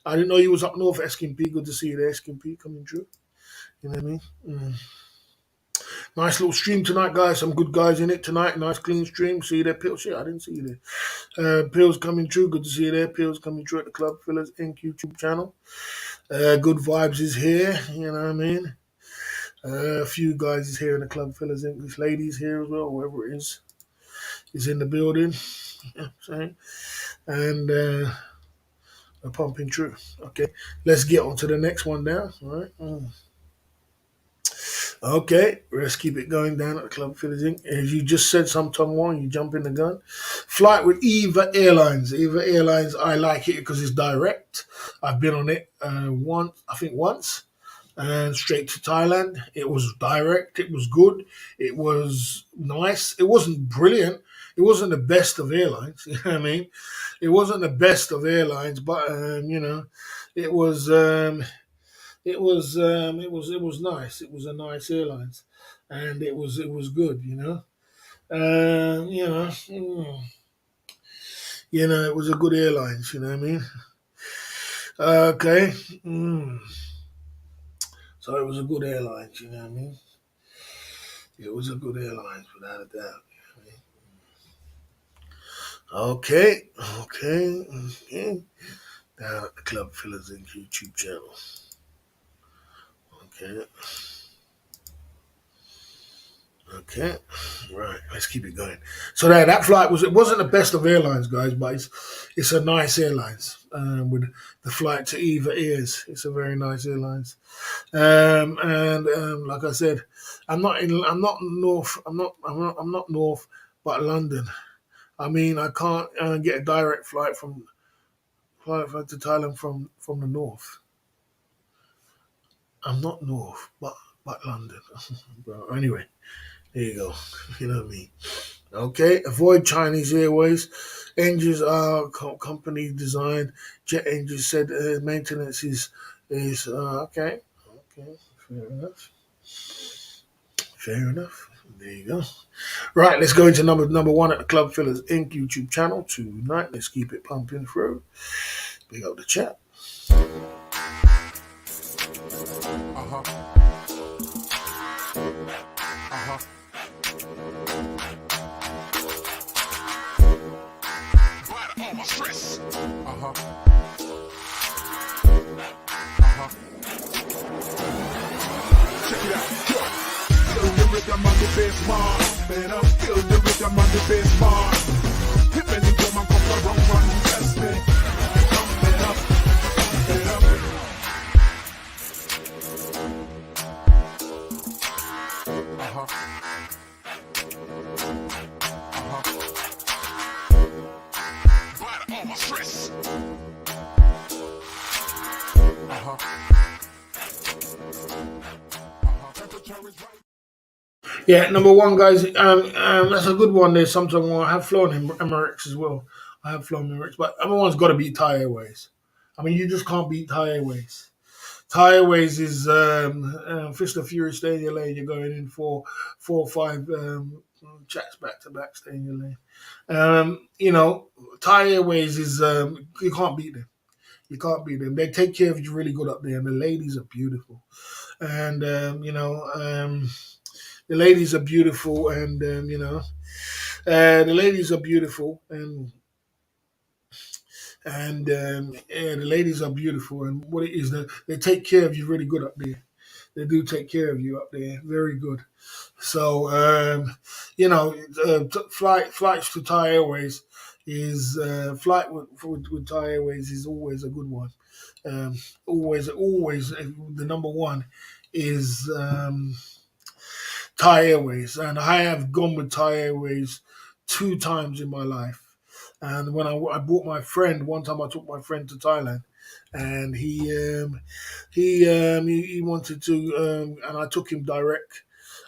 I didn't know you was up north, SKP. Good to see you there, SKP, coming through. You know what I mean? Mm. Nice little stream tonight, guys. Some good guys in it tonight. Nice clean stream. See you there, Pills. Yeah, I didn't see you there. Pills coming through. Good to see you there. Pills coming through at the Club Fillers Inc. YouTube channel. Good vibes is here. You know what I mean? A few guys is here in the Club Fillers English ladies here as well, whoever it is in the building. Yeah, saying. And are pumping through. Okay, let's get on to the next one now. All right. Mm. Okay, let's keep it going down at the Club Fillers Inc. As you just said, some tongue one, you jump in the gun. Flight with Eva Airlines. Eva Airlines, I like it because it's direct. I've been on it once, and straight to Thailand. It was direct. It was good. It was nice. It wasn't brilliant. It wasn't the best of airlines. You know what I mean? It wasn't the best of airlines, but it was. It was nice. It was a nice airlines, and it was good. Um, you know, mm, it was a good airlines. You know what I mean? Okay. Mm. So it was a good airlines. You know what I mean? It was a good airlines, without a doubt. Okay, okay, okay. Down at the Club Fillers Inc. YouTube channel. Okay, okay. Right, let's keep it going. So that flight it wasn't the best of airlines, guys, but it's a nice airlines. With the flight to Eva Airs, it's a very nice airlines. And like I said, I'm not north. I'm not north, but London. I mean, I can't get a direct flight to Thailand from the north. I'm not north, but London. Bro, anyway, there you go. You know what I mean? Okay, avoid Chinese Airways. Engines are company designed. Jet engines said maintenance is okay. Okay, fair enough. Fair enough. There you go. Right, let's go into number one at the Club Fillers Inc. YouTube channel tonight. Let's keep it pumping through. Big up the chat. best man. Man, I'm still the rhythm of the best man. Hit me the drum and come the wrong one, test me. Man up, man up. Bite all my stress. Temperature is right. Yeah, number one, guys. That's a good one. There's something I have flown in Emirates as well. I have flown Emirates, but everyone's got to beat Thai Airways. I mean, you just can't beat Thai Airways. Thai Airways is Fist of Fury, stay in your lane. You're going in for 4 or 5 chats back to back, stay in your lane. Thai Airways is you can't beat them. You can't beat them. They take care of you really good up there, and the ladies are beautiful. And the ladies are beautiful, and the ladies are beautiful, and the ladies are beautiful. And what it is, they take care of you really good up there. They do take care of you up there, very good. So flights to Thai Airways is with Thai Airways is always a good one. Um, always the number one is Thai Airways, and I have gone with Thai Airways 2 times in my life. And when I brought my friend one time, I took my friend to Thailand, and he wanted to, and I took him direct.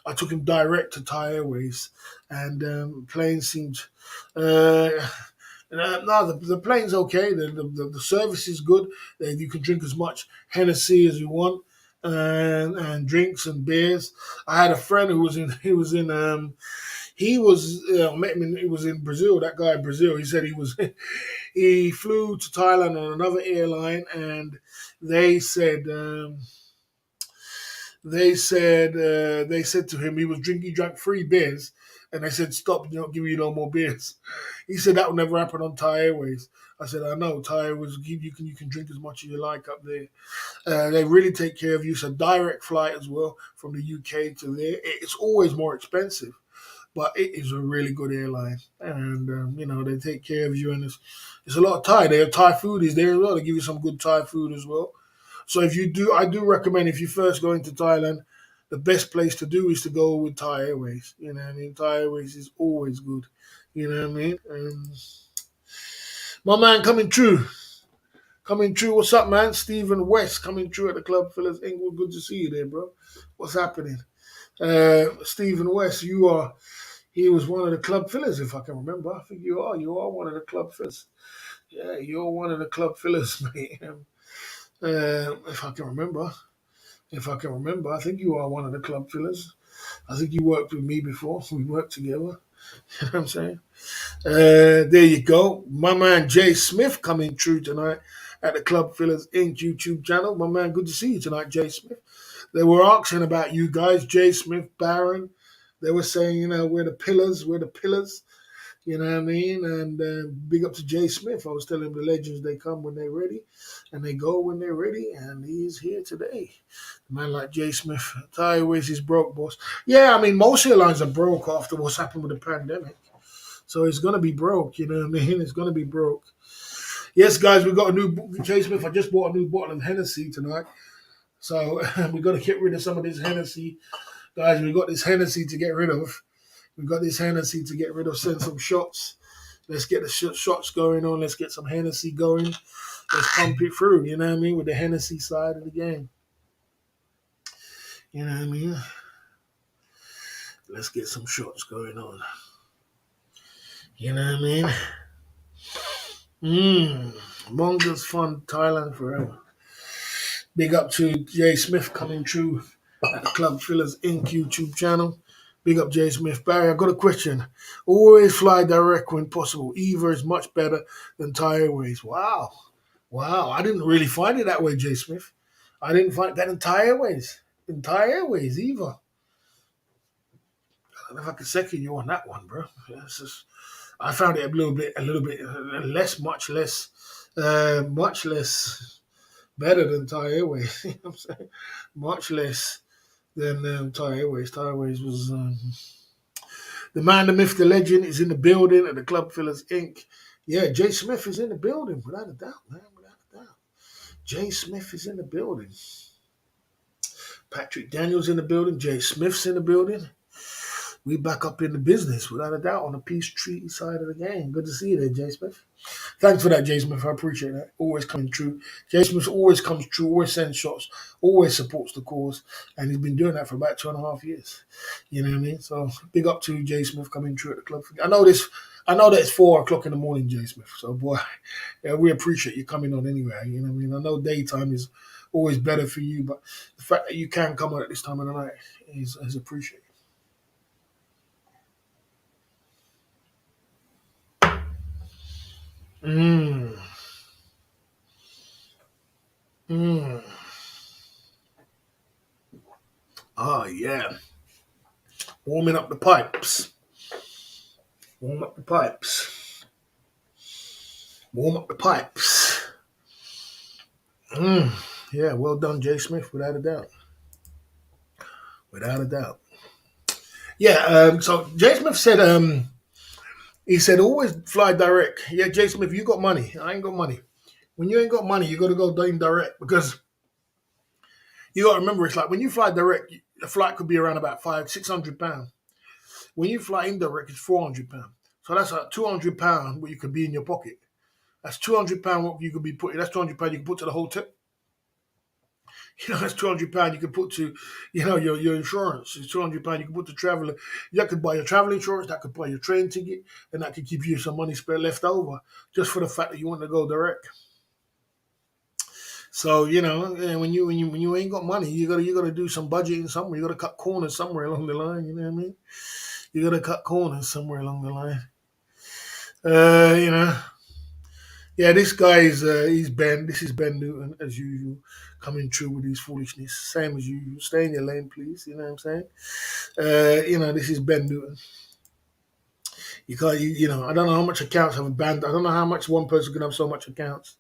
I took him direct to Thai Airways, and plane seemed. No, the plane's okay. The service is good. You can drink as much Hennessy as you want, and drinks and beers. I had a friend who was in. He was met him he was in Brazil. That guy in Brazil. He said he was. He flew to Thailand on another airline, and they said. They said to him he was drinking. He drank 3 beers, and they said stop. Not give you no more beers. He said that will never happen on Thai Airways. I said I know Thai Airways give you can drink as much as you like up there. They really take care of you. It's a direct flight as well from the UK to there. It's always more expensive, but it is a really good airline, and they take care of you. And it's a lot of Thai. They have Thai food is there as well. They give you some good Thai food as well. So if you do, I do recommend if you first go into Thailand, the best place to do is to go with Thai Airways. You know what I mean? Thai Airways is always good. You know what I mean? My man coming true. Coming true. What's up, man? Stephen West coming true at the Club Fillers Inglewood. Good to see you there, bro. What's happening? Stephen West, he was one of the club fillers, if I can remember. I think you are. You are one of the club fillers. Yeah, you're one of the club fillers, mate. If I can remember. If I can remember, I think you are one of the club fillers. I think you worked with me before. We worked together. You know what I'm saying? There you go. My man Jay Smith coming through tonight at the Club Fillers Inc. YouTube channel. My man, good to see you tonight, Jay Smith. They were asking about you guys, Jay Smith, Baron. They were saying, we're the pillars, we're the pillars. You know what I mean? And big up to Jay Smith. I was telling him the legends, they come when they're ready, and they go when they're ready, and he's here today. A man like Jay Smith, Thai Airways is broke, boss. Yeah, I mean, most airlines are broke after what's happened with the pandemic. So it's going to be broke, you know what I mean? It's going to be broke. Yes, guys, we got a new, Jay Smith, I just bought a new bottle of Hennessy tonight. So we got to get rid of some of this Hennessy. Guys, we got this Hennessy to get rid of. We got this Hennessy to get rid of. Send some shots. Let's get the shots going on. Let's get some Hennessy going. Let's pump it through, you know what I mean, with the Hennessy side of the game. You know what I mean? Let's get some shots going on. You know what I mean? Mongols fun, Thailand forever. Big up to Jay Smith coming through at the Club Fillers Inc. YouTube channel. Big up Jay Smith. Barry, I got a question. Always fly direct when possible. Either is much better than Thai Airways. Wow. Wow. I didn't really find it that way, Jay Smith. I didn't find that in Thai Airways. In Thai Airways either. I don't know if I can second you on that one, bro. Yeah, it's just, I found it a little bit less, much less better than Thai Airways. You know what I'm saying? Much less than Thai Airways. Thai Airways was. The man, the myth, the legend is in the building at the Club Fillers Inc. Yeah, Jay Smith is in the building, without a doubt, man, without a doubt. Jay Smith is in the building. Patrick Daniels in the building. Jay Smith's in the building. We back up in the business, without a doubt, on the Peace Treaty side of the game. Good to see you there, Jay Smith. Thanks for that, Jay Smith. I appreciate that. Always coming true. Jay Smith always comes true, always sends shots, always supports the cause, and he's been doing that for about 2.5 years. You know what I mean? So big up to Jay Smith coming true at the club. I know this. I know that it's 4 o'clock in the morning, Jay Smith. So boy, yeah, we appreciate you coming on anyway. You know what I mean? I know daytime is always better for you, but the fact that you can come on at this time of the night is appreciated. Mm. Mm. Oh yeah. Warming up the pipes. Warm up the pipes. Warm up the pipes. Yeah, well done, Jay Smith, without a doubt. Without a doubt. Yeah, so Jay Smith said he said always fly direct. Yeah, Jay Smith, you got money. I ain't got money. When you ain't got money, you gotta go indirect because you gotta remember it's like when you fly direct, a flight could be around about £500-600. When you fly indirect, it's £400. So that's like £200 what you could be in your pocket. That's £200 what you could be putting. That's £200 you can put to the hotel. That's £200 you can put to, your insurance. It's £200 you can put to travel. That could buy your travel insurance. That could buy your train ticket, and that could give you some money spare left over, just for the fact that you want to go direct. So when you ain't got money, you gotta do some budgeting somewhere. You gotta cut corners somewhere along the line. You know what I mean? You gotta cut corners somewhere along the line. You know. Yeah, this guy is he's Ben. This is Ben Newton as usual, coming true with his foolishness. Same as usual. Stay in your lane, please. You know what I'm saying? This is Ben Newton. You can't, I don't know how much accounts have banned. I don't know how much one person can have so much accounts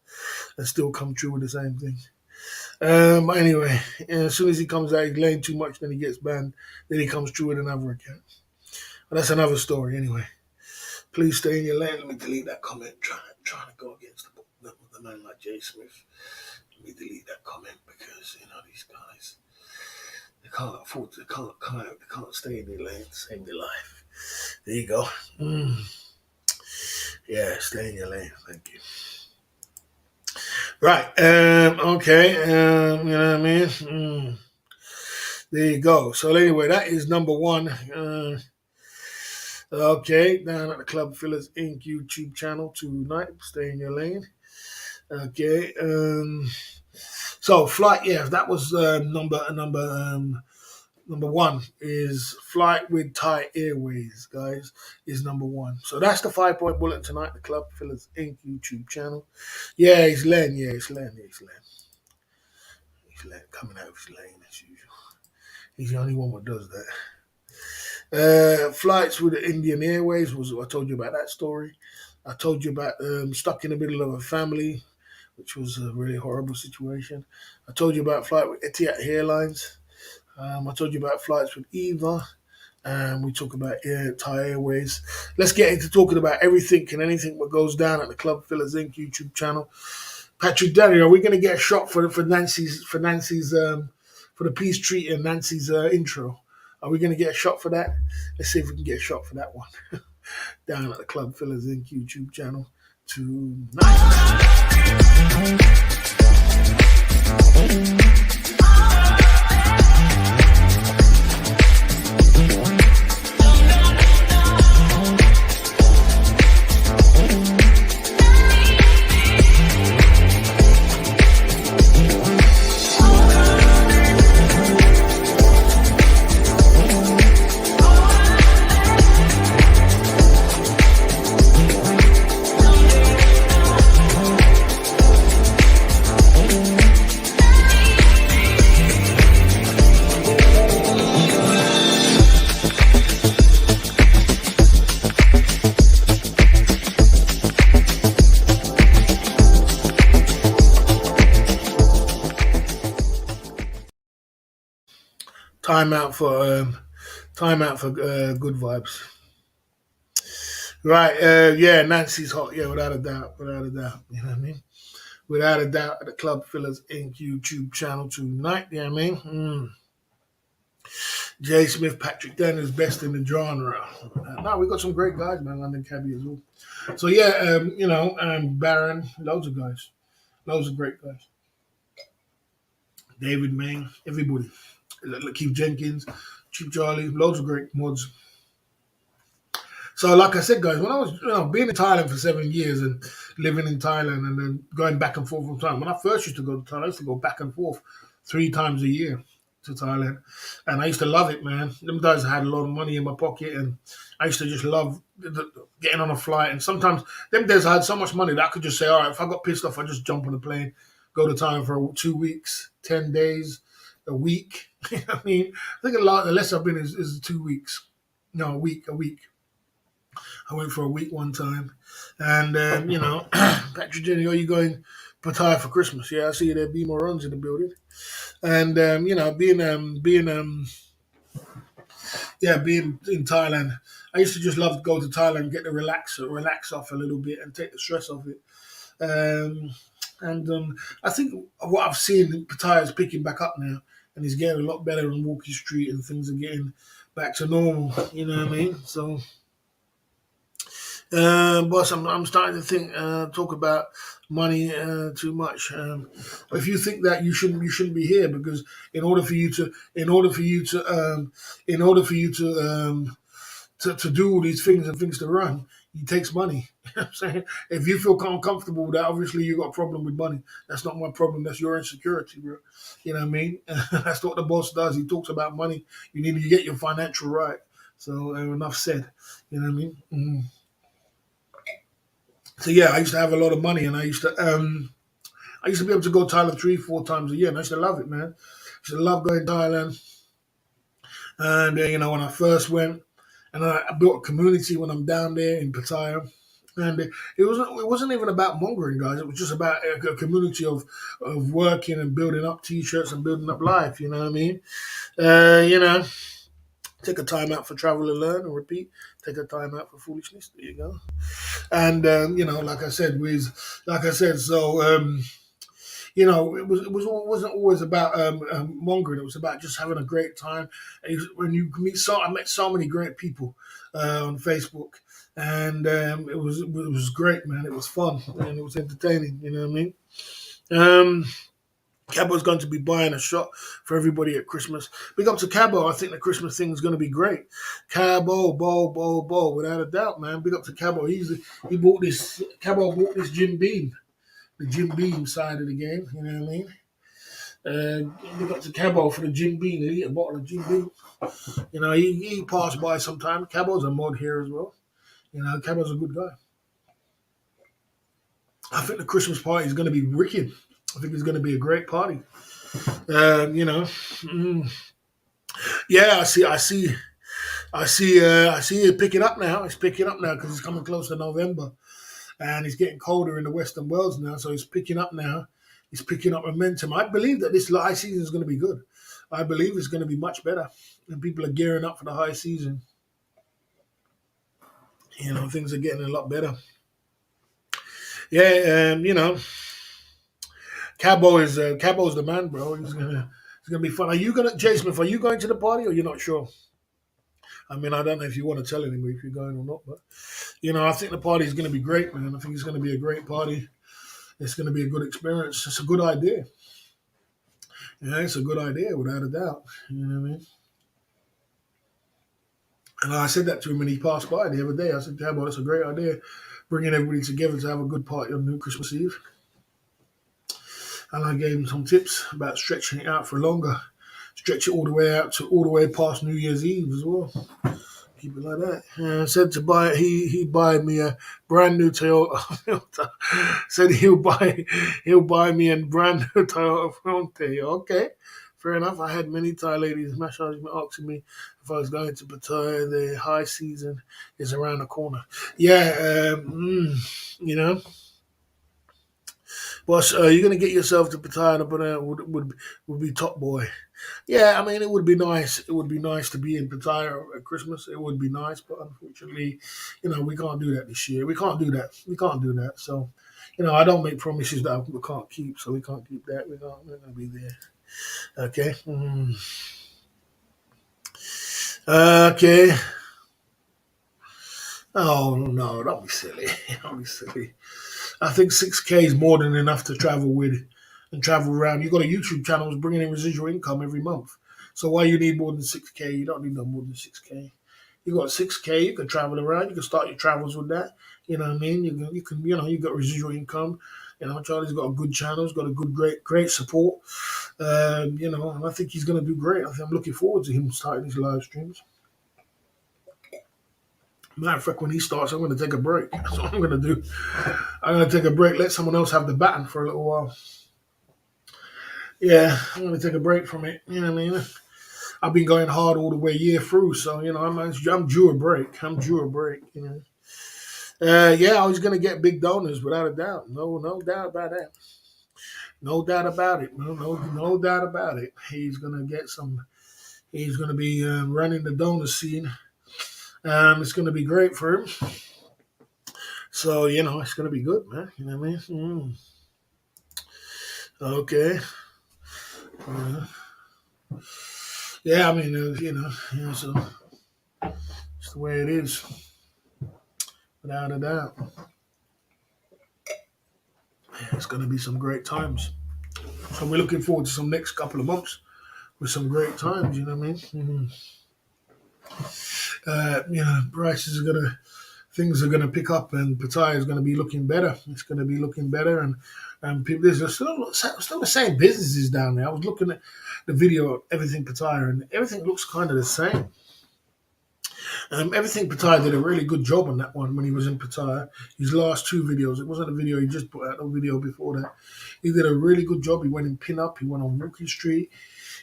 and still come true with the same thing. But anyway, as soon as he comes out, he's laying too much, then he gets banned. Then he comes true with another account. But that's another story anyway. Please stay in your lane. Let me delete that comment. Trying to go against the man like Jay Smith. Let me delete that comment because these guys they can't afford to they can't stay in their lane to save their life. There you go. Yeah, stay in your lane. Thank you. Right. Okay. You know what I mean? There you go. So anyway, that is number one. Okay, down at the Club Fillers Inc. YouTube channel tonight. Stay in your lane. Okay. So flight, yeah, that was number one is flight with Thai Airways, guys, is number one. So that's the 5-point bullet tonight. The Club Fillers Inc. YouTube channel. Yeah, it's Len. Yeah, it's Len. It's Len. He's Len coming out of his lane as usual. He's the only one that does that. Flights with the Indian Airways I told you about that story. I told you about stuck in the middle of a family, which was a really horrible situation. I told you about flight with Etihad Airlines. I told you about flights with Eva. We talk about Thai Airways. Let's get into talking about everything and anything that goes down at the Club Fillers Inc. YouTube channel. Patrick Derry, are we going to get a shot for Nancy's for the peace treaty and Nancy's intro? Are we going to get a shot for that? Let's see if we can get a shot for that one down at the Club Fillers Inc. YouTube channel tonight. Time out for good vibes. Right. Yeah, Nancy's hot. Yeah, without a doubt. Without a doubt. You know what I mean? Without a doubt, at the Club Fillers Inc. YouTube channel tonight. You know what I mean? Jay Smith, Patrick Daniels, best in the genre. No, we got some great guys, man. London Cabby as well. So yeah, Baron, loads of guys, loads of great guys. David Main, everybody. Keith Jenkins, Cheap Charlie, loads of great mods. So, like I said, guys, when I was being in Thailand for 7 years and living in Thailand and then going back and forth from Thailand, when I first used to go to Thailand, I used to go back and forth 3 times a year to Thailand, and I used to love it, man. Them guys had a lot of money in my pocket, and I used to just love getting on a flight. And sometimes them days I had so much money that I could just say, all right, if I got pissed off, I just jump on a plane, go to Thailand for 2 weeks, 10 days, a week. You know what I mean? I think the less I've been is 2 weeks. No, a week. I went for a week one time, and Patrick Jenny, are you going Pattaya for Christmas? Yeah, I see you there. Be more runs in the building, and being in Thailand, I used to just love to go to Thailand, get the relax off a little bit, and take the stress off it. Um, and I think what I've seen, Pattaya is picking back up now, and he's getting a lot better on Walkie Street, and things are getting back to normal. You know what I mean? So. Boss, I'm starting to talk about money too much. If you think that you shouldn't be here because in order for you to, in order for you to, in order for you to do all these things and things to run, it takes money. You know what I'm saying? If you feel uncomfortable with that, obviously you got a problem with money. That's not my problem. That's your insecurity, bro. You know what I mean? That's what the boss does. He talks about money. You need to get your financial right. So enough said. You know what I mean? So yeah, I used to have a lot of money, and I used to be able to go to Thailand 3, 4 times a year, and I used to love it, man. I used to love going to Thailand, and when I first went, and I built a community when I'm down there in Pattaya, and it wasn't even about mongering, guys. It was just about a community of working and building up t-shirts and building up life. You know what I mean? Uh, you know, take a time out for travel and learn and repeat. Take a time out for foolishness. There you go. And like I said, so it wasn't always about mongering. It was about just having a great time. And when you meet I met so many great people on Facebook, and it was great, man. It was fun and it was entertaining. You know what I mean? Um, Cabo's going to be buying a shot for everybody at Christmas. Big up to Cabo. I think the Christmas thing is going to be great. Cabo, Bo, without a doubt, man. Big up to Cabo. Cabo bought this Jim Beam, the Jim Beam side of the game. You know what I mean? Big up to Cabo for the Jim Beam. He ate a bottle of Jim Beam. He passed by sometime. Cabo's a mod here as well. Cabo's a good guy. I think the Christmas party is going to be wicked. I think it's going to be a great party. Um, you know, mm, yeah, I see it picking up now. It's picking up now because it's coming close to November, and it's getting colder in the Western worlds now. So it's picking up now. It's picking up momentum. I believe that this high season is going to be good. I believe it's going to be much better, and people are gearing up for the high season. Things are getting a lot better. Yeah, Cabo's the man, bro. It's gonna be fun. Are you gonna, Jay Smith? Are you going to the party, or you're not sure? I mean, I don't know if you want to tell anybody if you're going or not, but I think the party is going to be great, man. I think it's going to be a great party. It's going to be a good experience. It's a good idea. Yeah, it's a good idea, without a doubt. You know what I mean? And I said that to him when he passed by the other day. I said, Cabo, that's a great idea, bringing everybody together to have a good party on New Christmas Eve. And I gave him some tips about stretching it out for longer. Stretch it all the way out to all the way past New Year's Eve as well. Keep it like that. Said to buy he buy me a brand new Toyota. Said he'll buy me a brand new Toyota Fronte. Okay, fair enough. I had many Thai ladies messaging me asking me if I was going to Pattaya. The high season is around the corner. Yeah, you know. But you're gonna get yourself to Pattaya, but would be top boy. Yeah, I mean, it would be nice. It would be nice to be in Pattaya at Christmas. It would be nice, but unfortunately, we can't do that this year. We can't do that. We can't do that. So, I don't make promises that we can't keep. So we can't keep that. We're gonna be there. Okay. Okay. Oh no, don't be silly. Don't be silly. I think 6K is more than enough to travel with and travel around. You've got a YouTube channel that's bringing in residual income every month. So why you need more than 6K? You don't need no more than 6K. You got 6K, you can travel around, you can start your travels with that. You know what I mean? You got residual income. Charlie's got a good channel, he's got a good, great support. And I think he's going to do great. I'm looking forward to him starting his live streams. Matter of fact, when he starts, I'm going to take a break. That's what I'm going to do. I'm going to take a break, let someone else have the baton for a little while. Yeah, I'm going to take a break from it. You know what I mean? I've been going hard all the way year through, so I'm due a break. I'm due a break. Yeah, I was going to get big donors without a doubt. No doubt about that. No doubt about it. No doubt about it. He's going to get some. He's going to be running the donor scene. It's going to be great for him. So it's going to be good, man. You know what I mean? Okay. Yeah, I mean, so it's the way it is, without a doubt. It's going to be some great times. So we're looking forward to some next couple of months with some great times. You know what I mean? Prices are gonna, things are gonna pick up, and Pattaya is gonna be looking better. It's gonna be looking better, and people, there's still the same businesses down there. I was looking at the video of everything Pattaya, and everything looks kind of the same. Everything Pattaya did a really good job on that one when he was in Pattaya. His last two videos, it wasn't a video he just put out, a video before that. He did a really good job. He went in pin up, he went on Walking Street,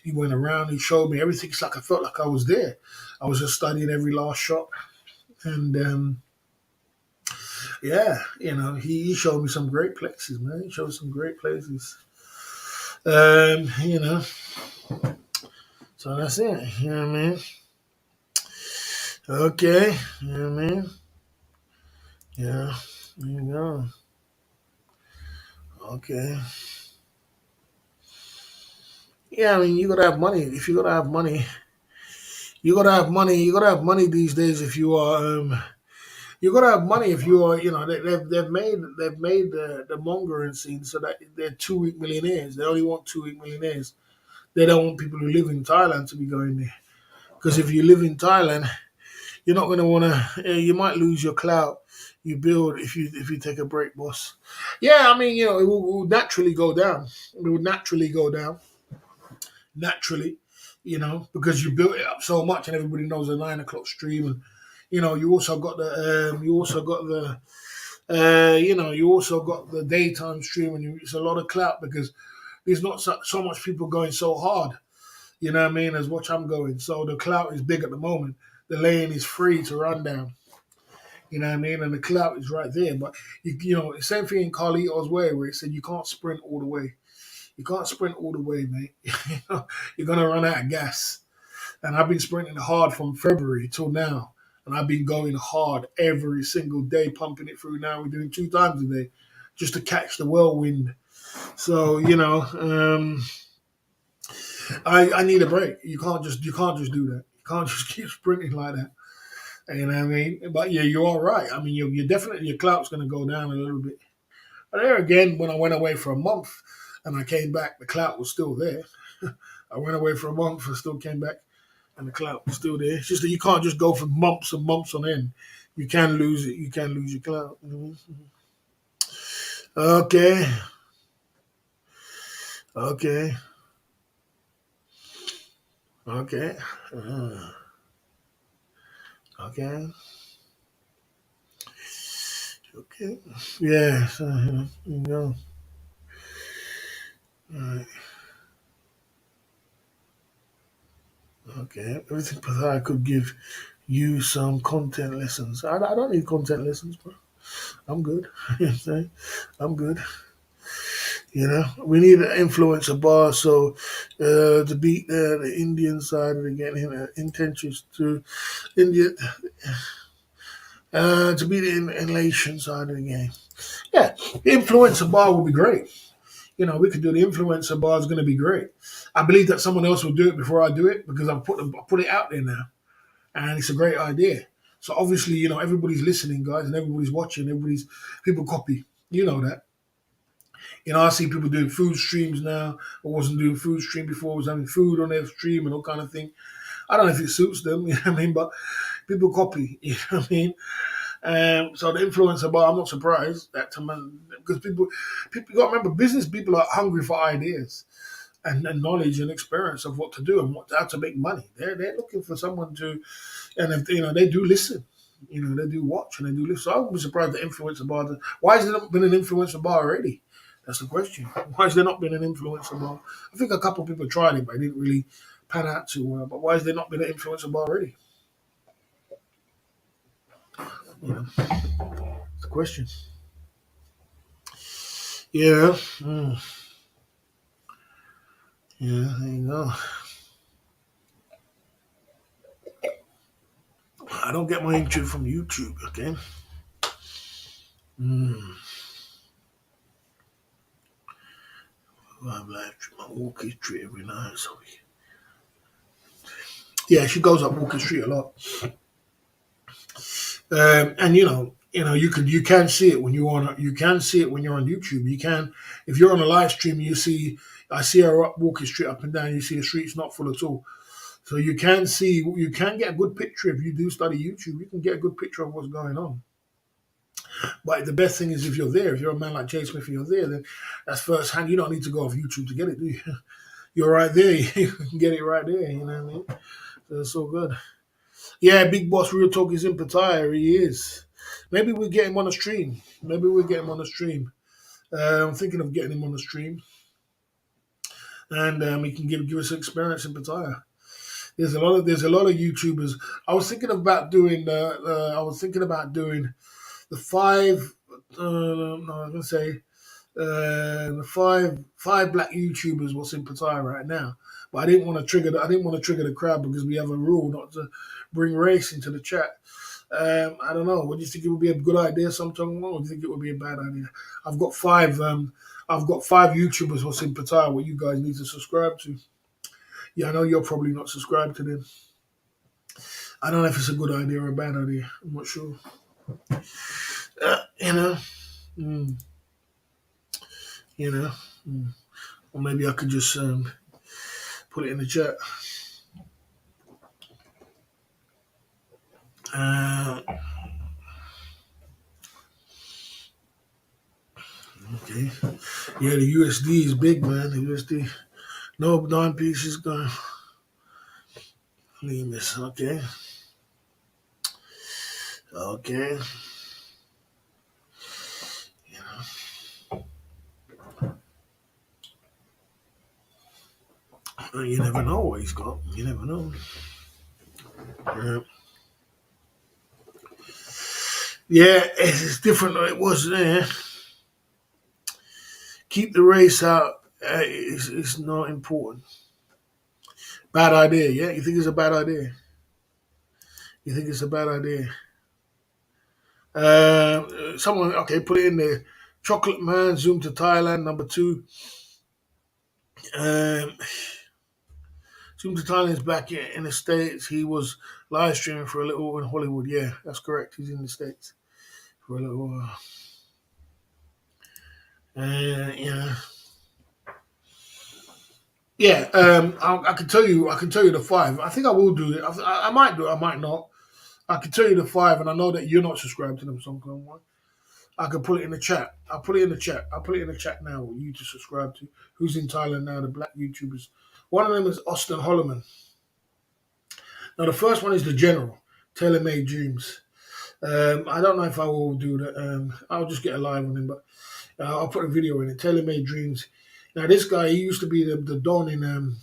he went around, he showed me everything. It's like I felt like I was there. I was just studying every last shot. And yeah, he showed me some great places, man. He showed some great places. Um, you know, so that's it. You know what I mean? Okay, you know what I mean? Yeah, there you go. Okay. Yeah, I mean, you gotta have money. If you gotta have money, you gotta have money. You gotta have money these days. If you are, you gotta have money. If you are, they've made the mongering scene so that they're 2 week millionaires. They only want 2 week millionaires. They don't want people who live in Thailand to be going there. Because if you live in Thailand, you're not gonna wanna. You might lose your clout you build if you take a break, boss. Yeah, I mean, it will naturally go down. It would naturally go down. Naturally, because you built it up so much, and everybody knows the 9 o'clock stream, and you also got the daytime stream, and it's a lot of clout because there's not so much people going so hard. You know what I mean? As much I'm going, so the clout is big at the moment. The lane is free to run down. You know what I mean? And the clout is right there. But same thing in Carlito's way, where he said you can't sprint all the way. You can't sprint all the way, mate. You're gonna run out of gas. And I've been sprinting hard from February till now. And I've been going hard every single day, pumping it through now. We're doing 2 times a day just to catch the whirlwind. So, I need a break. You can't just do that. You can't just keep sprinting like that. You know what I mean? But yeah, you are right. I mean, you're definitely, your clout's going to go down a little bit. But there again, when I went away for a month and I came back, the clout was still there. I went away for a month and still came back, and the clout was still there. It's just that you can't just go for months and months on end. You can lose it. You can lose your clout. Okay. Okay. Okay. Okay. Okay. Yeah. So, you know. All right. Okay. Everything I could give you some content lessons. I don't need content lessons, bro. I'm good. You know what I'm saying? I'm good. You know, we need an influencer bar so to beat the Indian side of the game. Intentions to India to beat the Malaysian side of the game. Yeah, the influencer bar will be great. You know, we could do the influencer bar is going to be great. I believe that someone else will do it before I do it because I put it out there now, and it's a great idea. So obviously, you know, everybody's listening, guys, and everybody's watching. Everybody's people copy. You know that. You know, I see people doing food streams now. I wasn't doing food stream before. I was having food on their stream and all kind of thing. I don't know if it suits them, you know what I mean? But people copy, you know what I mean? So the influencer bar, I'm not surprised that because people got to remember, business people are hungry for ideas and knowledge and experience of what to do and how to make money. They're looking for someone to, and if you know they do listen, you know they do watch and they do listen. So I wouldn't be surprised the influencer bar. Why has there not been an influencer bar already? That's the question. Why has there not been an influencer bar? I think a couple of people tried it, but it didn't really pan out too well. But why has there not been an influencer bar already? You know, it's the question. Yeah. Yeah, there you go. I don't get my intro from YouTube, okay? Mm. I'm live stream. I walk his street every night, so yeah, she goes up Walker Street a lot. And you can see it when you can see it when you're on YouTube. You can if you're on a live stream, I see her up Walker Street up and down. You see the street's not full at all. So you can get a good picture if you do study YouTube. You can get a good picture of what's going on. But the best thing is if you're there, if you're a man like Jay Smith and you're there, then that's first hand. You don't need to go off YouTube to get it, do you? You're right there. You can get it right there. You know what I mean? So it's so good. Yeah, Big Boss Real Talk is in Pattaya. He is. Maybe we get him on a stream. Maybe we get him on a stream. I'm thinking of getting him on the stream, and he can give us an experience in Pattaya. There's a lot of YouTubers. I was thinking about doing. I was thinking about doing the five. No, I was gonna say the five black YouTubers what's in Pattaya right now. But I didn't want to trigger. I didn't want to trigger the crowd because we have a rule not to bring race into the chat. I don't know. What do you think it would be a good idea sometime, or do you think it would be a bad idea? I've got five. I've got five YouTubers what's in Pattaya what you guys need to subscribe to. Yeah, I know you're probably not subscribed to them. I don't know if it's a good idea or a bad idea. I'm not sure. You know, mm, you know, or maybe I could just put it in the chat. Uh, okay. Yeah, the USD is big, man. The USD. No nine pieces gone. Leave this. Okay. Okay. You know, you never know what he's got. You never know. Yeah, yeah it's different than it was there. Keep the race out. It's not important. Bad idea. Yeah, you think it's a bad idea? You think it's a bad idea? Someone okay, put it in there. Chocolate Man zoom to Thailand number two. Um, zoom to Thailand is back in the states. He was live streaming for a little in Hollywood. Yeah, that's correct. He's in the states for a little while. Yeah, yeah. I can tell you. I can tell you the five. I think I will do it. I might do it. I might not. I can tell you the five, and I know that you're not subscribed to them. So I can put it in the chat. I'll put it in the chat. I'll put it in the chat now. For you to subscribe to. Who's in Thailand now? The black YouTubers. One of them is Austin Holloman. Now the first one is the General. Tailor Made Dreams. I don't know if I will do that. I'll just get a live on him, but I'll put a video in it. Tailor Made Dreams. Now this guy, he used to be the don in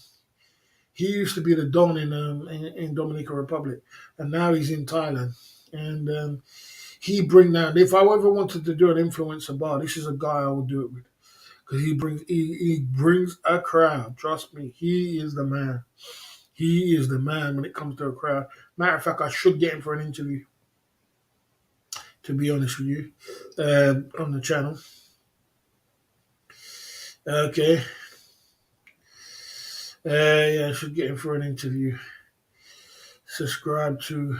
he used to be the don in Dominican Republic, and now he's in Thailand. And he bring down. If I ever wanted to do an influencer bar, this is a guy I would do it with because he brings a crowd. Trust me, he is the man. He is the man when it comes to a crowd. Matter of fact, I should get him for an interview. To be honest with you, on the channel. Okay, yeah, I should get him for an interview. Subscribe to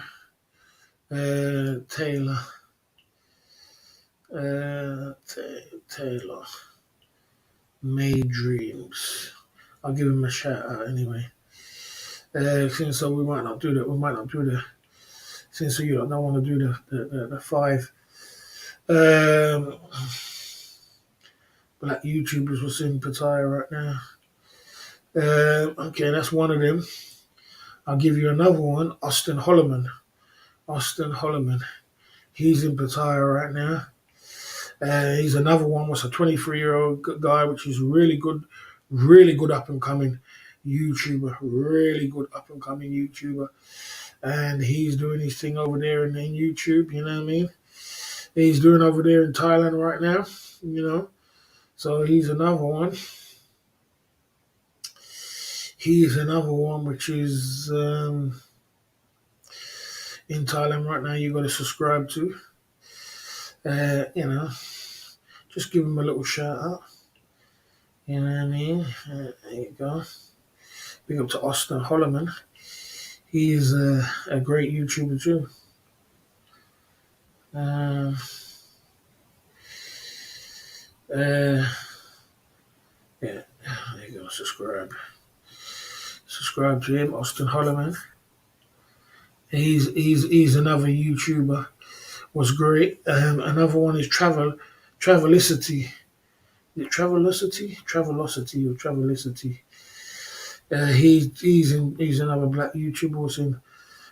Taylor. Taylor May Dreams. I'll give him a shout out anyway. Since so we might not do that. We might not do the. Since you don't want to do the 5 black YouTubers what's in Pattaya right now. Okay, that's one of them. I'll give you another one, Austin Holloman. Austin Holloman. He's in Pattaya right now. He's another one. What's a 23-year-old guy, which is really good up and coming YouTuber. Really good up and coming YouTuber. And he's doing his thing over there in YouTube, you know what I mean? He's doing over there in Thailand right now, you know. So he's another one. He's another one which is in Thailand right now. You got to subscribe to. You know, just give him a little shout out. You know what I mean? There you go. Big up to Austin Holloman. He's a great YouTuber too. Yeah, there you go. Subscribe to him, Austin Holloman. He's another YouTuber. Was great. Another one is Travelicity. Is it Travelicity or Travelicity? He's another black YouTuber who's in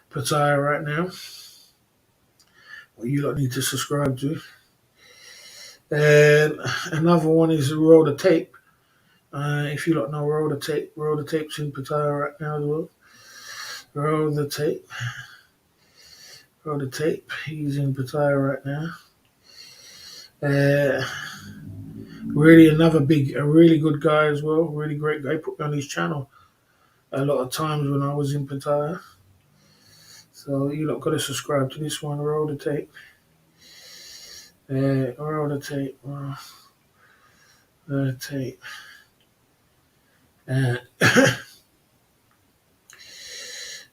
Pattaya right now. Well, you don't need to subscribe to. Another one is Roll the Tape. If you don't know Roll the Tape's in Pattaya right now as well. Roll the Tape. He's in Pattaya right now. Really a really good guy as well. Really great guy. He put me on his channel a lot of times when I was in Pattaya. So you lot got to subscribe to this one. Roll the Tape. Roll the Tape. The Tape.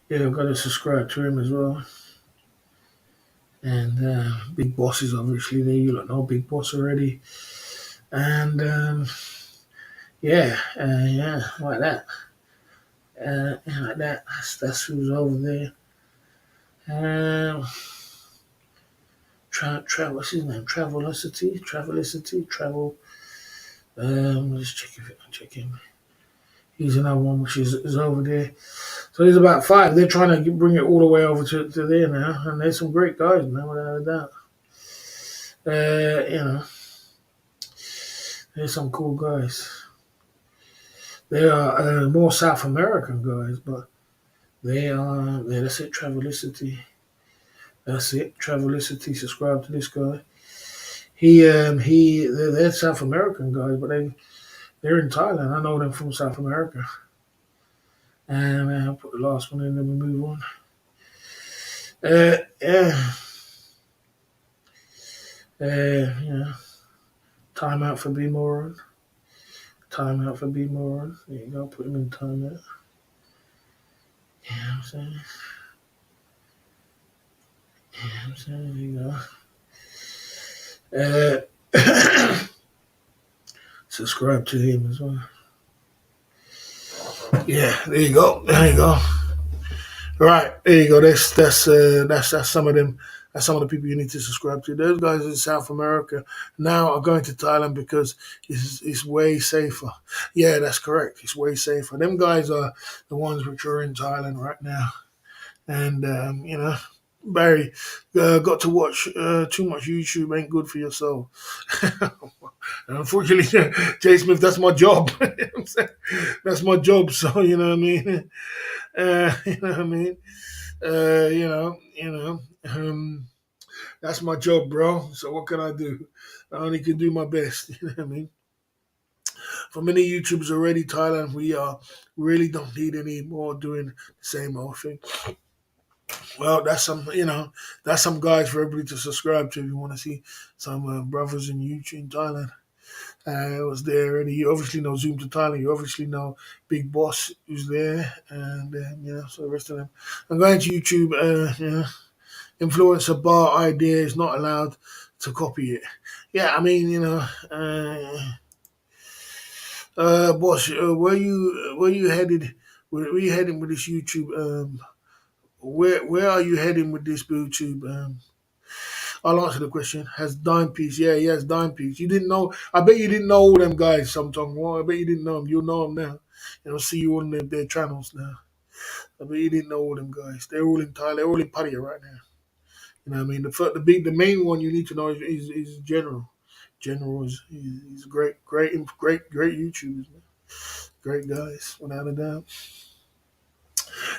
Yeah, I've got to subscribe to him as well. And Big Boss is obviously there. You lot know Big Boss already. And yeah, like that. Like that. That's who's over there. What's his name? Travelicity. Let's check him. He's another one which is over there. So there's about 5. They're trying to bring it all the way over to there now, and there's some great guys, man, without a doubt. You know, there's some cool guys. They are more South American guys, but they are. Yeah, that's it. Travelicity. That's it. Travelicity. Subscribe to this guy. They're South American guys, but they're in Thailand. I know them from South America. And I'll put the last one in, then we move on. Yeah. Time out for B Moron. There you go. Put him in timeout. You know what I'm saying? There you go. Subscribe to him as well. Yeah, there you go. Right, there you go. That's some of them. That's some of the people you need to subscribe to. Those guys in South America now are going to Thailand because it's way safer. Yeah, that's correct. It's way safer. Them guys are the ones which are in Thailand right now. And, you know, Barry, got to watch too much YouTube ain't good for your soul. Unfortunately, Jay Smith, that's my job. You know what I'm saying? That's my job. So, you know what I mean? You know what I mean? That's my job, bro. So what can I do? I only can do my best. You know what I mean? For many YouTubers already, Thailand, we really don't need any more doing the same old thing. Well, that's some guys for everybody to subscribe to if you want to see some brothers in YouTube in Thailand. It was there, and you obviously know Zoom to Thailand. You obviously know Big Boss who's there, and so the rest of them. I'm going to YouTube. Influencer bar idea is not allowed to copy it. Yeah, I mean, boss, where you headed? Where you heading with this YouTube? Where are you heading with this YouTube? I'll answer the question. Has Dime Piece? Yeah, he has Dime Piece. You didn't know? I bet you didn't know all them guys. Sometime. Well, I bet you didn't know them. You'll know them now. I'll see you on their channels now. I bet you didn't know all them guys. They're all in Thailand. They're all in Pattaya right now. You know what I mean? The main one you need to know is General. General is he's great YouTubers, man. Great guys, without a doubt.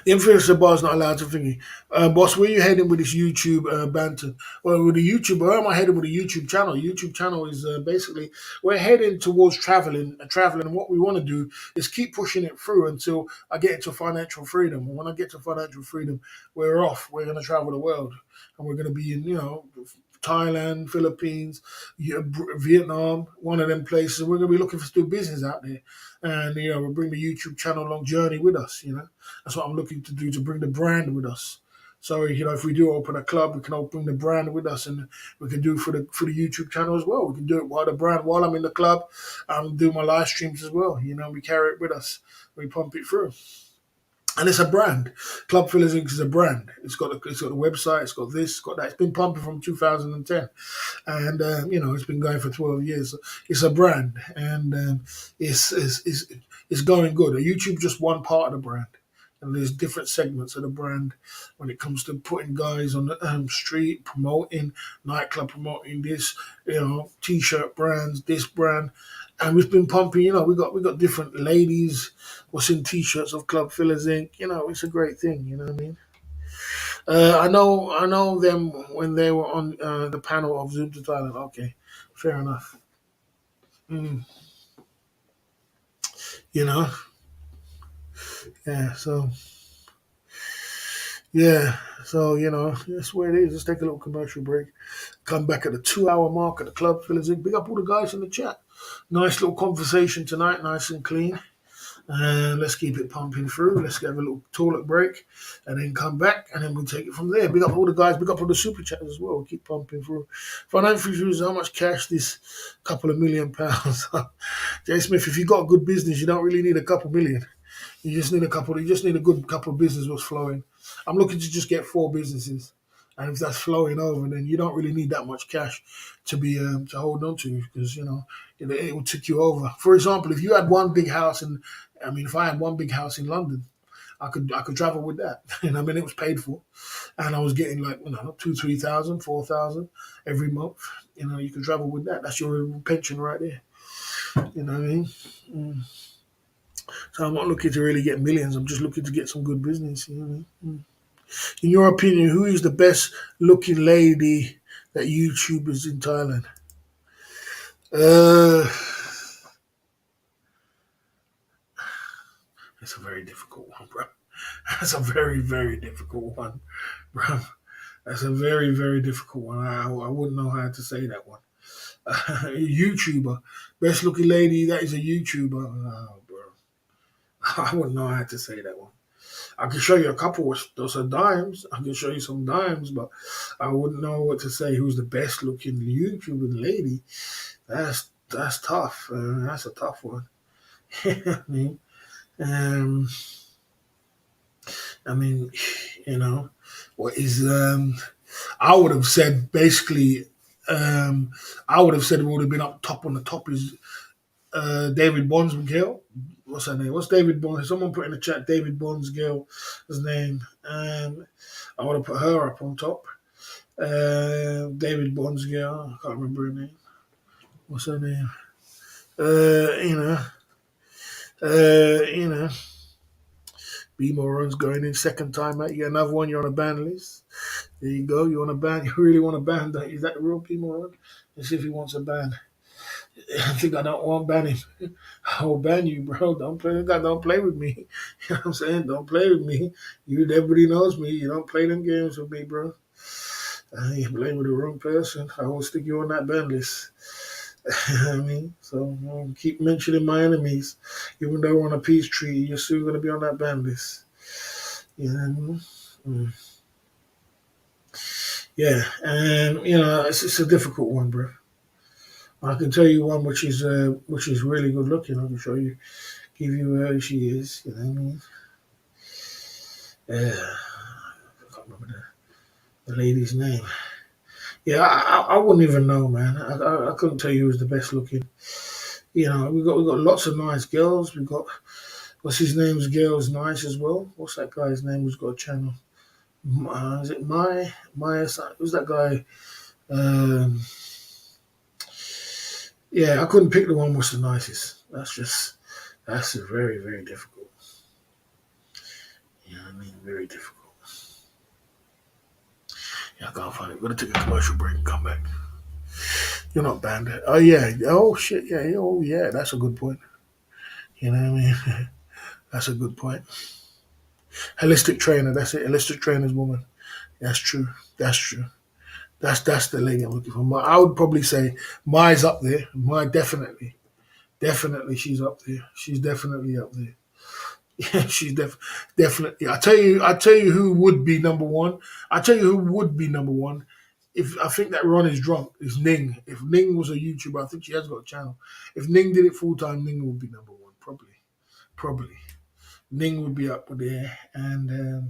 The influencer bar is not allowed to thingy. Boss, where you heading with this YouTube banter? Well, with the YouTube, where am I heading with the YouTube channel? YouTube channel is basically we're heading towards traveling. And what we want to do is keep pushing it through until I get into financial freedom. And when I get to financial freedom, we're off. We're going to travel the world, and we're going to be in Thailand, Philippines, Vietnam, one of them places. We're going to be looking for to do business out there, and we'll bring the YouTube channel along journey with us. That's what I'm looking to do, to bring the brand with us. So if we do open a club, we can all bring the brand with us, and we can do for the YouTube channel as well. We can do it while I'm in the club. Do my live streams as well. We carry it with us. We pump it through. And it's a brand. Club Fillers Inc. is a brand. It's got a website. It's got this. It's got that. It's been pumping from 2010, and it's been going for 12 years. So it's a brand, and it's going good. YouTube just one part of the brand, and there's different segments of the brand when it comes to putting guys on the street, promoting nightclub, promoting this, t-shirt brands, this brand. And we've been pumping. We got different ladies what's in t-shirts of Club Fillers Inc. It's a great thing. You know what I mean? I know them when they were on the panel of Zoom to Thailand. Okay, fair enough. Mm, you know, yeah. So that's where it is. Let's take a little commercial break. Come back at the 2 hour mark at the Club Fillers Inc. Big up all the guys in the chat. Nice little conversation tonight, nice and clean. And let's keep it pumping through. Let's have a little toilet break and then come back, and then we'll take it from there. Big up all the guys, big up all the super chatters as well. We'll keep pumping through. Financial views, how much cash this couple of £1 million? Jay Smith, if you got a good business, you don't really need a couple million. You just need a good couple of businesses was flowing. I'm looking to just get 4 businesses. And if that's flowing over, then you don't really need that much cash to be to hold on to, because it will tick you over. For example, if you had one big house if I had one big house in London, I could travel with that. It was paid for, and I was getting like 2, 3 thousand, 4,000 every month. You can travel with that. That's your pension right there. You know what I mean? Mm. So I'm not looking to really get millions. I'm just looking to get some good business. You know what I mean? Mm. In your opinion, who is the best looking lady that YouTubers in Thailand? Uh, that's a very difficult one, bro. That's a very, very difficult one, bro. That's a very, very difficult one. I wouldn't know how to say that one. YouTuber, best looking lady that is a YouTuber. Oh, bro. I wouldn't know how to say that one. I can show you a couple of those are dimes. I can show you some dimes, but I wouldn't know what to say. Who's the best looking YouTuber lady? That's tough. That's a tough one. I mean, um, I mean, what is I would have said basically. I would have said it would have been up top on the top is David Bonds-McGill. What's her name? What's David Bonds? Someone put in the chat David Bonds-McGill, his name. I would have put her up on top. David Bonds-McGill. I can't remember her name. What's her name? Uh, you know, you know. B Moron's going in second time out. You get another one. You're on a ban list. There you go. You want a ban? You really want a ban? Don't you? Is that the real B Moron? Let's see if he wants a ban. I think I don't want banning. I'll ban you, bro. Don't play with me. You know what I'm saying? Don't play with me. Everybody knows me. You don't play them games with me, bro. You're playing with the wrong person. I will stick you on that ban list. You know what I mean? So keep mentioning my enemies. Even though we're on a peace treaty, you're still going to be on that ban list. You know what I mean? Yeah, and it's a difficult one, bro. I can tell you one which is really good looking. I can show you, give you where she is. You know what I mean? Yeah, I can't remember the lady's name. Yeah, I wouldn't even know, man. I couldn't tell you who's the best looking. We got lots of nice girls. We got what's his name's girl's nice as well. What's that guy's name who's got a channel? Is it Maya? Who's that guy? Um, yeah, I couldn't pick the one what's the nicest. That's very very difficult. You know what I mean? Very difficult. Yeah, I can't find it. We're gonna take a commercial break and come back. You're not banned. Oh yeah. Oh shit. Yeah. Oh yeah. That's a good point. You know what I mean? That's a good point. Holistic trainer. That's it. Holistic trainer's woman. That's true. That's true. That's the lady I'm looking for. I would probably say Mai's up there. Mai definitely she's up there. She's definitely up there. Yeah, definitely. I tell you who would be number one. I tell you who would be number one. If I think that Ron is drunk, is Ning. If Ning was a YouTuber, I think she has got a channel. If Ning did it full time, Ning would be number one. Probably. Ning would be up there, and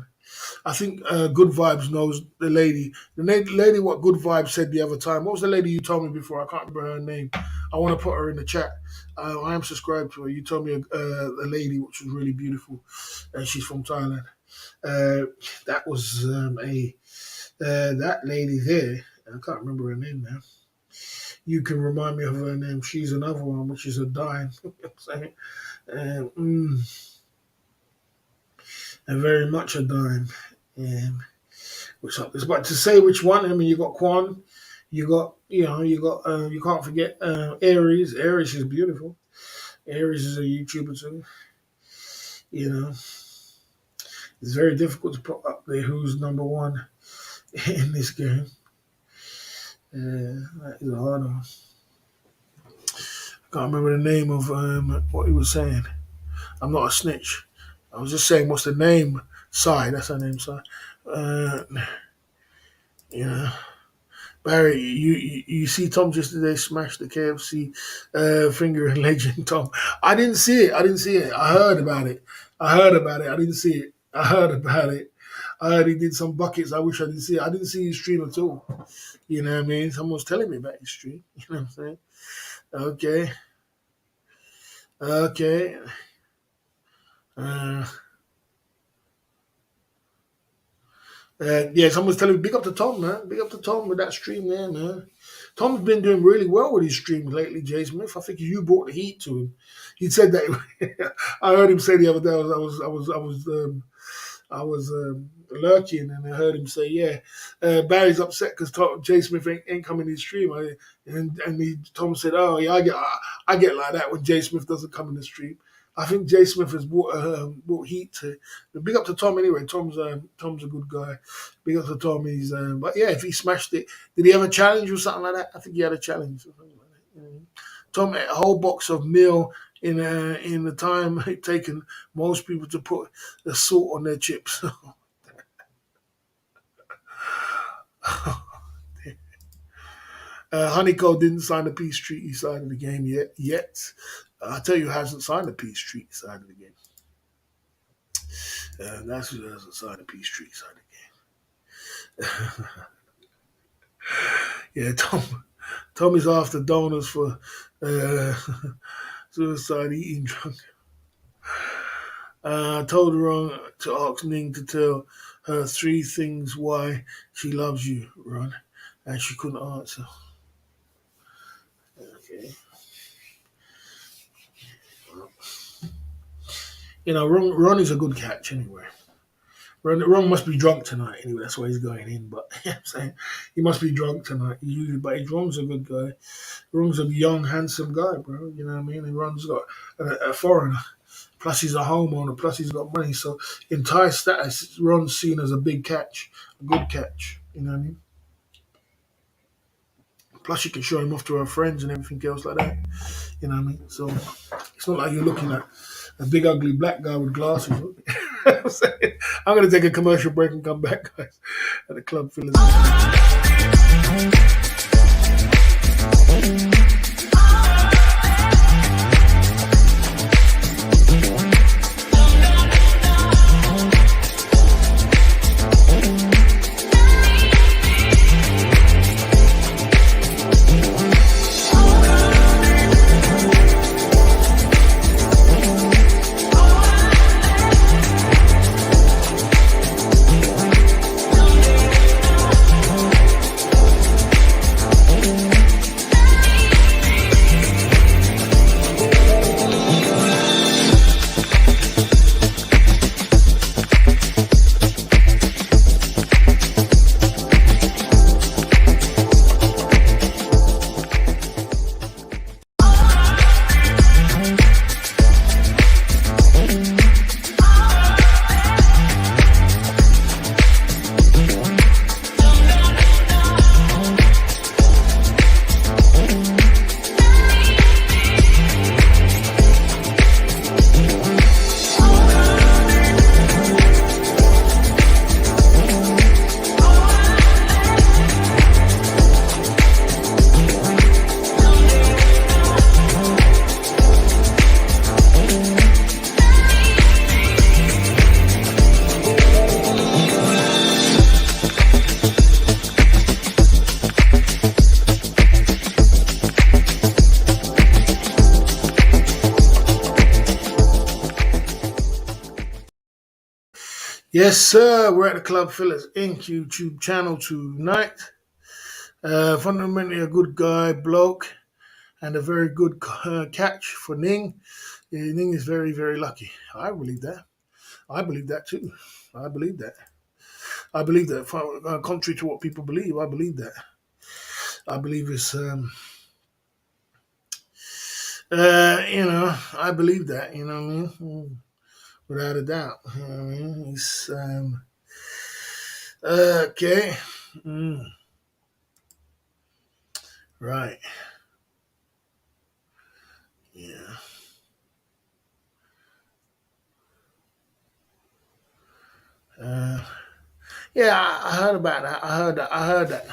I think Good Vibes knows the lady. The lady what Good Vibes said the other time. What was the lady you told me before? I can't remember her name. I want to put her in the chat. I am subscribed to her. You told me a lady which was really beautiful, and she's from Thailand. That was a that lady there. I can't remember her name now. You can remind me of her name. She's another one, which is a dime. You know what I'm saying? And very much a dime. And which is but to say which one, I mean, you got Quan, you can't forget Aries. Aries is beautiful. Aries is a YouTuber too. You know, it's very difficult to put up there who's number one in this game. That is a hard one. I can't remember the name of what he was saying. I'm not a snitch. I was just saying, what's the name? Sai, that's her name, Sai. Uh, yeah. Barry, you see Tom just today smash the KFC finger and legend Tom. I didn't see it. I didn't see it. I heard about it. I didn't see it. I heard about it. I heard he did some buckets. I wish I didn't see it. I didn't see his stream at all. You know what I mean? Someone was telling me about his stream. You know what I'm saying? Okay. Okay. Uh, yeah, someone's telling me, big up to Tom, man. Big up to Tom with that stream there, man. Tom's been doing really well with his streams lately, Jay Smith. I think you brought the heat to him. He said that. I heard him say the other day. I was lurking, and I heard him say, "Yeah, Barry's upset because Jay Smith ain't coming in his stream." Tom said, "Oh yeah, I get like that when Jay Smith doesn't come in the stream." I think Jay Smith has brought heat to. Big up to Tom anyway. Tom's a good guy. Big up to Tom. But yeah, if he smashed it, did he have a challenge or something like that? I think he had a challenge or something like that. Tom ate a whole box of meal in the time it taken most people to put the salt on their chips. Honeycomb didn't sign the peace treaty side of the game yet. I tell you, hasn't signed the peace treaty side of the game. That's who hasn't signed the peace treaty side of the game. Yeah, Tommy's after donors for uh, suicide, eating drunk. Told her wrong to ask Ning to tell her three things why she loves you, Ron, and she couldn't answer. Okay. Ron is a good catch anyway. Ron must be drunk tonight. Anyway, that's why he's going in. But you know what I'm saying, he must be drunk tonight. But Ron's a good guy. Ron's a young, handsome guy, bro. You know what I mean? And Ron's got a foreigner. Plus, he's a homeowner. Plus, he's got money. So, in Thai status, Ron's seen as a big catch, a good catch. You know what I mean? Plus, you can show him off to her friends and everything else like that. You know what I mean? So, it's not like you're looking at a big, ugly black guy with glasses. I'm saying? I'm going to take a commercial break and come back, guys, at the Club Fillers. Yes, sir. We're at the Club Fillers Inc. YouTube channel tonight. Fundamentally a good guy, bloke, and a very good catch for Ning. Ning is very, very lucky. I believe that. I believe that too. I believe that. I believe that. Contrary to what people believe, I believe that. I believe it's, I believe that. You know what I mean? Without a doubt. You know what I mean? He's, okay. Mm, right. Yeah. Uh, yeah, I heard about that. I heard that. I heard that.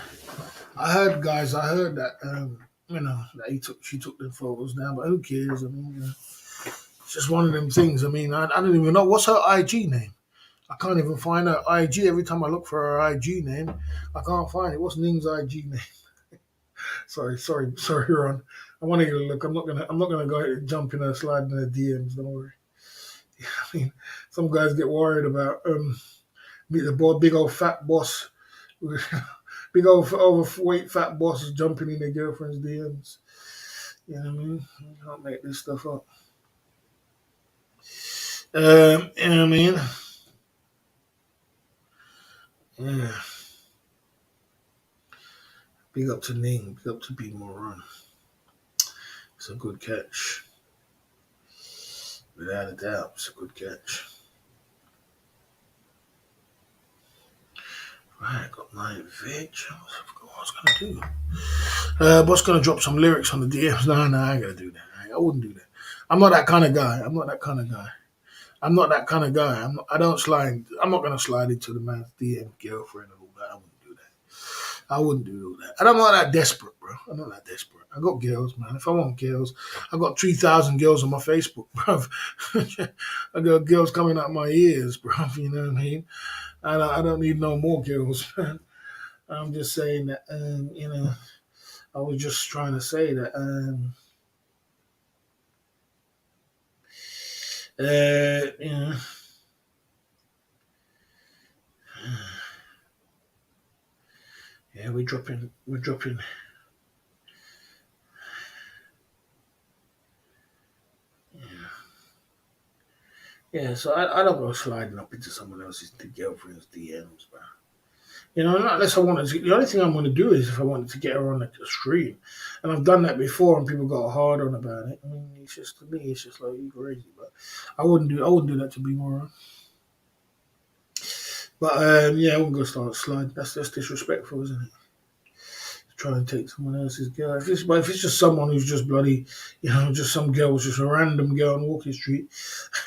I heard, guys. I heard that. That she took the photos down, but who cares? I mean, it's just one of them things. I mean, I don't even know what's her IG name. I can't even find her IG. Every time I look for her IG name, I can't find it. What's Ning's IG name? Sorry, Ron. I want to get a look. I'm not gonna go jump in her slide in her DMs. Don't worry. I mean, some guys get worried about big old fat boss, big old overweight fat boss is jumping in their girlfriend's DMs. You know what I mean? You can't make this stuff up. You know what I mean? Yeah. Big up to Ning. Big up to B Moran. It's a good catch. Without a doubt, it's a good catch. Right, got my veg. What I was going to do. Boss going to drop some lyrics on the DMs. No, I ain't going to do that. I wouldn't do that. I'm not that kind of guy. I'm not that kind of guy. I don't slide. I'm not going to slide into the man's DM girlfriend and all that. I wouldn't do that. I wouldn't do all that. And I'm not that desperate, bro. I'm not that desperate. I got girls, man. If I want girls, I got 3,000 girls on my Facebook, bro. I got girls coming out my ears, bro. You know what I mean? I don't need no more girls. I'm just saying that, I was just trying to say that, you know, yeah, we're dropping. Yeah, so I don't go sliding up into someone else's girlfriend's DMs, bro. You know, not unless I wanted to. The only thing I'm going to do is if I wanted to get her on a stream, and I've done that before, and people got hard on about it. I mean, it's just to me, it's just like you crazy, but I wouldn't do that to be moron. But yeah, I wouldn't go start sliding. That's just disrespectful, isn't it? Try and take someone else's girl. But if it's just someone who's just bloody, just some girl, just a random girl on Walking Street,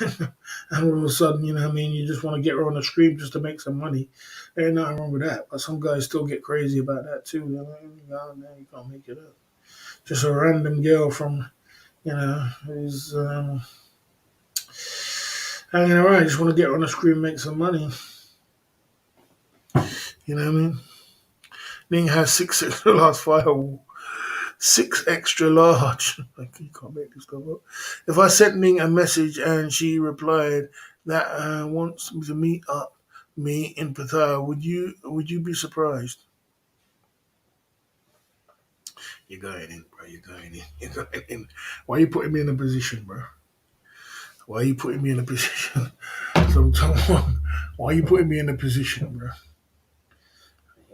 and all of a sudden, you know what I mean, you just want to get her on the screen just to make some money. There ain't nothing wrong with that. But some guys still get crazy about that too. You know, you can't make it up. Just a random girl from, who's hanging around. Just want to get her on the screen, make some money. You know what I mean? Ning has six extra large firewall. Six extra large. Like, you can't make this stuff up. If I sent Ning a message and she replied that wants to meet up me in Pattaya, would you be surprised? You're going in, bro. You're going in. You're going in. Why are you putting me in a position, bro? Why are you putting me in a position? Someone, why are you putting me in a position, bro?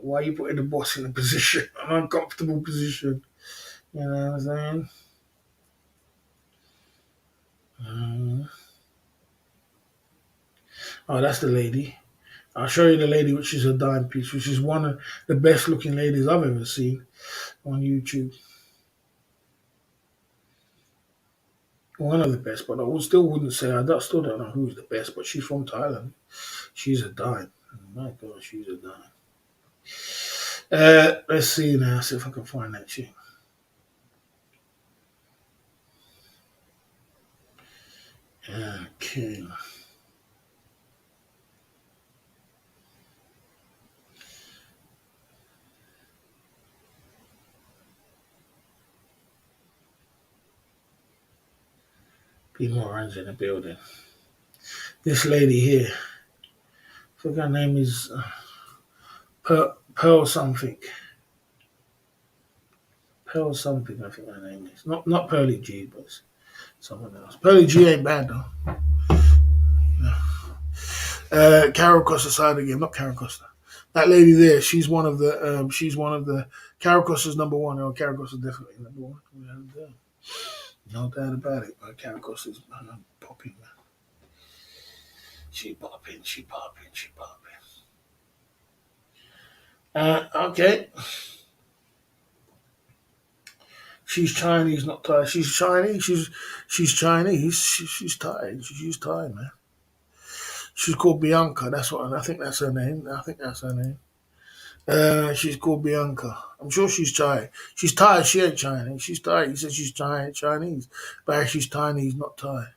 Why are you putting the boss in a position, an uncomfortable position? You know what I'm saying? Mm. Oh, that's the lady. I'll show you the lady, which is a dime piece, which is one of the best looking ladies I've ever seen on YouTube. One of the best, but still wouldn't say still don't know who's the best. But she's from Thailand. She's a dime. Oh my God, she's a dime. Let's see now. See if I can find that chick. Okay. Be more runs in the building. This lady here. I think her name is Pearl something. Pearl something. I think her name is not Pearly G, but it's someone else. Pearly G ain't bad though. Carol Costa side again, not Carol Costa. That lady there, she's one of the Carol Costa's number one. Oh, Carol Costa's definitely number one. No doubt about it. Carol Costa's popping, man. She popping, she popping, she popping. Okay. She's Chinese, not Thai. She's Chinese. She's Chinese. She's Thai. She's Thai, man. She's called Bianca. That's what I think. That's her name. I think that's her name. She's called Bianca. I'm sure she's Thai. She's Thai. She ain't Chinese. She's Thai. He said she's Chinese, but she's Chinese, not Thai.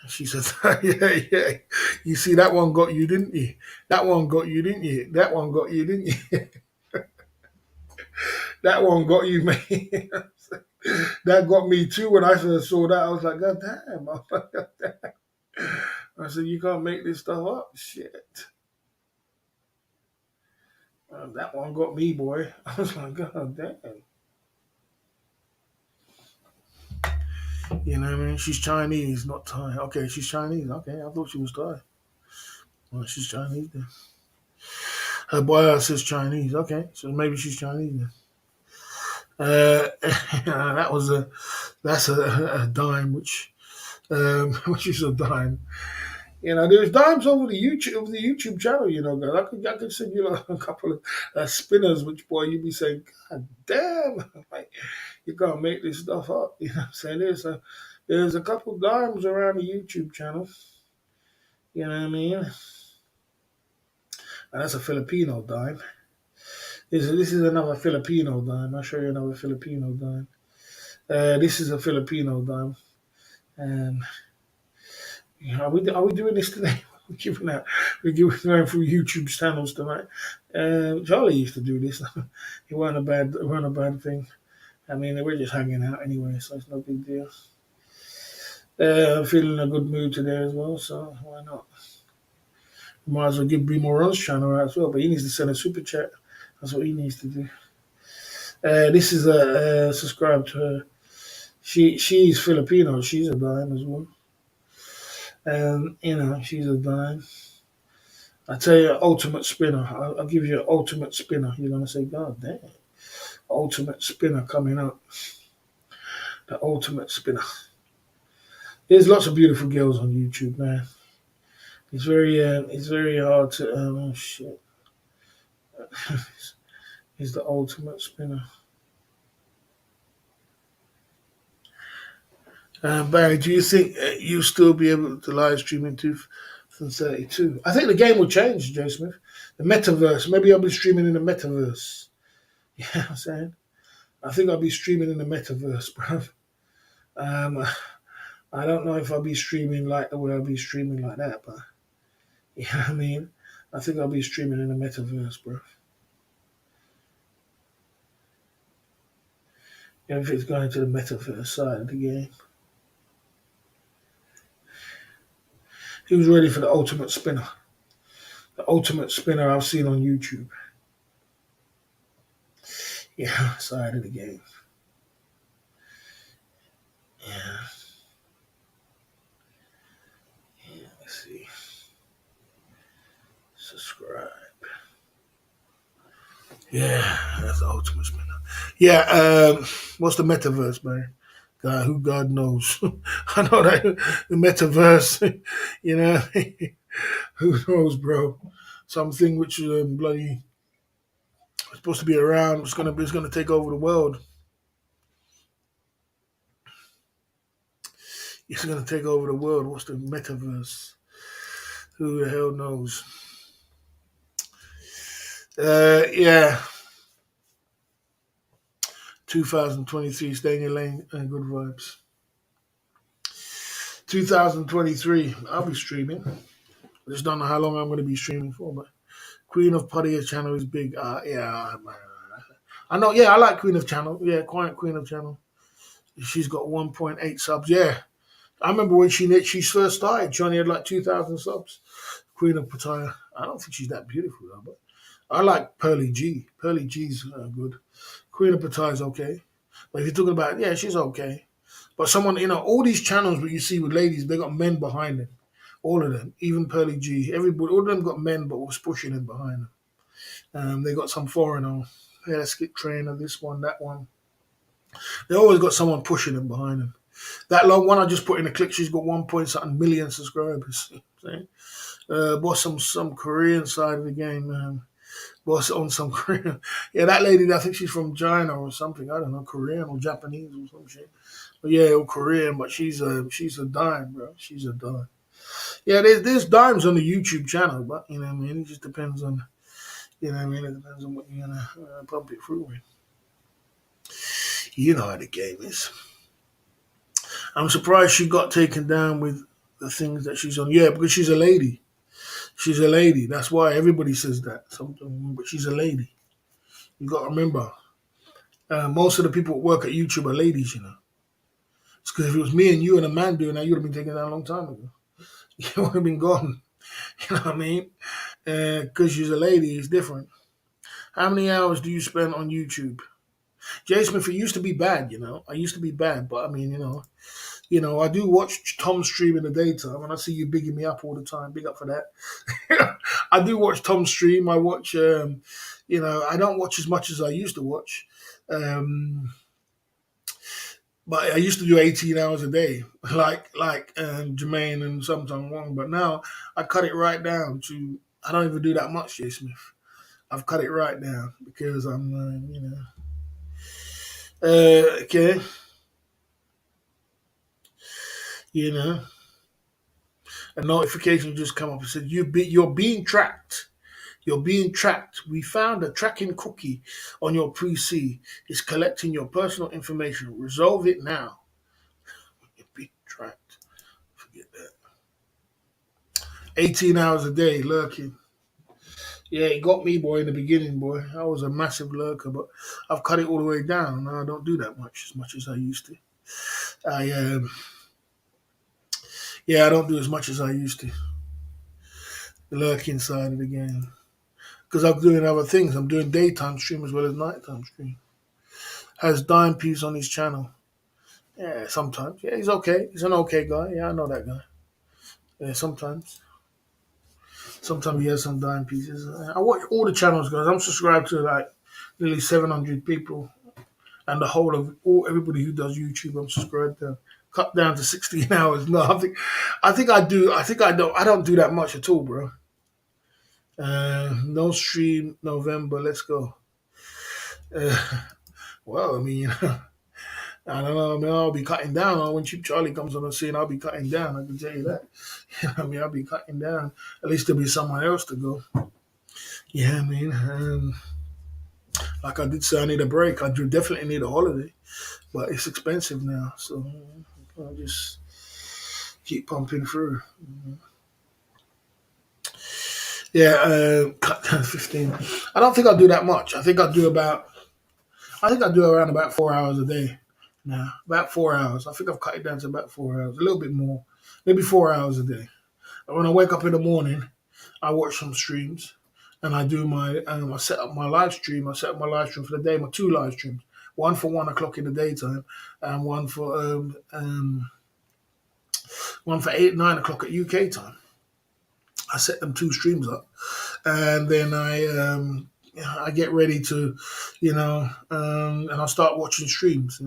She said, "Yeah, yeah. You see, that one got you, didn't you? That one got you, didn't you? That one got you, didn't you? That one got you, mate." That got me too when I first saw that. I was like, God damn. I was like, God damn. I said, you can't make this stuff up. Shit. That one got me, boy. I was like, God damn. You know what I mean? She's Chinese, not Thai. Okay, she's Chinese. Okay, I thought she was Thai. Well, she's Chinese then. Her bio says Chinese. Okay, so maybe she's Chinese then. That was that's a dime, which is a dime. There's dimes over the YouTube channel. Guys, I could send you like a couple of spinners, which boy you'd be saying, God damn, like, you can't make this stuff up. You know what I'm saying? There's a couple dimes around the YouTube channel. You know what I mean? And that's a Filipino dime. This is another Filipino dime. I'll show you another Filipino dime. This is a Filipino dime. And are we doing this today? We're going through YouTube channels tonight. Charlie used to do this. It wasn't a bad thing. I mean, we're just hanging out anyway, so it's no big deal. I'm feeling in a good mood today as well, so why not? Might as well give B Moran's channel out as well, but he needs to send a super chat. That's what he needs to do. This is a subscribe to her. She's Filipino. She's a dime as well. She's a dime. I tell you, ultimate spinner. I'll give you an ultimate spinner. You're gonna say, God damn, ultimate spinner coming up. The ultimate spinner. There's lots of beautiful girls on YouTube, man. It's very hard to. Oh shit, he's the ultimate spinner. Barry, do you think you'll still be able to live stream in 2032? I think the game will change, Joe Smith. The metaverse. Maybe I'll be streaming in the metaverse. Yeah, I'm saying. I think I'll be streaming in the metaverse, bro. Um, I don't know if I'll be streaming like the way I'll be streaming like that, but you know what I mean? I think I'll be streaming in the metaverse, bro. Everything's going to the metaverse side of the game. He was ready for the ultimate spinner. The ultimate spinner I've seen on YouTube. Yeah, side of the game. Yeah, let's see. Subscribe. Yeah, that's the ultimate spinner. Yeah, what's the metaverse, man? God, who God knows. I know that the metaverse, you know, who knows, bro? Something which bloody supposed to be around. It's gonna take over the world. It's gonna take over the world. What's the metaverse? Who the hell knows? Yeah. 2023, stay in your lane and good vibes. 2023, I'll be streaming. I just don't know how long I'm going to be streaming for, but Queen of Padia channel is big. Yeah, I know. Yeah, I like Queen of Channel. Yeah, quiet Queen of Channel. She's got 1.8 subs. Yeah, I remember when she first started. She only had like 2,000 subs. Queen of Pattaya. I don't think she's that beautiful though, but I like Pearly G. Pearly G's good. Queen of Pattaya's okay, but if you're talking about yeah, she's okay. But someone all these channels that you see with ladies, they got men behind them. All of them, even Pearly G, everybody, all of them got men, but was pushing them behind them. They got some foreigner, yeah, let's get trainer, this one, that one. They always got someone pushing them behind them. That long one I just put in a click, she's got 1 point something million subscribers. Boss some Korean side of the game, man. Boss on some Korean. Yeah, that lady, I think she's from China or something. I don't know, Korean or Japanese or some shit. But yeah, or Korean, but she's a dime, bro. She's a dime. Yeah, there's dimes on the YouTube channel, but you know what I mean. It just depends on It depends on what you're gonna pump it through with. You know how the game is. I'm surprised she got taken down with the things that she's on. Yeah, because she's a lady. She's a lady. That's why everybody says that. But she's a lady. You got to remember, most of the people who work at YouTube are ladies. You know, it's because if it was me and you and a man doing that, you'd have been taken down a long time ago. You would have been gone. You know what I mean? Because she's a lady, it's different. How many hours do you spend on YouTube? Jay Smith, it used to be bad, I used to be bad, but I mean, I do watch Tom's stream in the daytime, and I see you bigging me up all the time. Big up for that. I do watch Tom's stream. I watch, I don't watch as much as I used to watch, but I used to do 18 hours a day, like Jermaine and sometimes Wong. But now I cut it right down to I don't even do that much, Jay Smith. I've cut it right down because I'm, okay, you know, a notification just come up and said you're being tracked. You're being tracked. We found a tracking cookie on your PC. It's collecting your personal information. Resolve it now. You're being tracked. Forget that. 18 hours a day lurking. Yeah, it got me, boy, in the beginning, boy. I was a massive lurker, but I've cut it all the way down. Now I don't do that much as I used to. I Yeah, I don't do as much as I used to. The lurking side of the game. Because I'm doing other things. I'm doing daytime stream as well as nighttime stream. Has Dime Piece on his channel. Yeah, sometimes. Yeah, he's okay. He's an okay guy. Yeah, I know that guy. Yeah, sometimes he has some dime pieces. I watch all the channels, guys. I'm subscribed to like nearly 700 people, and the whole of all everybody who does YouTube, I'm subscribed to. Cut down to 16 hours. No, I think I do. I think I don't. I don't do that much at all, bro. No stream November. Let's go. Uh, well, I mean, I don't know. I mean, I'll be cutting down when Cheap Charlie comes on the scene. I'll be cutting down. I can tell you that. I mean, I'll be cutting down. At least there'll be somewhere else to go. Yeah, I mean, like I did say, I need a break. I do definitely need a holiday, but it's expensive now, so I'll just keep pumping through. Yeah, cut down 15. I don't think I'll do that much. I think I do around about 4 hours a day now. About 4 hours. I think I've cut it down to about 4 hours, a little bit more, maybe 4 hours a day. When I wake up in the morning, I watch some streams, and I do I set up my live stream. I set up my live stream for the day. My two live streams, one for 1 o'clock in the daytime, and one for 8 9 o'clock at UK time. I set them two streams up, and then I get ready to, and I start watching streams.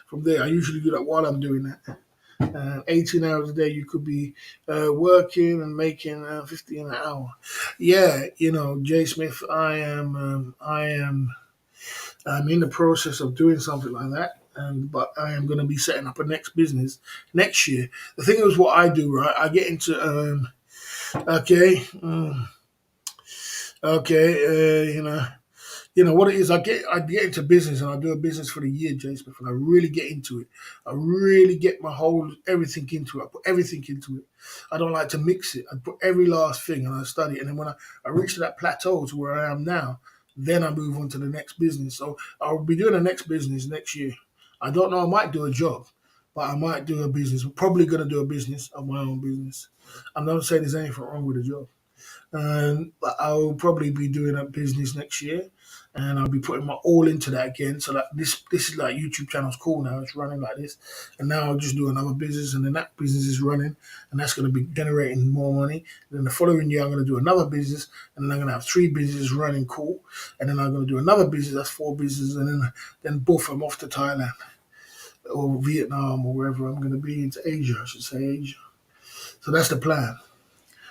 From there, I usually do that while I'm doing that. 18 hours a day, you could be working and making 15 an hour. Yeah, Jay Smith, I'm in the process of doing something like that. But I am going to be setting up a next business next year. The thing is, what I do, right? I get into okay, okay, what it is. I get into business, and I do a business for the year, Jay Smith, and I really get into it. I really get my whole everything into it. I put everything into it. I don't like to mix it. I put every last thing, and I study it. And then when I reach to that plateau to where I am now, then I move on to the next business. So I'll be doing the next business next year. I don't know. I might do a job, but I might do a business. I'm probably going to do a business of my own business. I'm not saying there's anything wrong with a job. But I'll probably be doing a business next year, and I'll be putting my all into that again. So that this is like YouTube channel's cool now. It's running like this, and now I'll just do another business, and then that business is running, and that's going to be generating more money. And then the following year, I'm going to do another business, and then I'm going to have three businesses running cool, and then I'm going to do another business. That's four businesses, and then both I'm off to Thailand or Vietnam or wherever I'm going to be into Asia. I should say Asia. So that's the plan.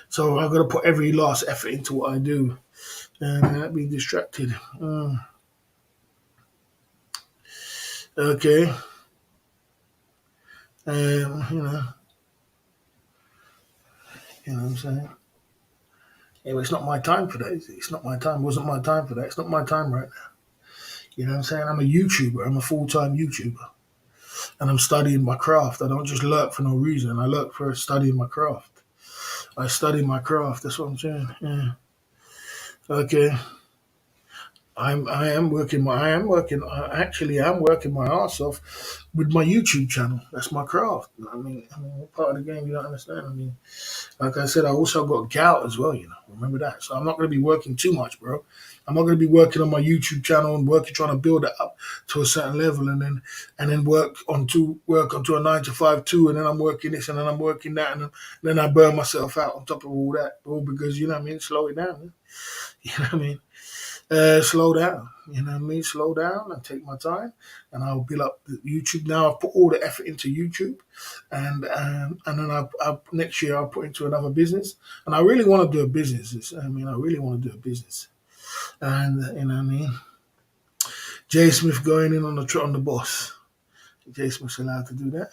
So I've got to put every last effort into what I do and not be distracted. Okay. You know what I'm saying? Anyway, it's not my time for that. It's not my time. It wasn't my time for that. It's not my time right now. You know what I'm saying? I'm a YouTuber. I'm a full-time YouTuber. And I'm studying my craft. I don't just lurk for no reason. I lurk for studying my craft. I study my craft. That's what I'm saying. Yeah. Okay. I'm working my ass off with my YouTube channel. That's my craft. What part of the game you don't understand? Like I said, I also got gout as well, remember that. So I'm not going to be working too much, bro. I'm not going to be working on my YouTube channel and trying to build it up to a certain level, and then work onto a 9 to 5 too, and then I'm working this and then I'm working that, and then I burn myself out on top of all that, all because slow it down, man. You know what I mean? Slow down. You know what I mean? Slow down and take my time, and I'll build up the YouTube. Now I've put all the effort into YouTube, and then next year I'll put into another business, and I really want to do a business. I really want to do a business, and you know what I mean. Jay Smith going in on the boss. Jay Smith's allowed to do that.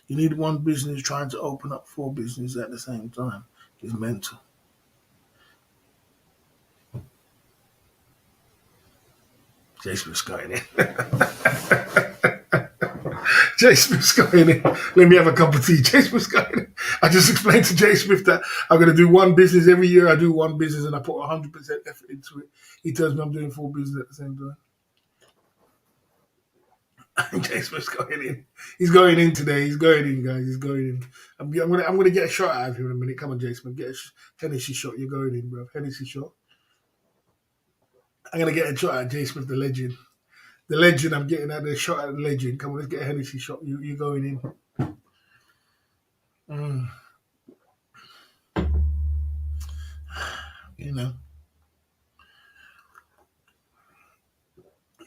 You need one business trying to open up four businesses at the same time. It's mental. Jay Smith's going in. Jay Smith's going in. Let me have a cup of tea. Jay Smith's going in. I just explained to Jay Smith that I'm going to do one business every year. I do one business and I put 100% effort into it. He tells me I'm doing four businesses at the same time. Jay Smith's going in. He's going in today. He's going in, guys. He's going in. I'm gonna get a shot out of him in a minute. Come on, Jay Smith. Get a Hennessy shot. You're going in, bro. Hennessy shot. I'm gonna get a shot at Jay Smith, the legend. The legend, I'm getting at the shot at the legend. Come on, let's get a Hennessy shot. You going in. You know,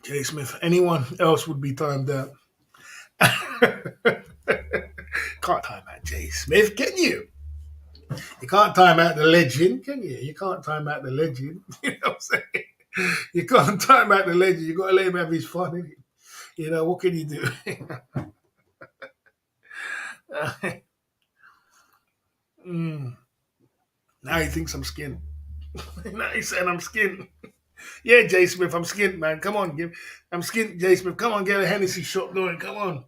Jay Smith. Anyone else would be timed out. Can't time out Jay Smith, can you? You can't time out the legend, can you? You can't time out the legend. You know what I'm saying? You can't time out the legend. You got to let him have his fun, innit? You know, what can you do? Mm. Now he thinks I'm skinned. Now he's saying I'm skinned. Yeah, Jay Smith, I'm skint, man. Come on, I'm skint, Jay Smith. Come on, get a Hennessy shot going. Come on.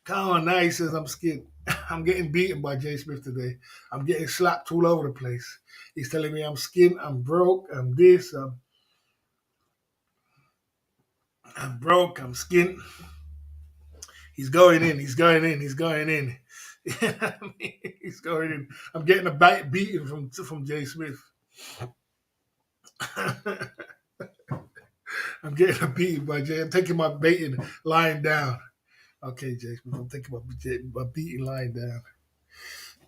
Come on. Now he says I'm skint. I'm getting beaten by Jay Smith today. I'm getting slapped all over the place. He's telling me I'm skint, I'm broke, I'm this, I'm broke, I'm skint. He's going in, he's going in, he's going in. He's going in. I'm getting a beating from Jay Smith. I'm getting a beating by Jay. I'm taking my beating lying down. Okay, Jay Smith, I'm taking my beating lying down.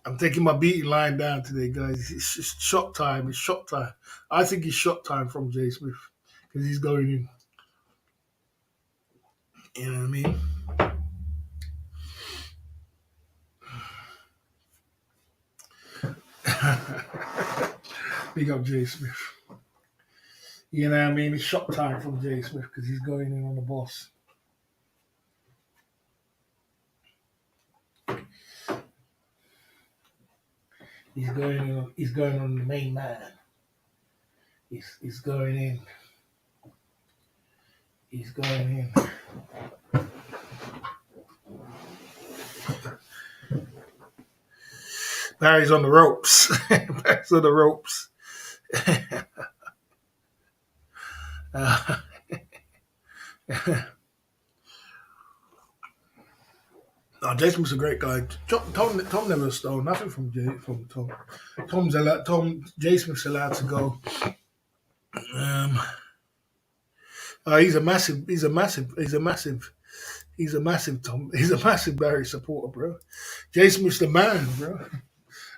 I'm taking my beating lying down today, guys. It's shot time. It's shot time. I think it's shot time from Jay Smith because he's going in. You know what I mean? Big up Jay Smith. You know what I mean? It's shot time from Jay Smith because he's going in on the boss. He's going in. He's going on the main man. He's going in. He's going in. Barry's on the ropes. Barry's on the ropes. No, Jason's a great guy. Tom never stole nothing from Tom. Jay Smith's allowed to go. Um, he's a massive Tom. He's a massive Barry supporter, bro. Jay Smith's the man, bro.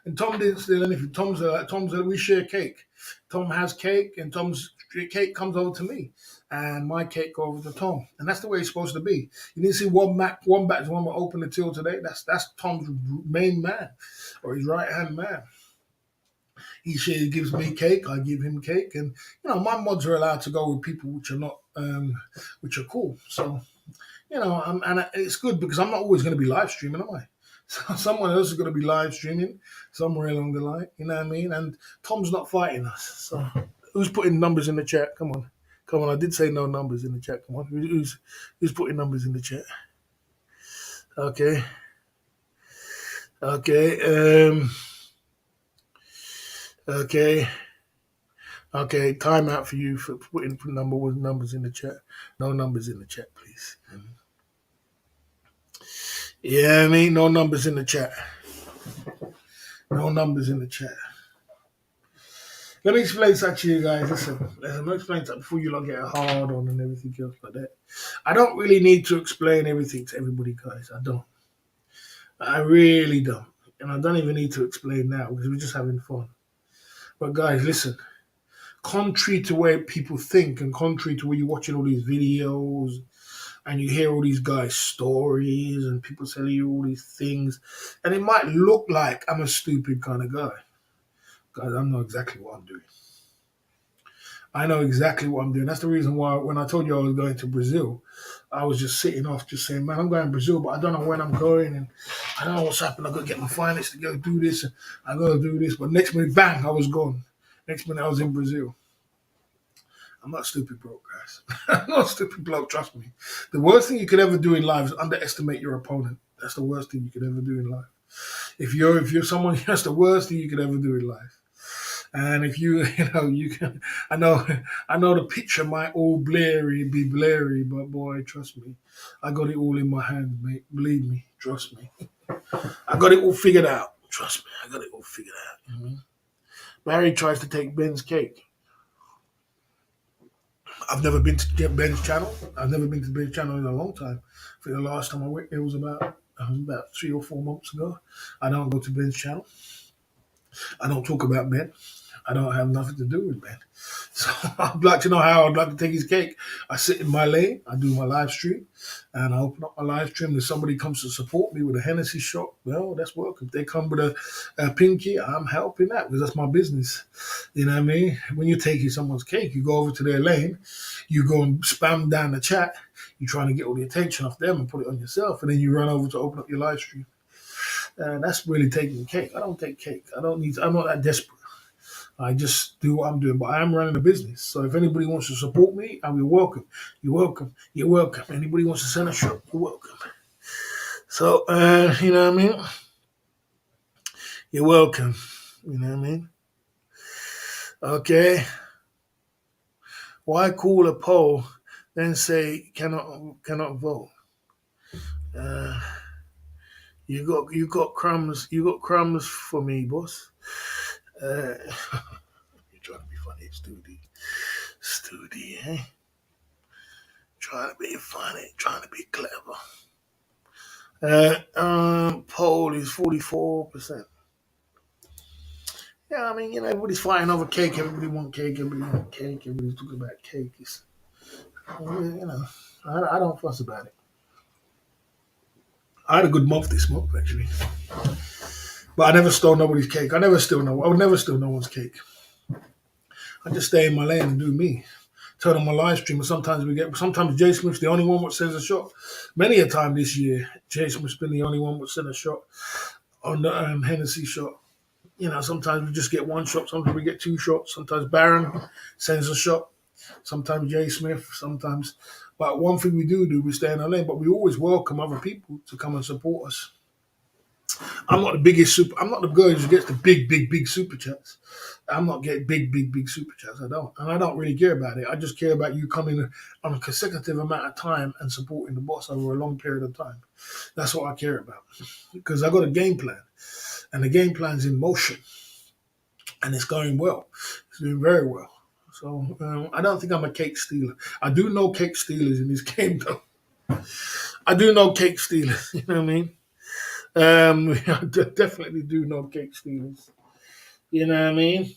And Tom didn't steal anything. We share cake. Tom has cake, and Tom's cake comes over to me, and my cake goes over to Tom, and that's the way it's supposed to be. You didn't see one batch one will open the till today. That's Tom's main man, or his right hand man. He gives me cake, I give him cake, and my mods are allowed to go with people which are not, which are cool. So and it's good because I'm not always going to be live streaming, am I? So someone else is going to be live streaming somewhere along the line, you know what I mean? And Tom's not fighting us. So who's putting numbers in the chat? Come on. I did say no numbers in the chat. Come on, who's putting numbers in the chat? Okay. Okay. Okay. Okay. Time out for you for putting numbers in the chat. No numbers in the chat, please. Yeah, I mean, no numbers in the chat. No numbers in the chat. Let me explain something to you guys. Listen, let me explain something before you lot get hard on and everything else like that. I don't really need to explain everything to everybody, guys. I don't. I really don't. And I don't even need to explain now because we're just having fun. But guys, listen. Contrary to where people think and contrary to where you're watching all these videos and you hear all these guys' stories and people telling you all these things, and it might look like I'm a stupid kind of guy. Guys, I know exactly what I'm doing. I know exactly what I'm doing. That's the reason why when I told you I was going to Brazil, I was just sitting off just saying, man, I'm going to Brazil, but I don't know when I'm going and I don't know what's happening. I've got to get my finance to go do this and I got to do this. But next minute, bang, I was gone. Next minute, I was in Brazil. I'm not stupid broke, guys. I'm not a stupid bloke, trust me. The worst thing you could ever do in life is underestimate your opponent. That's the worst thing you could ever do in life. If you're someone, that's the worst thing you could ever do in life. And if you can, I know the picture might all be blurry, but boy, trust me, I got it all in my hand, mate. Believe me, trust me. I got it all figured out. Trust me, I got it all figured out. Mm-hmm. Barry tries to take Ben's cake. I've never been to Ben's channel. I've never been to Ben's channel in a long time. For the last time I went, it was about 3 or 4 months ago. I don't go to Ben's channel. I don't talk about Ben. I don't have nothing to do with man. So I'd like to know how I'd like to take his cake. I sit in my lane, I do my live stream, and I open up my live stream. If somebody comes to support me with a Hennessy shot, well, that's welcome. If they come with a pinky, I'm helping that because that's my business. You know what I mean? When you're taking someone's cake, you go over to their lane, you go and spam down the chat, you're trying to get all the attention off them and put it on yourself, and then you run over to open up your live stream. That's really taking cake. I don't take cake. I don't need. I'm not that desperate. I just do what I'm doing, but I am running a business. So if anybody wants to support me, I'll be welcome. You're welcome. You're welcome. Anybody wants to send a shop, you're welcome. So you know what I mean? You're welcome. You know what I mean? Okay. Why call a poll, then say cannot vote? Uh, you got crumbs for me, boss. Uh, you're trying to be funny, Studi, eh? Trying to be funny, trying to be clever. Poll is 44%. Yeah, I mean, everybody's fighting over cake. Everybody want cake. Everybody want cake. Everybody's talking about cake. I don't fuss about it. I had a good month this month actually, but I never stole nobody's cake. I would never steal no one's cake. I just stay in my lane and do me. Turn on my live stream, and sometimes Jay Smith's the only one that sends a shot. Many a time this year, Jay Smith's been the only one that sent a shot on the Hennessy shot. Sometimes we just get one shot, sometimes we get two shots, sometimes Baron sends a shot, sometimes Jay Smith, sometimes. But one thing we do, we stay in our lane, but we always welcome other people to come and support us. I'm not the guy who gets the big super chats. I'm not getting big super chats. I don't. And I don't really care about it. I just care about you coming on a consecutive amount of time and supporting the boss over a long period of time. That's what I care about. Because I got a game plan. And the game plan's in motion. And it's going well. It's doing very well. So I don't think I'm a cake stealer. I do know cake stealers in this game, though. I do know cake stealers. You know what I mean? I definitely do know cake stealers. You know what I mean?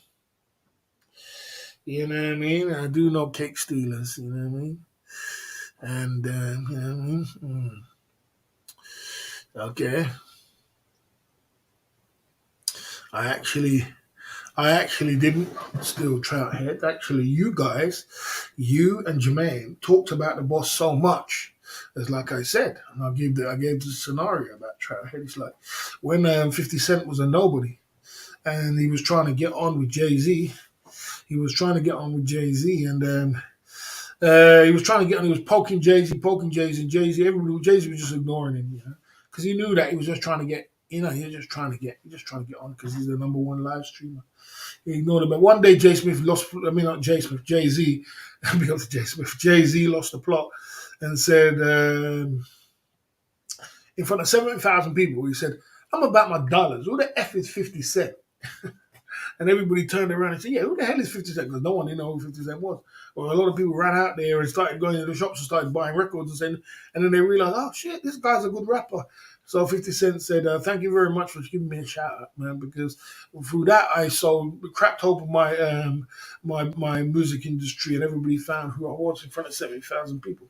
You know what I mean? I do know cake stealers. You know what I mean? And you know what I mean? Okay. I actually didn't steal trout head. Actually, you guys, you and Jermaine talked about the boss so much. As like I said, and I gave the scenario about trout head. It's like when 50 Cent was a nobody, and he was trying to get on with Jay Z. He was trying to get on with Jay Z, and he was trying to get on. He was poking Jay Z, and Jay Z. Jay Z was just ignoring him, because he knew that he was just trying to get. He was just trying to get on because he's the number one live streamer. He ignored him. But one day, Jay Smith lost. I mean, not Jay Smith. Jay Z. Because Jay Smith. Jay Z lost the plot and said in front of 7,000 people, he said, "I'm about my dollars. Who the f is 50 Cent?" And everybody turned around and said, "Yeah, who the hell is 50 Cent?" Because no one didn't know who 50 Cent was. Well, a lot of people ran out there and started going to the shops and started buying records and saying, and then they realized, oh shit, this guy's a good rapper. So 50 Cent said, "Thank you very much for giving me a shout out, man, because through that I cracked open my music industry and everybody found who I was in front of 70,000 people."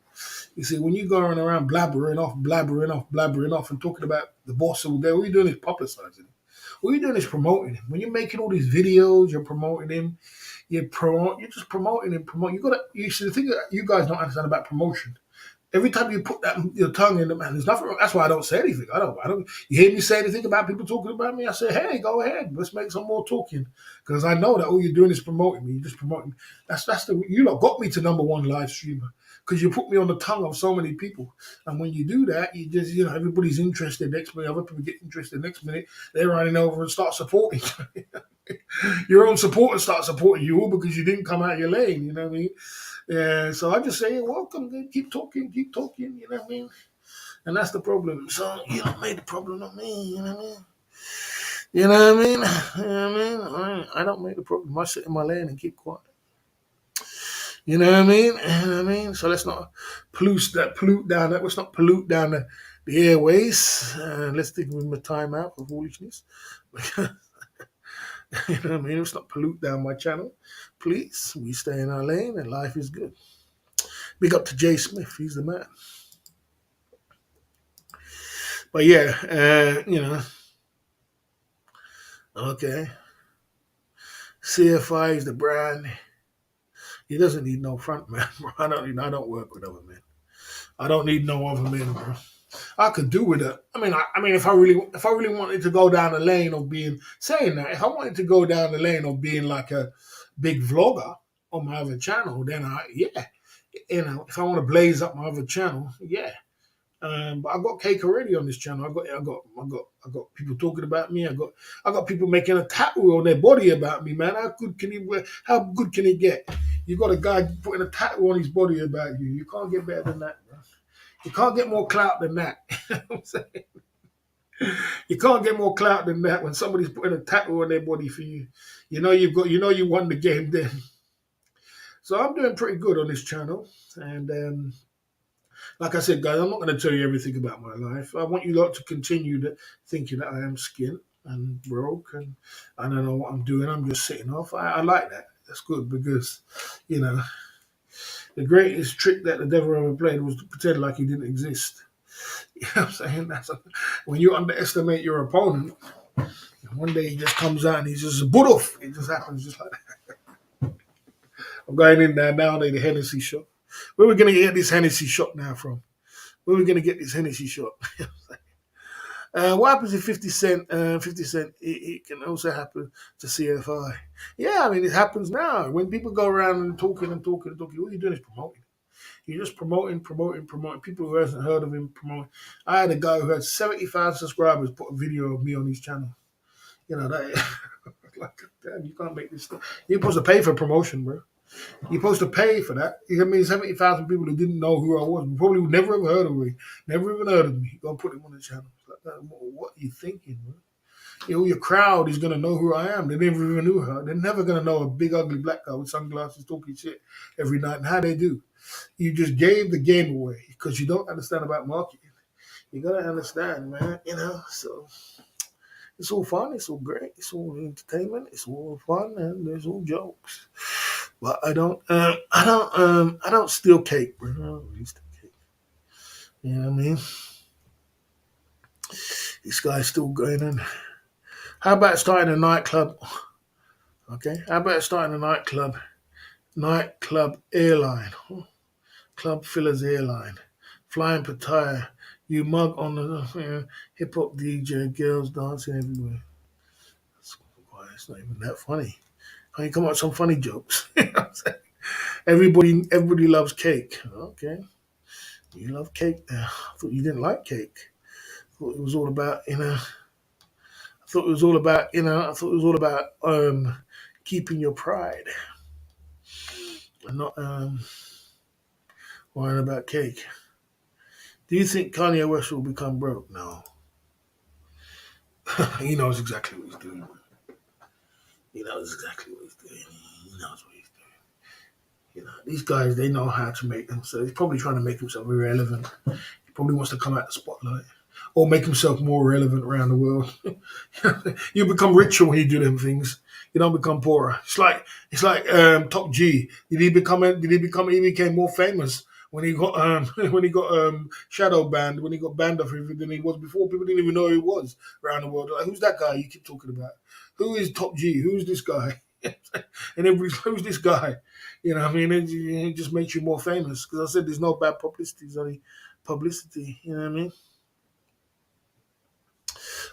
You see, when you're going around blabbering off and talking about the boss all day, all you're doing is publicizing him. All you're doing is promoting him. When you're making all these videos, you're promoting him. You're just promoting him. You see, the thing that you guys don't understand about promotion. Every time you put your tongue in the man, there's nothing wrong. That's why I don't say anything. I don't. You hear me say anything about people talking about me? I say, hey, go ahead. Let's make some more talking, because I know that all you're doing is promoting me. You're just promoting me. You lot got me to number one live streamer because you put me on the tongue of so many people. And when you do that, you just everybody's interested. Next minute, other people get interested. Next minute, they're running over and start supporting. Your own supporters start supporting you all because you didn't come out of your lane. You know what I mean? Yeah, so I just say, welcome, keep talking, you know what I mean? And that's the problem. So you don't make the problem on me, you know what I mean? You know what I mean? You know what I mean? I don't make the problem. I sit in my lane and keep quiet. You know what I mean? You know what I mean? So let's not pollute down the airways. Let's take a time out for foolishness. You know what I mean? Let's not pollute down my channel. Please, we stay in our lane and life is good. Big up to Jay Smith. He's the man. But yeah, okay. CFI is the brand. He doesn't need no front man, bro. I don't work with other men. I don't need no other men, bro. I could do with it. I mean, if I really wanted to go down the lane of being saying that, if I wanted to go down the lane of being like a big vlogger on my other channel, then yeah, if I want to blaze up my other channel, yeah. But I got cake already on this channel. I got people talking about me. I got people making a tattoo on their body about me, man. How good can it get? You got a guy putting a tattoo on his body about you. You can't get better than that, bro. You can't get more clout than that. You know what I'm saying? You can't get more clout than that when somebody's putting a tattoo on their body for you. You won the game then. So I'm doing pretty good on this channel, and like I said, guys, I'm not going to tell you everything about my life. I want you lot to continue thinking that I am skint and broke and I don't know what I'm doing. I'm just sitting off. I like that. That's good because, you know, the greatest trick that the devil ever played was to pretend like he didn't exist. You know what I'm saying? When you underestimate your opponent, one day he just comes out and he's just a butt off. It just happens just like that. I'm going in there now, the Hennessy shot. Where are we going to get this Hennessy shot now from? Where are we going to get this Hennessy shot? What happens if 50 Cent, 50 Cent, it can also happen to CFI? Yeah, I mean, it happens now. When people go around and talking, what you're doing is promoting. You're just promoting. People who hasn't heard of him promoting. I had a guy who had 75 subscribers put a video of me on his channel. You know, that, like, damn, you can't make this stuff. You're supposed to pay for promotion, bro. You're supposed to pay for that. I mean, 70,000 people who didn't know who I was, probably never ever heard of me, never even heard of me. You're going to put them on the channel. Like, what are you thinking, bro? Your crowd is going to know who I am. They never even knew her. They're never going to know a big, ugly black guy with sunglasses talking shit every night. And how they do. You just gave the game away because you don't understand about marketing. You got to understand, man. So it's all fun. It's all great. It's all entertainment. It's all fun, and there's all jokes. But I don't steal cake, bro. I don't really steal cake. You know what I mean? This guy's still going in. How about starting a nightclub? Okay. How about starting a nightclub? Nightclub airline. Club Fillers Airline. Flying Pattaya. You mug on the hip hop DJ, girls dancing everywhere. It's not even that funny. How you come up with some funny jokes? You know what I'm saying? Everybody loves cake. Okay. You love cake now. I thought you didn't like cake. I thought it was all about, I thought it was all about keeping your pride and not worrying about cake. Do you think Kanye West will become broke? No. He knows exactly what he's doing. He knows exactly what he's doing. He knows what he's doing. These guys, they know how to make themselves. He's probably trying to make himself irrelevant. He probably wants to come out the spotlight or make himself more relevant around the world. You become richer when you do them things. You don't become poorer. It's like Top G. He became more famous when he got shadow banned, when he got banned off everything than he was before. People didn't even know who he was around the world. Like, who's that guy you keep talking about? Who is Top G? Who's this guy? And everybody's, who's this guy? You know what I mean? It just makes you more famous. Because I said there's no bad publicity, there's only publicity. You know what I mean?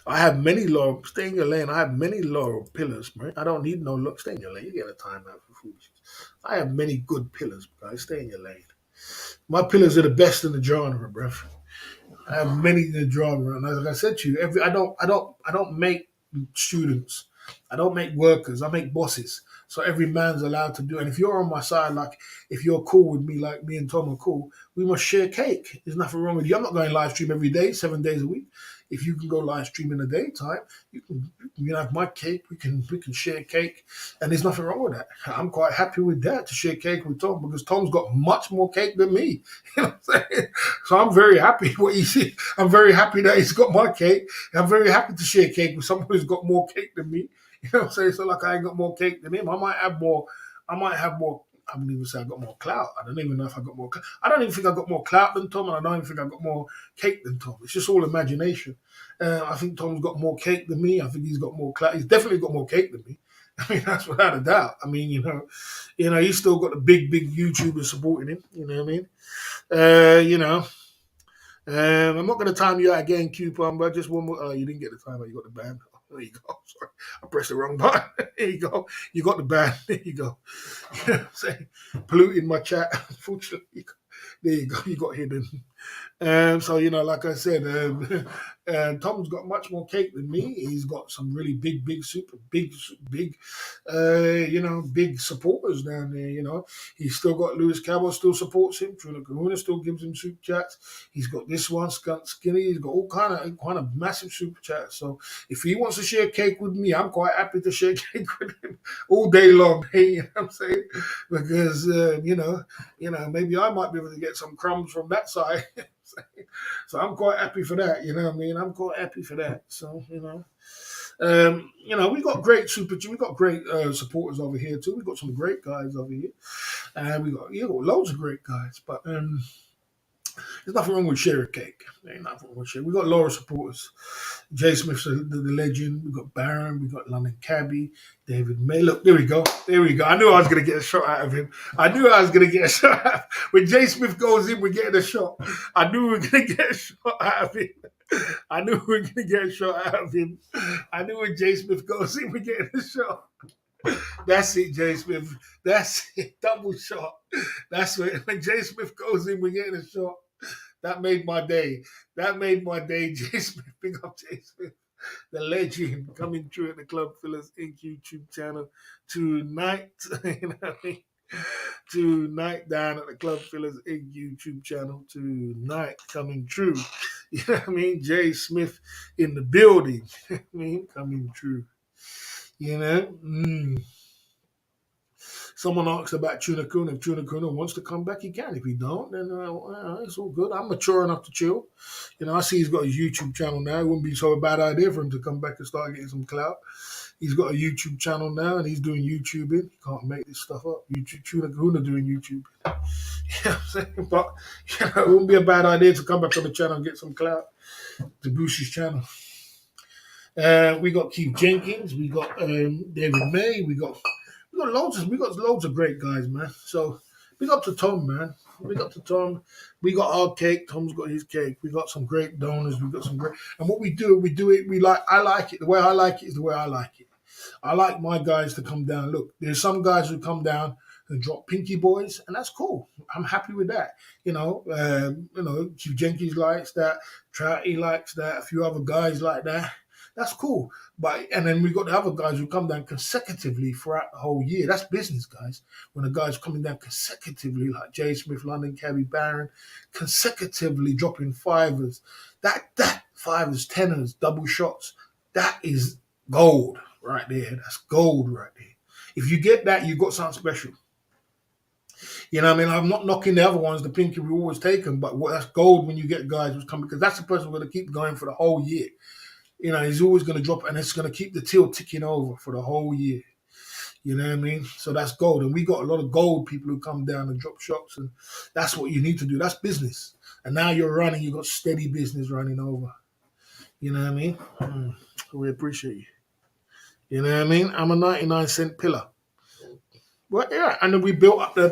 I have many low, stay in your lane. I have many low pillars, right? I don't need no look. Stay in your lane. You get a time out for foolishness. I have many good pillars, guys. Stay in your lane. My pillars are the best in the genre, bruv. I have many in the genre, and like I said to you, I don't make students. I don't make workers. I make bosses. So every man's allowed to do. And if you're on my side, like if you're cool with me, like me and Tom are cool, we must share cake. There's nothing wrong with you. I'm not going live stream every day, 7 days a week. If you can go live stream in the daytime, you can have my cake. We can share cake, and there's nothing wrong with that. I'm quite happy with that to share cake with Tom because Tom's got much more cake than me. You know what I'm saying? So I'm very happy. I'm very happy that he's got my cake. I'm very happy to share cake with someone who's got more cake than me. You know what I'm saying? So like I ain't got more cake than him. I might have more. I might have more. I wouldn't even say I got more clout. I don't even know if I got more. I don't even think I got more clout than Tom, and I don't even think I got more cake than Tom. It's just all imagination. I think Tom's got more cake than me. I think he's got more clout. He's definitely got more cake than me. I mean, that's without a doubt. I mean, he's still got the big YouTubers supporting him. You know what I mean? You know, I'm not going to time you out again, Coupon, but just one more. Oh, you didn't get the timer. You got the band. Oh, there you go. Sorry, I pressed the wrong button. There you go. You got the band. There you go. You know what I'm saying? Polluting my chat. Unfortunately, there you go. You got hidden. So like I said, Tom's got much more cake than me. He's got some really big, super big, big supporters down there. He's still got Lewis Cabot still supports him. Trina Kahuna still gives him super chats. He's got this one, Skunt Skinny. He's got all kind of massive super chats. So if he wants to share cake with me, I'm quite happy to share cake with him all day long. You know what I'm saying? Because maybe I might be able to get some crumbs from that side. So I'm quite happy for that, you know what I mean? I'm quite happy for that. So, we got great we got great supporters over here too. We got some great guys over here. And we got loads of great guys. But there's nothing wrong with sharing cake. There ain't nothing wrong with sharing. We got Laura supporters. Jay Smith's the legend. We got Baron. We got London Cabby. David May. Look, there we go. There we go. I knew I was going to get a shot out of him. When Jay Smith goes in, we're getting a shot. I knew we were going to get a shot out of him. I knew we were going to get a shot out of him. I knew when Jay Smith goes in, we're getting a shot. That's it, Jay Smith. That's it. Double shot. That's when Jay Smith goes in, we're getting a shot. That made my day. Jay Smith. Big up Jay Smith. The legend coming through at the Club Fillers Inc. YouTube channel tonight. You know what I mean? Tonight down at the Club Fillers Inc. YouTube channel tonight coming true. You know what I mean? Jay Smith in the building. You know what I mean? Coming true. Someone asks about Tuna Kuna. If Tuna Kuna wants to come back, he can. If he don't, then it's all good. I'm mature enough to chill. I see he's got his YouTube channel now. It wouldn't be so a bad idea for him to come back and start getting some clout. He's got a YouTube channel now, and he's doing YouTubing. You can't make this stuff up. Tuna Kuna doing YouTube. You know what I'm saying? But it wouldn't be a bad idea to come back on the channel and get some clout to boost his channel. We got Keith Jenkins. We got David May. We got loads of great guys, man. So big up to Tom, man. Big up to Tom. We got our cake. Tom's got his cake. We got some great donors. We got some great. And what we do it. I like it. The way I like it is the way I like it. I like my guys to come down. Look, there's some guys who come down and drop Pinky Boys, and that's cool. I'm happy with that. Q Jenkins likes that. Trouty likes that. A few other guys like that. That's cool. And then we got the other guys who come down consecutively throughout the whole year. That's business, guys. When the guys coming down consecutively, like Jay Smith, London Cabby, Baron, consecutively dropping fivers. That fivers, tenors, double shots, that is gold right there. That's gold right there. If you get that, you got something special. You know what I mean? I'm not knocking the other ones, the Pinky we always take them, but that's gold when you get guys who's coming, because that's the person we're going to keep going for the whole year. He's always going to drop, and it's going to keep the till ticking over for the whole year. You know what I mean? So that's gold. And we got a lot of gold people who come down and drop shots, and that's what you need to do. That's business. And now you got steady business running over. You know what I mean? We appreciate you. You know what I mean? I'm a 99-cent pillar. Well, yeah, and then we built up the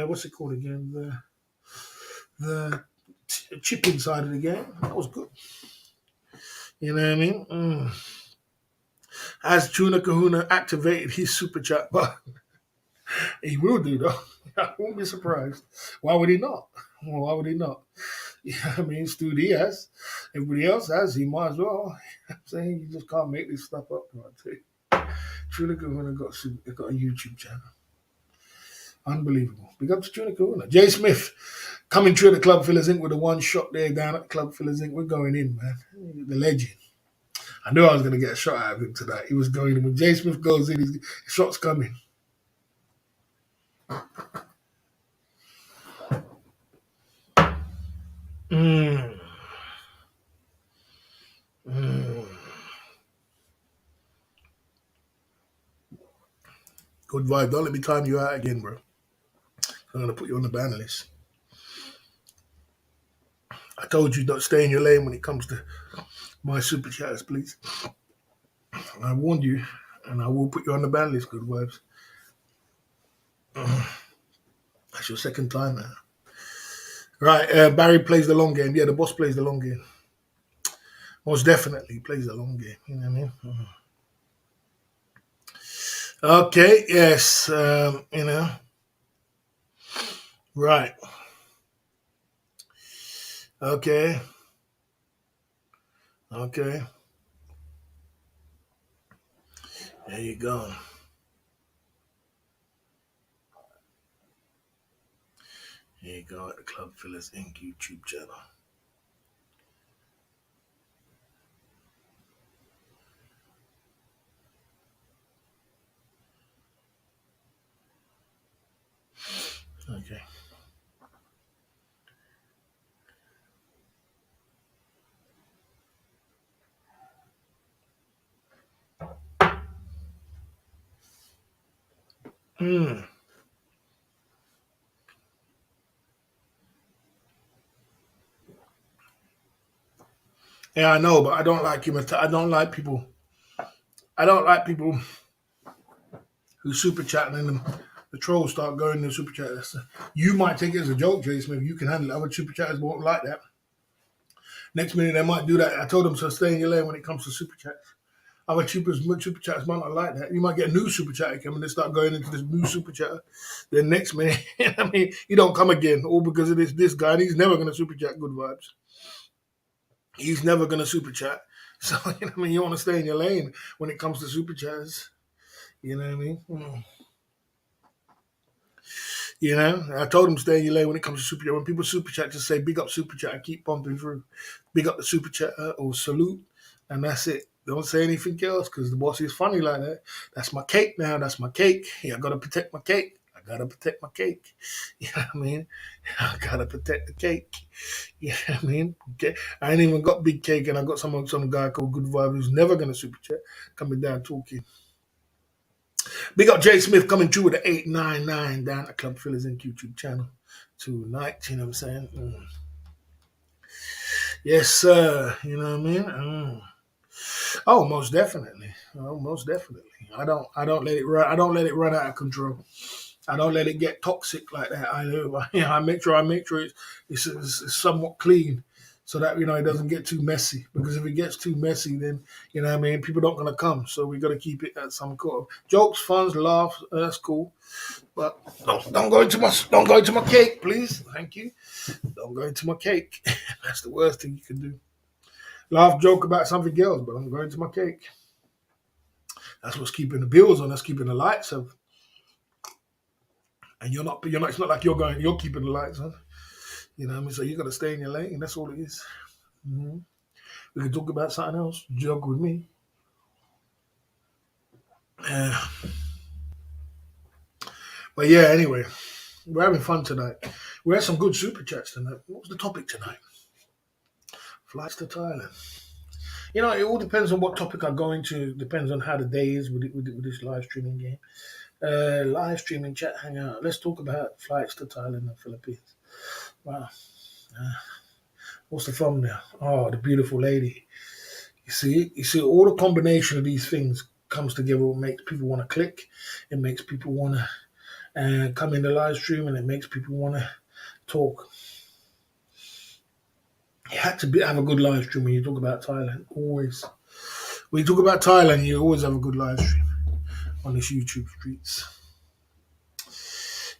what's it called again? The chip inside of the game. That was good. You know what I mean? Has Tuna Kahuna activated his super chat button? He will do, though. I won't be surprised. Why would he not? Why would he not? I mean, Stu has. Everybody else has. He might as well. I'm saying you just can't make this stuff up. I tell you. Tuna Kahuna got a YouTube channel. Unbelievable. Big up to Tuna Kahuna. Jay Smith coming through the Club Fillers Inc. with a one shot there down at the Club Fillers Inc. We're going in, man. The legend. I knew I was going to get a shot out of him tonight. He was going in. When Jay Smith goes in, his shot's coming. Good vibe. Don't let me time you out again, bro. I'm gonna put you on the ban list. I told you don't stay in your lane when it comes to my super chatters, please. I warned you, and I will put you on the ban list. Good vibes. That's your second time now. Right, Barry plays the long game. Yeah, the boss plays the long game. Most definitely plays the long game. You know what I mean? Okay, yes. Right. Okay. Okay. There you go. Here you go at the Club Fillers Inc. YouTube channel. Okay. Hmm. Yeah, I know, but I don't like him. I don't like people. I don't like people who super chatting and the trolls start going to super chat. You might take it as a joke, Jay Smith. You can handle it. Other super chatters won't like that. Next minute they might do that. I told them to stay in your lane when it comes to super chats. Other super chats might not like that. You might get a new super chatter come and they start going into this new super chatter. Then next minute, I mean, he don't come again, all because of this guy. And he's never gonna super chat good vibes. He's never gonna super chat. So you know what I mean, you want to stay in your lane when it comes to super chats. You know what I mean? You know, I told him stay in your lane when it comes to super chat. When people super chat, just say big up super chat and keep pumping through. Big up the super chat or salute, and that's it. Don't say anything else because the boss is funny like that. That's my cake now. That's my cake. Yeah, I gotta protect my cake. I gotta protect my cake. You know what I mean? I gotta protect the cake. You know what I mean? Okay. I ain't even got big cake, and I got some guy called Good Vibe who's never gonna super chat coming down talking. Big up Jay Smith coming through with the 899 down at Club Fillers Inc. YouTube channel tonight. You know what I'm saying? Yes, sir. You know what I mean? Oh, most definitely. Oh, most definitely. I don't let it run. I don't let it run out of control. I don't let it get toxic like that. I do. I make sure it's somewhat clean, so that it doesn't get too messy. Because if it gets too messy, then what I mean, people don't gonna come. So we got to keep it at some core. Jokes, fun, laughs. That's cool, but don't go into my cake, please. Thank you. Don't go into my cake. That's the worst thing you can do. Laugh, joke about something else, but I'm going to my cake. That's what's keeping the bills on. That's keeping the lights on. And you're not. You're not. It's not like you're going. You're keeping the lights on. You know what I mean? So you got to stay in your lane. That's all it is. Mm-hmm. We can talk about something else. Joke with me. Uh, but yeah. Anyway, we're having fun tonight. We had some good super chats tonight. What was the topic tonight? Flights to Thailand. It all depends on what topic I go into. Depends on how the day is with this live streaming game. Live streaming chat hangout. Let's talk about flights to Thailand and Philippines. Wow. Uh, what's the thumbnail? Oh, the beautiful lady. You see, all the combination of these things comes together. It makes people want to click. It makes people want to come in the live stream, and it makes people want to talk. You had to have a good live stream when you talk about Thailand. Always. When you talk about Thailand, you always have a good live stream on this YouTube streets.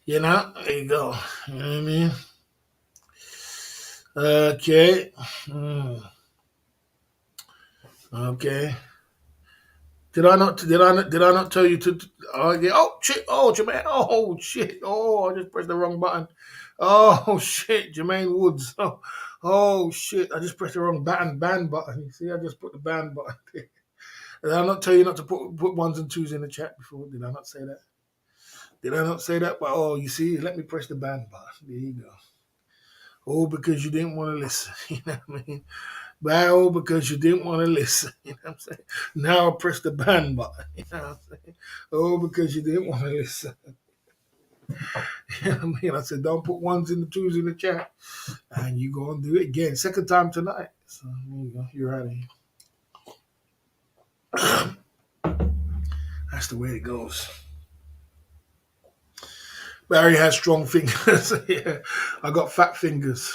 There you go. You know what I mean? Okay. Okay. Did I not tell you to? Yeah. Oh shit! Oh Jermaine! Oh shit! Oh, I just pressed the wrong button. Oh shit! Jermaine Woods. Oh shit! I just pressed the wrong ban button. You see, I just put the ban button. Did I not tell you not to put ones and twos in the chat before? Did I not say that? Did I not say that? But you see, let me press the ban button. There you go. Oh, because you didn't want to listen. You know what I mean? Bow because you didn't want to listen. You know what I'm saying? Now I press the ban button. You know what I'm saying? Oh, because you didn't want to listen. You know what I mean? I said, don't put ones and the twos in the chat. And you go and do it again. Second time tonight. So there you go. You're out of here. That's the way it goes. Barry has strong fingers. Yeah, I got fat fingers.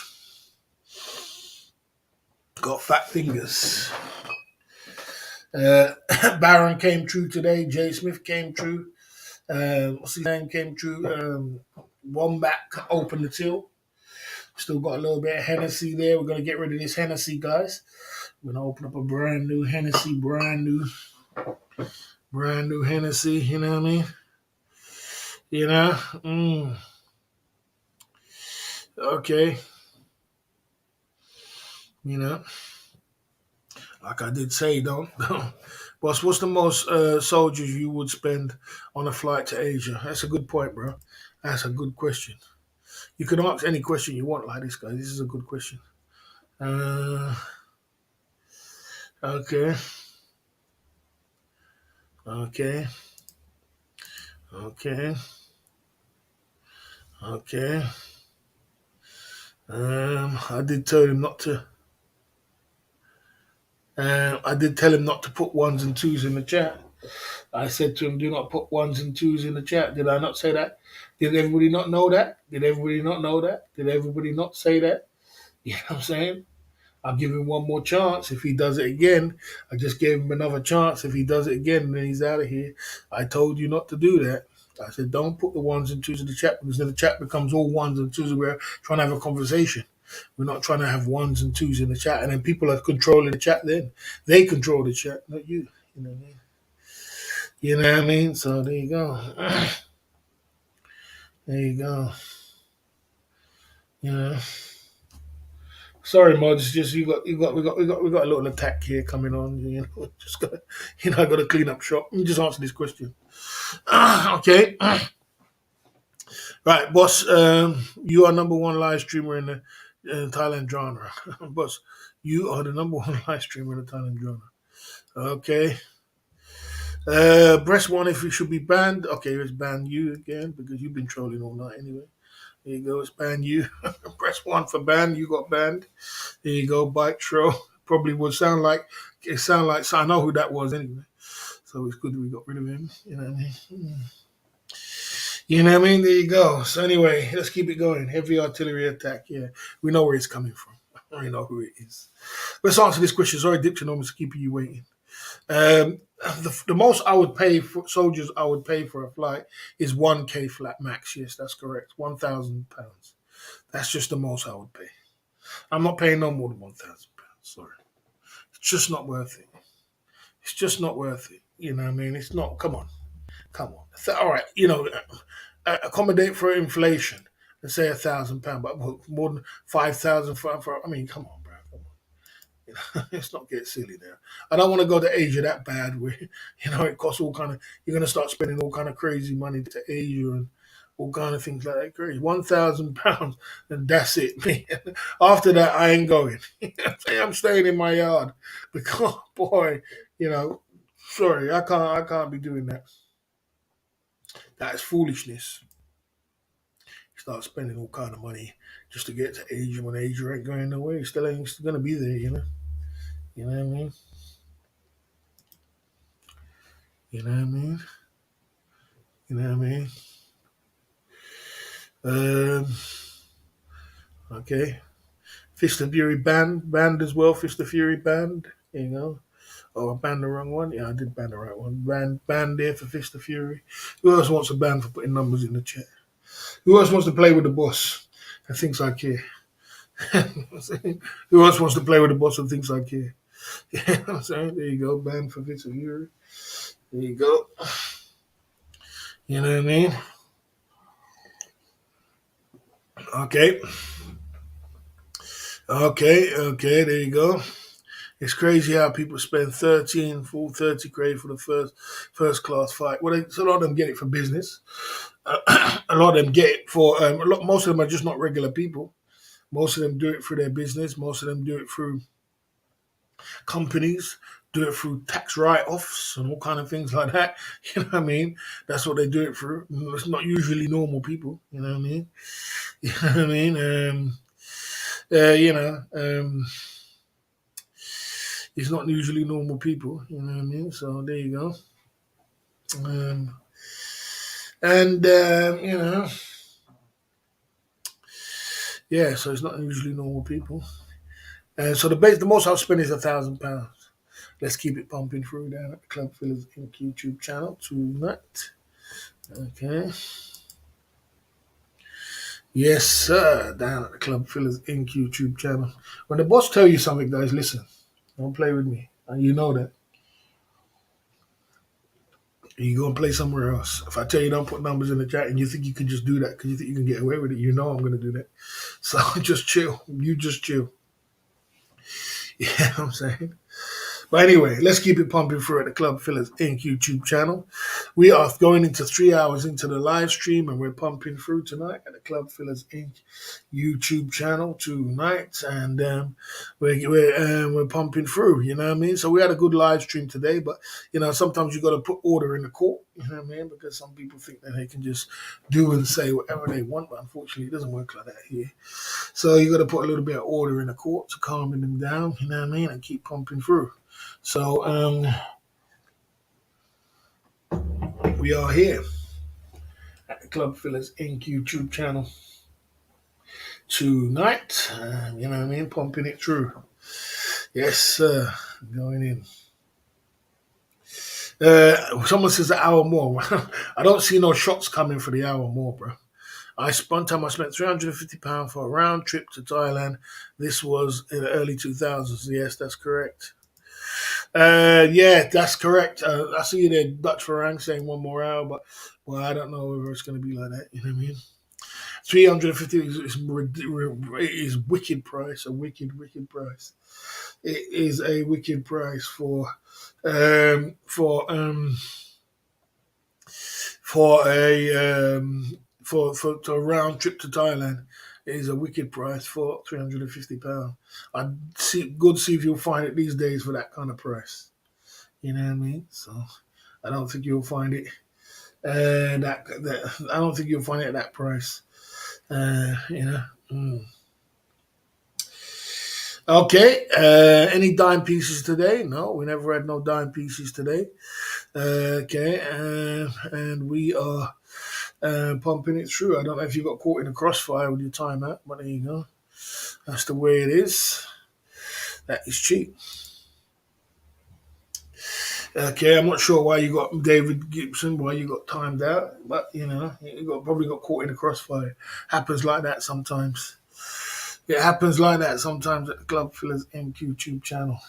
Got fat fingers. Uh, Baron came true today. Jay Smith came true. What's his name came true? Wombat opened the till. Still got a little bit of Hennessy there. We're gonna get rid of this Hennessy, guys. We're gonna open up a brand new Hennessy, brand new Hennessy. You know what I mean? You know. Okay. You know. Like I did say, don't. Boss, what's the most soldiers you would spend on a flight to Asia? That's a good point, bro. That's a good question. You can ask any question you want like this, guy. This is a good question. Uh, okay. Okay. Okay. Okay. I did tell him not to. I did tell him not to put ones and twos in the chat. I said to him, "Do not put ones and twos in the chat." Did I not say that? Did everybody not know that? Did everybody not know that? Did everybody not say that? You know what I'm saying? I'll give him one more chance. If he does it again, I just gave him another chance. If he does it again, then he's out of here. I told you not to do that. I said, don't put the ones and twos in the chat because then the chat becomes all ones and twos. We're trying to have a conversation. We're not trying to have ones and twos in the chat. And then people are controlling the chat then. They control the chat, not you. You know what I mean? You know what I mean? So there you go. There you go. You know. Sorry, mods. Just we got a little attack here coming on. You know, just got I got to clean up shop. Let me just answer this question. Okay, right, boss. You are number one live streamer in the Thailand genre, boss. You are the number one live streamer in the Thailand genre. Okay. Press one if you should be banned. Okay, let's ban you again because you've been trolling all night anyway. There you go. It's ban you. Press one for ban. You got banned. There you go. Bike show. Probably would sound like so I know who that was anyway. So it's good that we got rid of him. You know what I mean? You know what I mean? There you go. So anyway, let's keep it going. Heavy artillery attack. Yeah, we know where it's coming from. I already know who it is. Let's answer this question. Sorry, Diptonomics, keeping you waiting. The most I would pay for soldiers I would pay for a flight is 1K flat max. Yes, that's correct. £1,000. That's just the most I would pay. I'm not paying no more than £1,000. Sorry, it's just not worth it. It's just not worth it. You know what I mean? It's not. Come on. All right. Accommodate for inflation. Let's say £1,000, but more than 5,000 for. I mean, come on, bro. Come on. Let's not get silly there. I don't want to go to Asia that bad. Where it costs all kind of. You're gonna start spending all kind of crazy money to Asia and all kind of things like that. Crazy. £1,000, and that's it. Man. After that, I ain't going. I'm staying in my yard because, boy, sorry, I can't be doing that. That is foolishness. Start spending all kind of money just to get to Asia when Asia ain't going nowhere. Still ain't gonna be there, You know what I mean? You know what I mean? You know what I mean? Okay. Fist of Fury banned as well. Fist of Fury banned. Oh, I banned the wrong one. Yeah, I did ban the right one. Banned there for Fist of Fury. Who else wants a ban for putting numbers in the chat? Who else wants to play with the boss and thinks I care? Who else wants to play with the boss and thinks I care? You know what I'm saying? There you go. Ban for Fist of Fury. There you go. You know what I mean? Okay. Okay, there you go. It's crazy how people spend 30 grand for the first class flight. Well, a lot of them get it for business. A lot of them get it for most of them are just not regular people. Most of them do it through their business. Most of them do it through Companies do it through tax write-offs and all kind of things like that. You know what I mean? That's what they do it through. It's not usually normal people. You know what I mean? You know what I mean? You know, it's not usually normal people. You know what I mean? So there you go. Um, and you know, yeah. So it's not usually normal people. And so the most I'll spend is £1,000. Let's keep it pumping through down at the Club Fillers Inc. YouTube channel tonight. Okay. Yes, sir. Down at the Club Fillers Inc. YouTube channel. When the boss tell you something, guys, listen. Don't play with me. And you know that. You go and play somewhere else. If I tell you don't put numbers in the chat and you think you can just do that because you think you can get away with it, you know I'm going to do that. So just chill. You just chill. Yeah, you know what I'm saying? But anyway, let's keep it pumping through at the Club Fillers Inc. YouTube channel. We are going into 3 hours into the live stream, and we're pumping through tonight at the Club Fillers Inc. YouTube channel tonight, and we're pumping through. You know what I mean? So we had a good live stream today, but you know sometimes you got to put order in the court. You know what I mean? Because some people think that they can just do and say whatever they want, but unfortunately, it doesn't work like that here. So you got to put a little bit of order in the court to calm them down. You know what I mean? And keep pumping through. So we are here at the Club Fillers Inc. YouTube channel tonight. You know what I mean? Pumping it through. Yes, sir. Going in. Someone says an hour more. I don't see no shots coming for the hour more, bro. I spent £350 for a round trip to Thailand. This was in the early 2000s. Yes, that's correct. Yeah, that's correct. I see you there, Dutch Farang, saying 1 more hour, but well, I don't know whether it's going to be like that. You know what I mean? 350 is wicked price, a wicked price. It is a wicked price for a round trip to Thailand. It is a wicked price for £350. I'd see if you'll find it these days for that kind of price. You know what I mean? So I don't think you'll find it. I don't think you'll find it at that price. You know. Okay. Any dime pieces today? No, we never had no dime pieces today. Okay. And we are pumping it through. I don't know if you got caught in a crossfire with your timeout, but there you go. That's the way it is. That is cheap. Okay, I'm not sure why you got David Gibson, why you got timed out, but you know, probably got caught in a crossfire. Happens like that sometimes. It happens like that sometimes at the Club Fillers Inc. YouTube channel.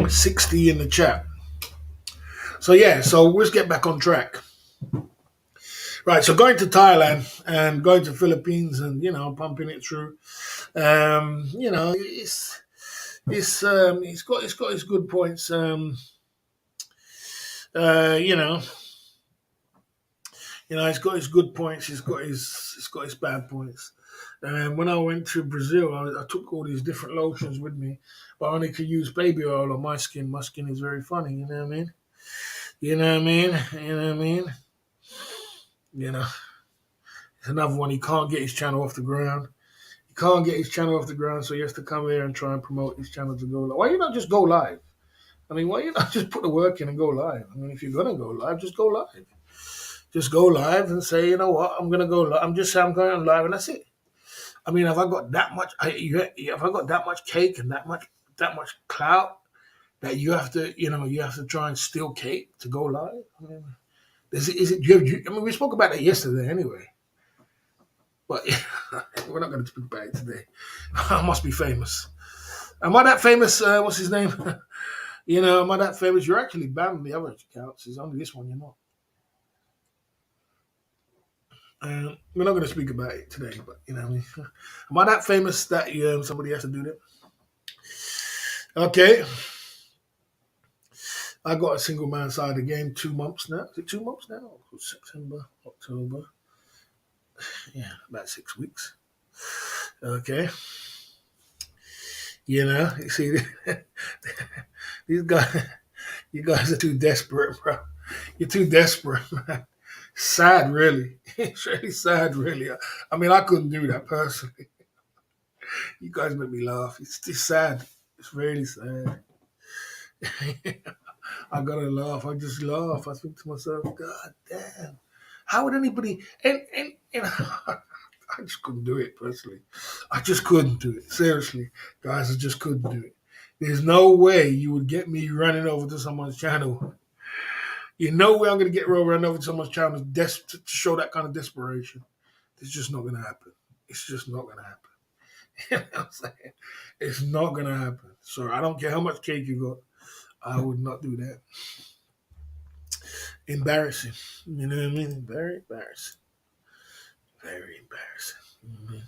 60 in the chat. So yeah, so let's get back on track. Right, so going to Thailand and going to Philippines and you know pumping it through. You know, it's got its good points. You know, it's got its good points. It's got its bad points. And when I went to Brazil, I took all these different lotions with me, but I only could use baby oil on my skin. My skin is very funny. You know what I mean? You know what I mean? You know what I mean? You know, it's another one. He can't get his channel off the ground. He can't get his channel off the ground, so he has to come here and try and promote his channel to go live. Why you not just go live? I mean, why you not just put the work in and go live? I mean, if you're gonna go live, just go live. Just go live and say, you know what, I'm gonna go live. I'm just saying I'm going live, and that's it. I mean, have I got that much? Have I got that much cake and that much clout that you have to try and steal cake to go live? I mean, is it? I mean, we spoke about that yesterday anyway, but we're not going to speak about it today. I must be famous. Am I that famous? What's his name? Am I that famous? You're actually banned on the other accounts. It's only this one you're not. We're not going to speak about it today, but I mean, am I that famous that somebody has to do that? Okay. I got a single man side of the game 2 months now. Is it 2 months now? September, October. Yeah, about 6 weeks. Okay. You know, you see, these guys, you guys are too desperate, bro. You're too desperate, man. Sad, really. It's really sad, really. I mean, I couldn't do that personally. You guys make me laugh. It's sad. It's really sad. I gotta laugh. I just laugh. I think to myself, God damn, how would anybody? And I just couldn't do it personally. I just couldn't do it. Seriously, guys, I just couldn't do it. There's no way you would get me running over to someone's channel. You know where I'm gonna get run over to someone's channel to show that kind of desperation. It's just not gonna happen. It's just not gonna happen. You know what I'm saying? It's not gonna happen. So I don't care how much cake you got. I would not do that. Embarrassing. You know what I mean? Very embarrassing. Very embarrassing. Mhm.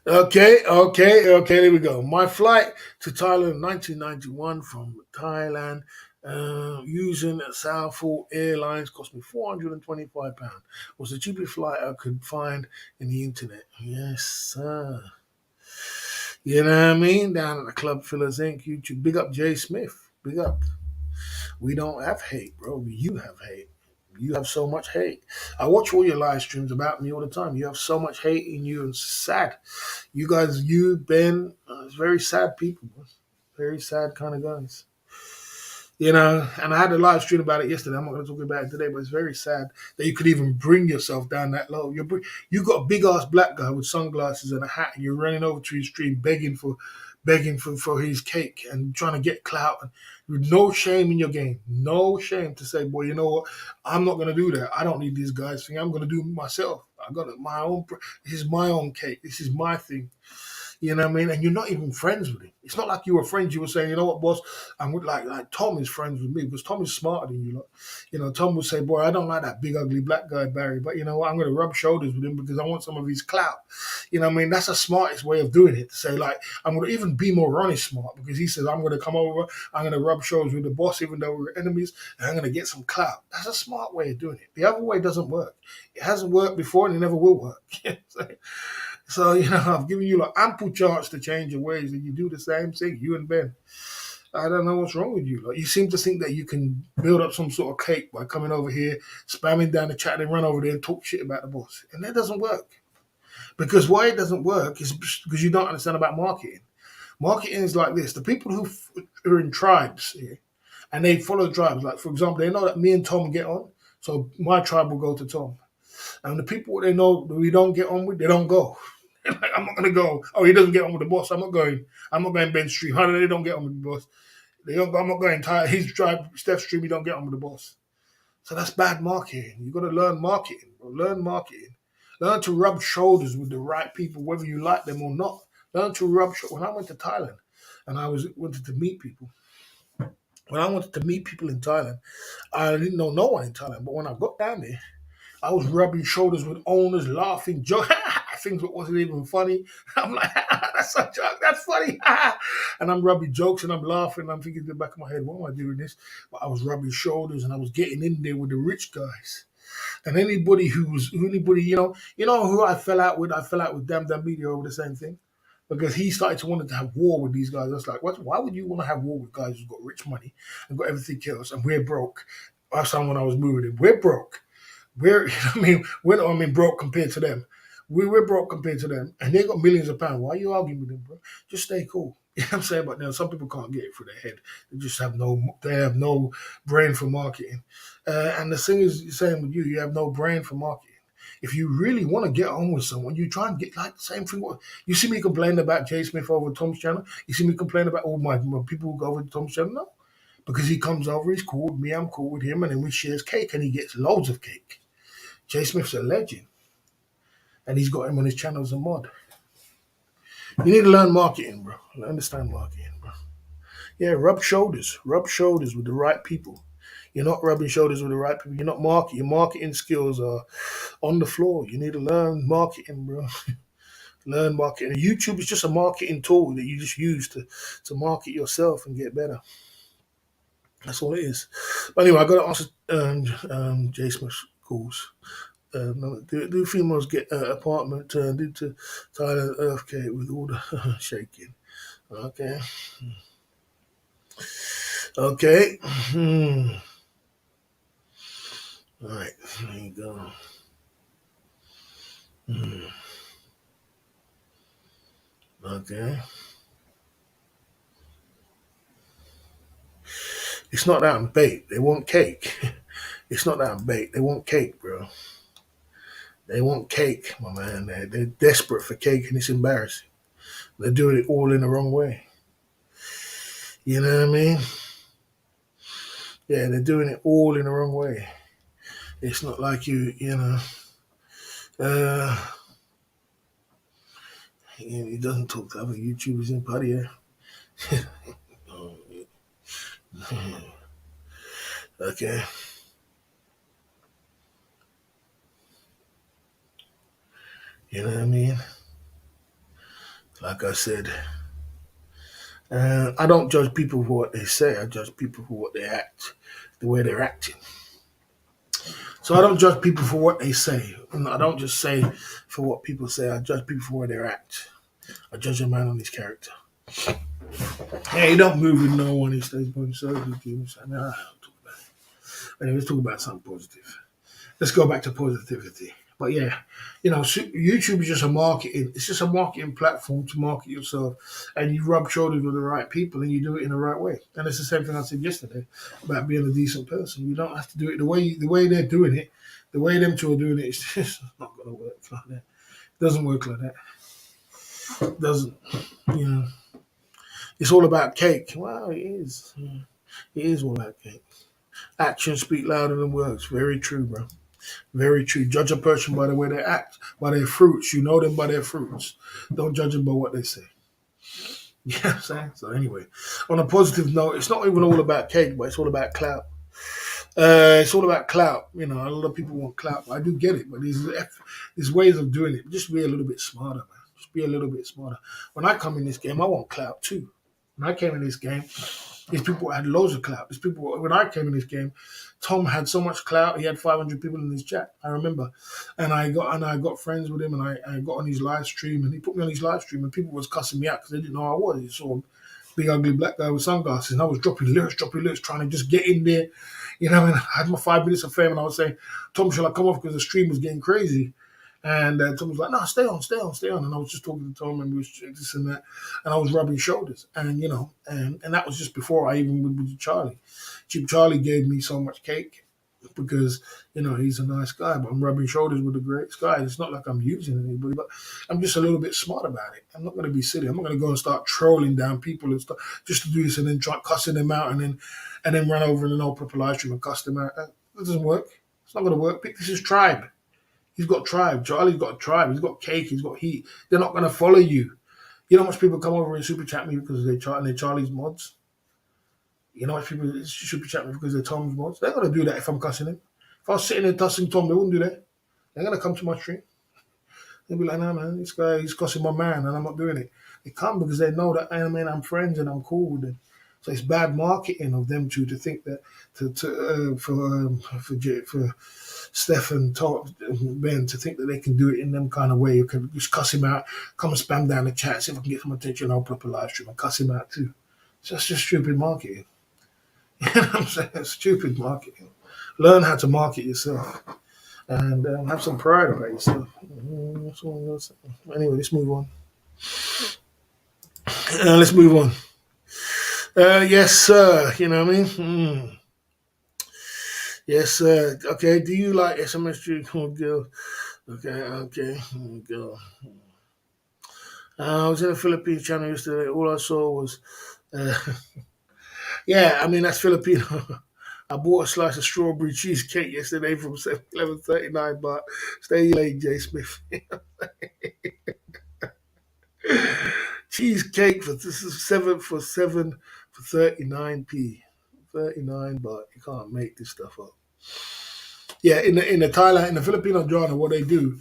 Okay. There we go. My flight to Thailand in 1991 from Thailand using Southall Airlines cost me £425. Was the cheapest flight I could find in the internet. Yes, sir. You know what I mean? Down at the Club Fillers Inc. YouTube. Big up Jay Smith. Big up. We don't have hate, bro. You have hate. You have so much hate. I watch all your live streams about me all the time. You have so much hate in you, and it's sad. You guys, you, Ben, very sad people, bro. Very sad kind of guys. You know, and I had a live stream about it yesterday. I'm not going to talk about it today, but it's very sad that you could even bring yourself down that low. You got a big ass black guy with sunglasses and a hat, and you're running over to his stream begging for his cake and trying to get clout. And with no shame in your game, no shame to say, boy, you know what? I'm not going to do that. I don't need these guys' thing. I'm going to do it myself. I got it my own. This is my own cake. This is my thing. You know what I mean? And you're not even friends with him. It's not like you were friends. You were saying, you know what, boss? I'm with like Tom is friends with me because Tom is smarter than you. Lot. You know, Tom would say, boy, I don't like that big ugly black guy Barry, but you know what? I'm going to rub shoulders with him because I want some of his clout. You know what I mean? That's the smartest way of doing it. To say like, I'm going to even be more honest smart because he says I'm going to come over, I'm going to rub shoulders with the boss even though we're enemies, and I'm going to get some clout. That's a smart way of doing it. The other way doesn't work. It hasn't worked before and it never will work. So, you know, I've given you like ample chance to change your ways and you do the same thing, you and Ben. I don't know what's wrong with you. Like you seem to think that you can build up some sort of cake by coming over here, spamming down the chat and run over there and talk shit about the boss. And that doesn't work. Because why it doesn't work is because you don't understand about marketing. Marketing is like this. The people who are in tribes here and they follow tribes, like for example, they know that me and Tom get on. So my tribe will go to Tom. And the people they know that we don't get on with, they don't go. Like, I'm not gonna go. Oh, he doesn't get on with the boss. I'm not going. I'm not going Ben Stream. How do they don't get on with the boss? They don't. I'm not going. His tribe, Steph Stream. He don't get on with the boss. So that's bad marketing. You got to learn marketing. Bro. Learn marketing. Learn to rub shoulders with the right people, whether you like them or not. Learn to rub. When I went to Thailand, and wanted to meet people. When I wanted to meet people in Thailand, I didn't know no one in Thailand. But when I got down there, I was rubbing shoulders with owners, laughing, joking, things that wasn't even funny. I'm like, that's a joke, that's funny. And I'm rubbing jokes and I'm laughing. And I'm thinking in the back of my head, why am I doing this? But I was rubbing shoulders and I was getting in there with the rich guys. And anybody, you know who I fell out with Damn Damn Media over the same thing. Because he started to want to have war with these guys. I was like, what? Why would you want to have war with guys who've got rich money and got everything else and we're broke? Last time when I was moving in, we're broke. We're, we're not, broke compared to them. We're broke compared to them, and they got millions of pounds. Why are you arguing with them, bro? Just stay cool. You know what I'm saying? But now some people can't get it through their head. They have no brain for marketing. And the thing is, the same with you. You have no brain for marketing. If you really want to get on with someone, you try and get like the same thing. You see me complain about Jay Smith over Tom's channel. You see me complain about all my people who go over to Tom's channel. No, because he comes over, he's cool with me, I'm cool with him, and then we share cake, and he gets loads of cake. Jay Smith's a legend, and he's got him on his channel as a mod. You need to learn marketing, bro. Understand marketing, bro. Yeah, rub shoulders with the right people. You're not rubbing shoulders with the right people. You're not marketing. Your marketing skills are on the floor. You need to learn marketing, bro. Learn marketing. And YouTube is just a marketing tool that you just use to market yourself and get better. That's all it is. But anyway, I got to answer Jay Smith's calls. Do females get apartment turned into Thailand earthquake with all the shaking? Okay. Okay. Hmm. All right. There you go. Hmm. Okay. It's not that I'm bait. They want cake. It's not that I'm bait. They want cake, bro. They want cake, my man. They're desperate for cake, and it's embarrassing. They're doing it all in the wrong way. You know what I mean? Yeah, they're doing it all in the wrong way. It's not like you know. Uh, he doesn't talk to other YouTubers in party. Yeah. Okay. You know what I mean? Like I said, I don't judge people for what they say. I judge people for what they act, the way they're acting. So I don't judge people for what they say. And I don't just say for what people say. I judge people for where they act. I judge a man on his character. Yeah, he don't move with no one. He stays by himself. I mean, I don't talk about it. Anyway, let's talk about something positive. Let's go back to positivity. But yeah, YouTube is just a marketing. It's just a marketing platform to market yourself, and you rub shoulders with the right people, and you do it in the right way. And it's the same thing I said yesterday about being a decent person. You don't have to do it the way they're doing it, the way them two are doing it. It's just not going to work like that. It doesn't work like that. It doesn't. You know, it's all about cake. Well, it is. Yeah. It is all about cake. Actions speak louder than words. Very true, bro. Very true. Judge a person by the way they act, by their fruits. You know them by their fruits. Don't judge them by what they say. You know what I'm saying? So anyway, on a positive note, it's not even all about cake, but it's all about clout. It's all about clout. You know, a lot of people want clout. I do get it, but there's ways of doing it. Just be a little bit smarter, man. Just be a little bit smarter. When I come in this game, I want clout too. When I came in this game, these people had loads of clout. These people, when I came in this game, Tom had so much clout. He had 500 people in his chat. I remember, and I got friends with him, and I got on his live stream, and he put me on his live stream, and people was cussing me out because they didn't know who I was. They saw a big ugly black guy with sunglasses, and I was dropping lyrics, trying to just get in there. You know, and I had my 5 minutes of fame, and I was saying, Tom, shall I come off because the stream was getting crazy? And Tom was like, no, stay on, stay on, stay on. And I was just talking to Tom and we was this and that. And I was rubbing shoulders. And, and that was just before I even went with Charlie. Cheap Charlie gave me so much cake because, he's a nice guy, but I'm rubbing shoulders with a great guy. It's not like I'm using anybody, but I'm just a little bit smart about it. I'm not going to be silly. I'm not going to go and start trolling down people and stuff just to do this and then try cussing them out and then run over in an old proper live stream and cuss them out. That doesn't work. It's not going to work. Pick this is tribe. He's got tribe. Charlie's got a tribe. He's got cake. He's got heat. They're not going to follow you. You know how much people come over and super chat me because they're Charlie's mods? You know how much people super chat me because they're Tom's mods? They're going to do that if I'm cussing him. If I was sitting there cussing Tom, they wouldn't do that. They're going to come to my stream. They'll be like, nah, man, this guy, he's cussing my man and I'm not doing it. They come because they know that, I'm friends and I'm cool with them. So it's bad marketing of them two to think that for Steph and Ben to think that they can do it in them kind of way. You can just cuss him out, come and spam down the chat, see if I can get some attention. I'll put up a live stream and cuss him out too. So that's just stupid marketing. You know what I'm saying? It's stupid marketing. Learn how to market yourself and have some pride about yourself. That's all I'm gonna say. Anyway, let's move on. Let's move on. Yes, sir. You know what I mean? Yes, sir. Okay. Do you like SMS Come girl? Okay. Okay. Girl. I was in a Philippines channel yesterday. All I saw was, uh, yeah. I mean that's Filipino. I bought a slice of strawberry cheesecake yesterday from 7-Eleven, 39 baht. Stay late, Jay Smith. Cheesecake for this is 7 for 39p. 39 baht. You can't make this stuff up. Yeah, in the Thailand, in the Filipino genre, what they do,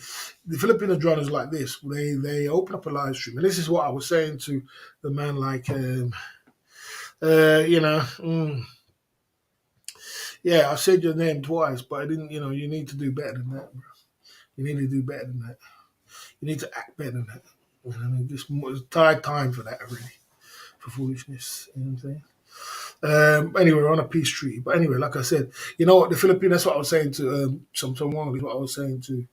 the Filipino genre is like this. They open up a live stream, and this is what I was saying to the man, like, yeah, I said your name twice, but I didn't. You need to do better than that, bro. You need to do better than that. You need to act better than that. I mean, it's Thai time for that already. for foolishness. You know what I'm saying? Anyway, we're on a peace treaty. But anyway, like I said, you know what? The Philippines, that's what I was saying to someone, what I was saying to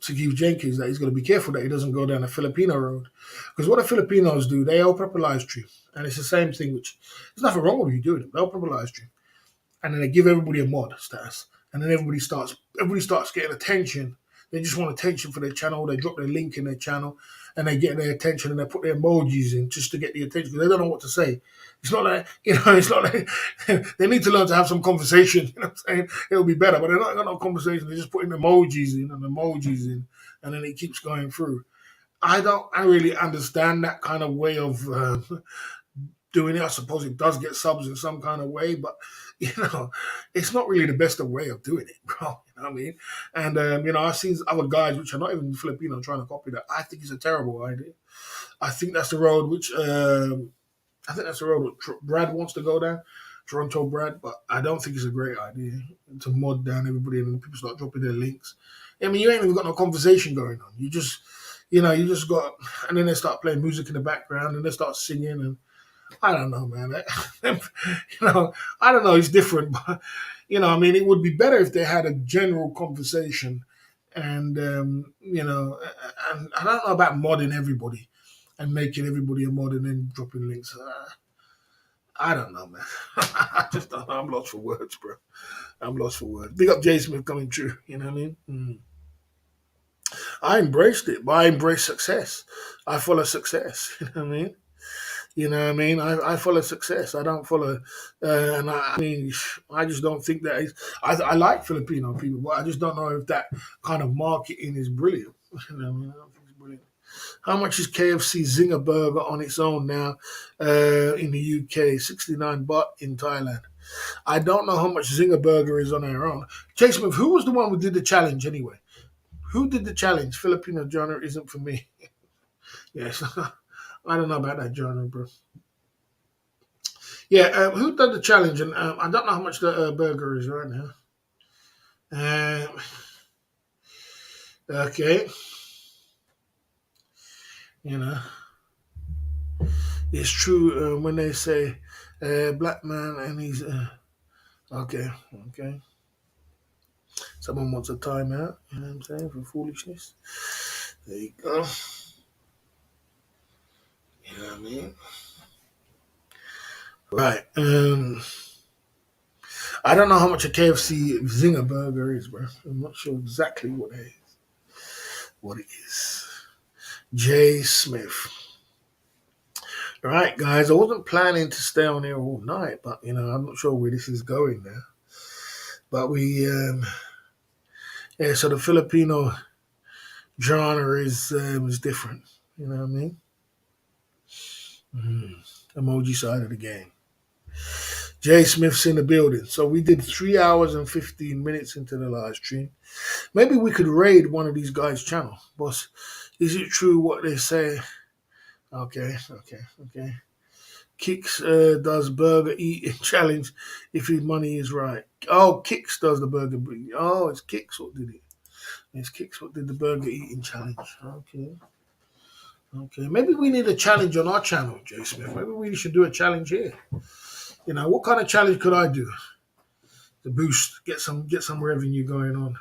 Keith Jenkins, that he's got to be careful that he doesn't go down the Filipino road. Because what the Filipinos do, they open up a live stream. And it's the same thing, which there's nothing wrong with you doing it. They open up a live stream. And then they give everybody a mod status. And then everybody starts getting attention. They just want attention for their channel. They drop their link in their channel and they get their attention and they put their emojis in just to get the attention because they don't know what to say. It's not like, it's not like they need to learn to have some conversation. You know what I'm saying? It'll be better, but they're not got no conversation. They're just putting emojis in and emojis in, and then it keeps going through. I really understand that kind of way of doing it. I suppose it does get subs in some kind of way, but you know, it's not really the best way of doing it, bro. You know what I mean? And I've seen other guys which are not even Filipino trying to copy that. I think it's a terrible idea. I think that's the road which Brad wants to go down, Toronto Brad. But I don't think it's a great idea to mod down everybody and people start dropping their links. I mean, you ain't even got no conversation going on. You just got, and then they start playing music in the background and they start singing and I don't know, man. I don't know. It's different, but I mean, it would be better if they had a general conversation, and and I don't know about modding everybody and making everybody a mod and then dropping links. I don't know, man. I just don't know. I'm lost for words, bro. I'm lost for words. Big up Jay Smith coming true. You know what I mean? I embraced it, but I embrace success. I follow success. You know what I mean? You know what I mean? I follow success. I don't follow, I mean, I just don't think that I like Filipino people, but I just don't know if that kind of marketing is brilliant. You know what I mean? I don't think it's brilliant. How much is KFC Zinger Burger on its own now in the UK? 69 baht in Thailand. I don't know how much Zinger Burger is on their own. Jay Smith, who was the one who did the challenge anyway? Who did the challenge? Filipino genre isn't for me. Yes. I don't know about that genre, bro. Yeah, who did the challenge? And I don't know how much the burger is right now. Okay. It's true when they say black man and he's okay. Someone wants a timeout. You know what I'm saying, for foolishness. There you go. You know what I mean? Right. I don't know how much a KFC Zinger burger is, bro. I'm not sure exactly what it is. Jay Smith. All right, guys. I wasn't planning to stay on here all night, but I'm not sure where this is going now. But so the Filipino genre is different. You know what I mean? Emoji side of the game. Jay Smith's in the building. So we did 3 hours and 15 minutes into the live stream. Maybe we could raid one of these guys' channel. Boss, is it true what they say? Okay. Kicks does burger eating challenge if his money is right. Oh, Kicks does the burger. Oh, it's Kicks what did it. It's Kicks what did the burger eating challenge. Okay. Maybe we need a challenge on our channel, Jay Smith. Maybe we should do a challenge here. What kind of challenge could I do to boost, get some revenue going on?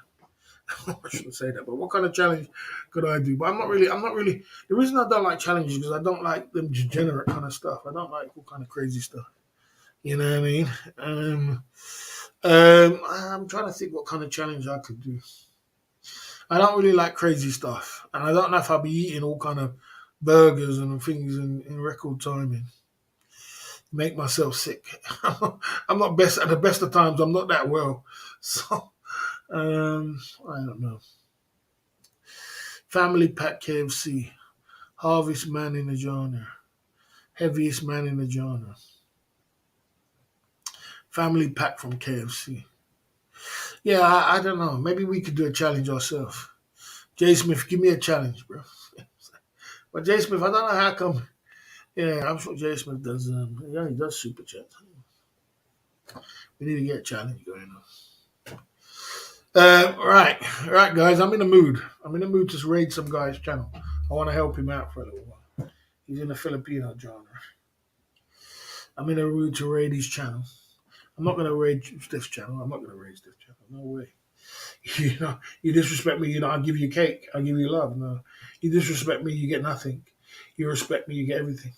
I shouldn't say that, but what kind of challenge could I do? But I'm not really. The reason I don't like challenges is because I don't like them degenerate kind of stuff. I don't like all kind of crazy stuff. You know what I mean? I'm trying to think what kind of challenge I could do. I don't really like crazy stuff, and I don't know if I'll be eating all kind of burgers and things in record timing. Make myself sick. I'm not best at the best of times. I'm not that well, so I don't know. Family Pack KFC, Harvest Man in the genre, Heaviest Man in the genre. Family Pack from KFC. Yeah, I don't know. Maybe we could do a challenge ourselves. Jay Smith, give me a challenge, bro. But Jay Smith, I don't know how come. Yeah, I'm sure Jay Smith does. He does super chat. We need to get a challenge going on. Right, guys. I'm in the mood. To raid some guy's channel. I want to help him out for a little while. He's in the Filipino genre. I'm in a mood to raid his channel. I'm not gonna raid this channel. I'm not gonna raid this channel. No way. You know, you disrespect me, I'll give you cake. I'll give you love. No. You disrespect me, you get nothing. You respect me, you get everything.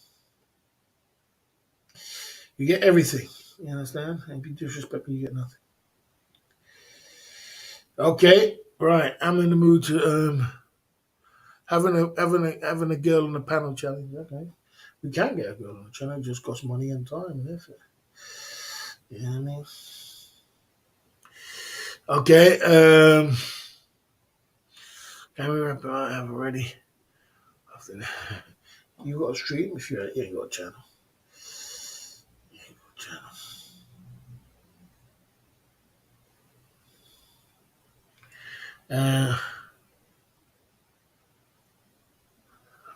You get everything. You understand? And if you disrespect me, you get nothing. Okay, right. I'm in the mood to having a girl on the panel challenge. Okay, we can get a girl on the channel. It just costs money and time, and that's it. You know what I mean? Okay. Can we wrap it up? I have already. After that, you got a stream if you ain't got a channel. You ain't got a channel.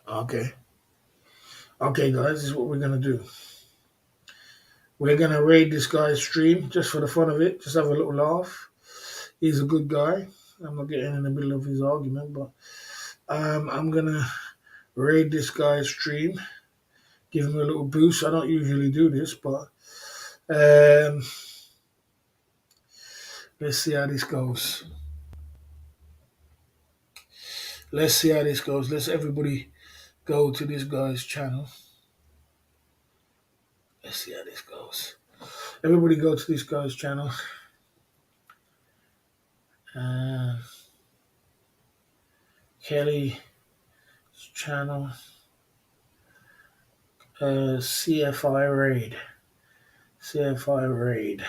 Okay. Okay, guys, this is what we're gonna do. We're gonna raid this guy's stream just for the fun of it. Just have a little laugh. He's a good guy. I'm not getting in the middle of his argument, but I'm gonna raid this guy's stream, give him a little boost. I don't usually do this, but um, let's see how this goes. Let's see how this goes. Let's everybody go to this guy's channel. Let's see how this goes. Everybody go to this guy's channel. Kelly's channel. CFI raid. CFI raid.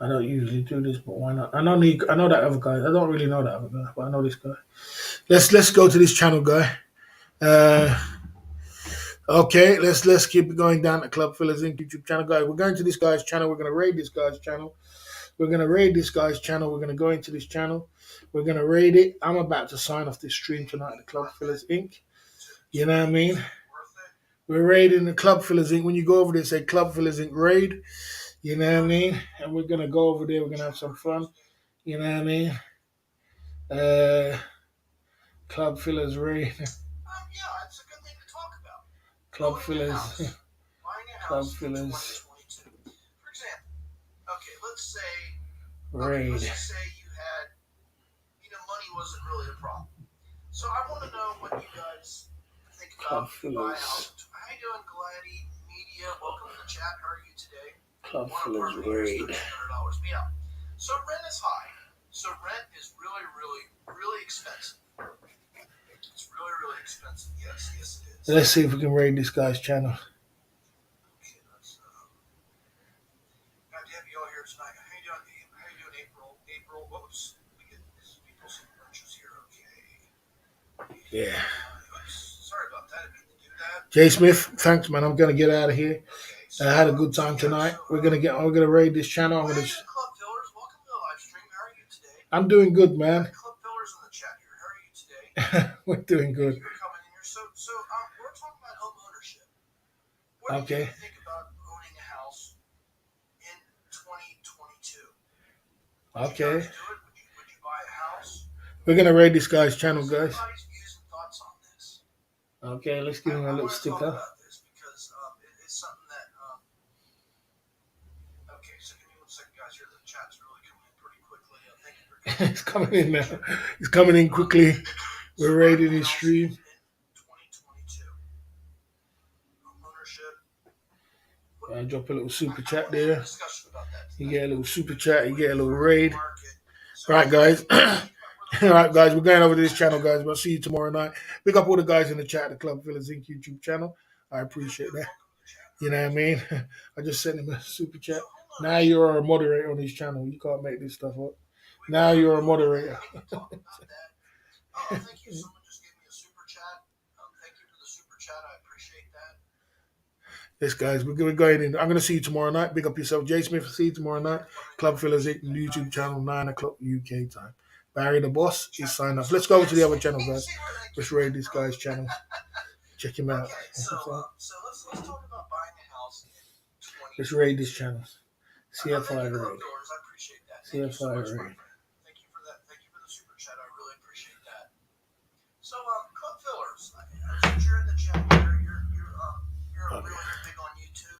I don't usually do this, but why not? I know that other guy. I don't really know that other guy, but I know this guy. Let's go to this channel, guy. Okay, let's keep it going down the Club Fillers Inc. YouTube channel, guys. We're going to this guy's channel. We're gonna raid this guy's channel. We're gonna raid this guy's channel. We're gonna go into this channel. We're gonna raid it. I'm about to sign off this stream tonight at the Club Fillers Inc. You know what I mean? We're raiding the Club Fillers Inc. When you go over there, say Club Fillers Inc. raid. You know what I mean? And we're gonna go over there. We're gonna have some fun. You know what I mean? Club Fillers raid. Yeah, it's a good thing to talk about. Club Fillers. Buying a Club house Fillers. in 2022. For example, okay, let's Raid. just say you had, money wasn't really a problem. So I want to know what you guys think Club about buying a Fillers. house. How you doing, Glady Media? Welcome to the chat. How are you today? Club Fillers raid. $1,300. Yeah. So rent is high. So rent is really, really, really expensive. It's really, really expensive. Yes, it is. Let's see if we can raid this guy's channel. Okay, let's. Glad to have you all here tonight. How you doing, April? April, whoops. We get people some wrenches here. Okay. Yeah. Sorry about that. I didn't mean to do that. Jay Smith, thanks, man. I'm gonna get out of here. Okay. So, I had a good time tonight. We're gonna raid this channel. Club Fillers, welcome to the live stream. How are you today? I'm doing good, man. Club Fillers in the chat here. How are you today? We're doing good. Thank you for coming in here. So we're talking about home ownership. What do you think about owning a house in 2022? Would Okay. you guys do it? Would you buy a house? We're gonna raid this guy's channel, guys. Everybody's views and thoughts on this. Okay, let's give him a little I want to talk sticker. about this because it's something that. Okay, so give me 1 second, guys. Here, the chat's really coming in pretty quickly. Thank you for coming. It's coming in now. It's coming in quickly. We're raiding his stream. 2022. Ownership. I drop a little super chat there. Discussion about that. You get a little super chat. You get a little raid. Right, guys. All right, guys. We're going over to this channel, guys. We'll see you tomorrow night. Pick up all the guys in the chat, the Club Fillers Inc. YouTube channel. I appreciate that. You know what I mean? I just sent him a super chat. Now you're a moderator on this channel. You can't make this stuff up. Now you're a moderator. Oh, thank you. Someone just gave me a super chat. Thank you for the super chat. I appreciate that. Yes, guys, we're going in. I'm going to see you tomorrow night. Big up yourself. Jay Smith, see you tomorrow night. Club Fillers Inc. YouTube channel, 9 o'clock UK time. Barry the Boss is signed off. Let's go over to the other channel, guys. Let's raid this guy's channel. Check him out. Okay, so let's talk about buying a house in 2022. Let's raid this channel. CFI Thank you, raid. I appreciate that. Thank you so CFI much, my raid. friend. Thank you for that. Thank you for the super chat. I really appreciate that. So, Club Fillers,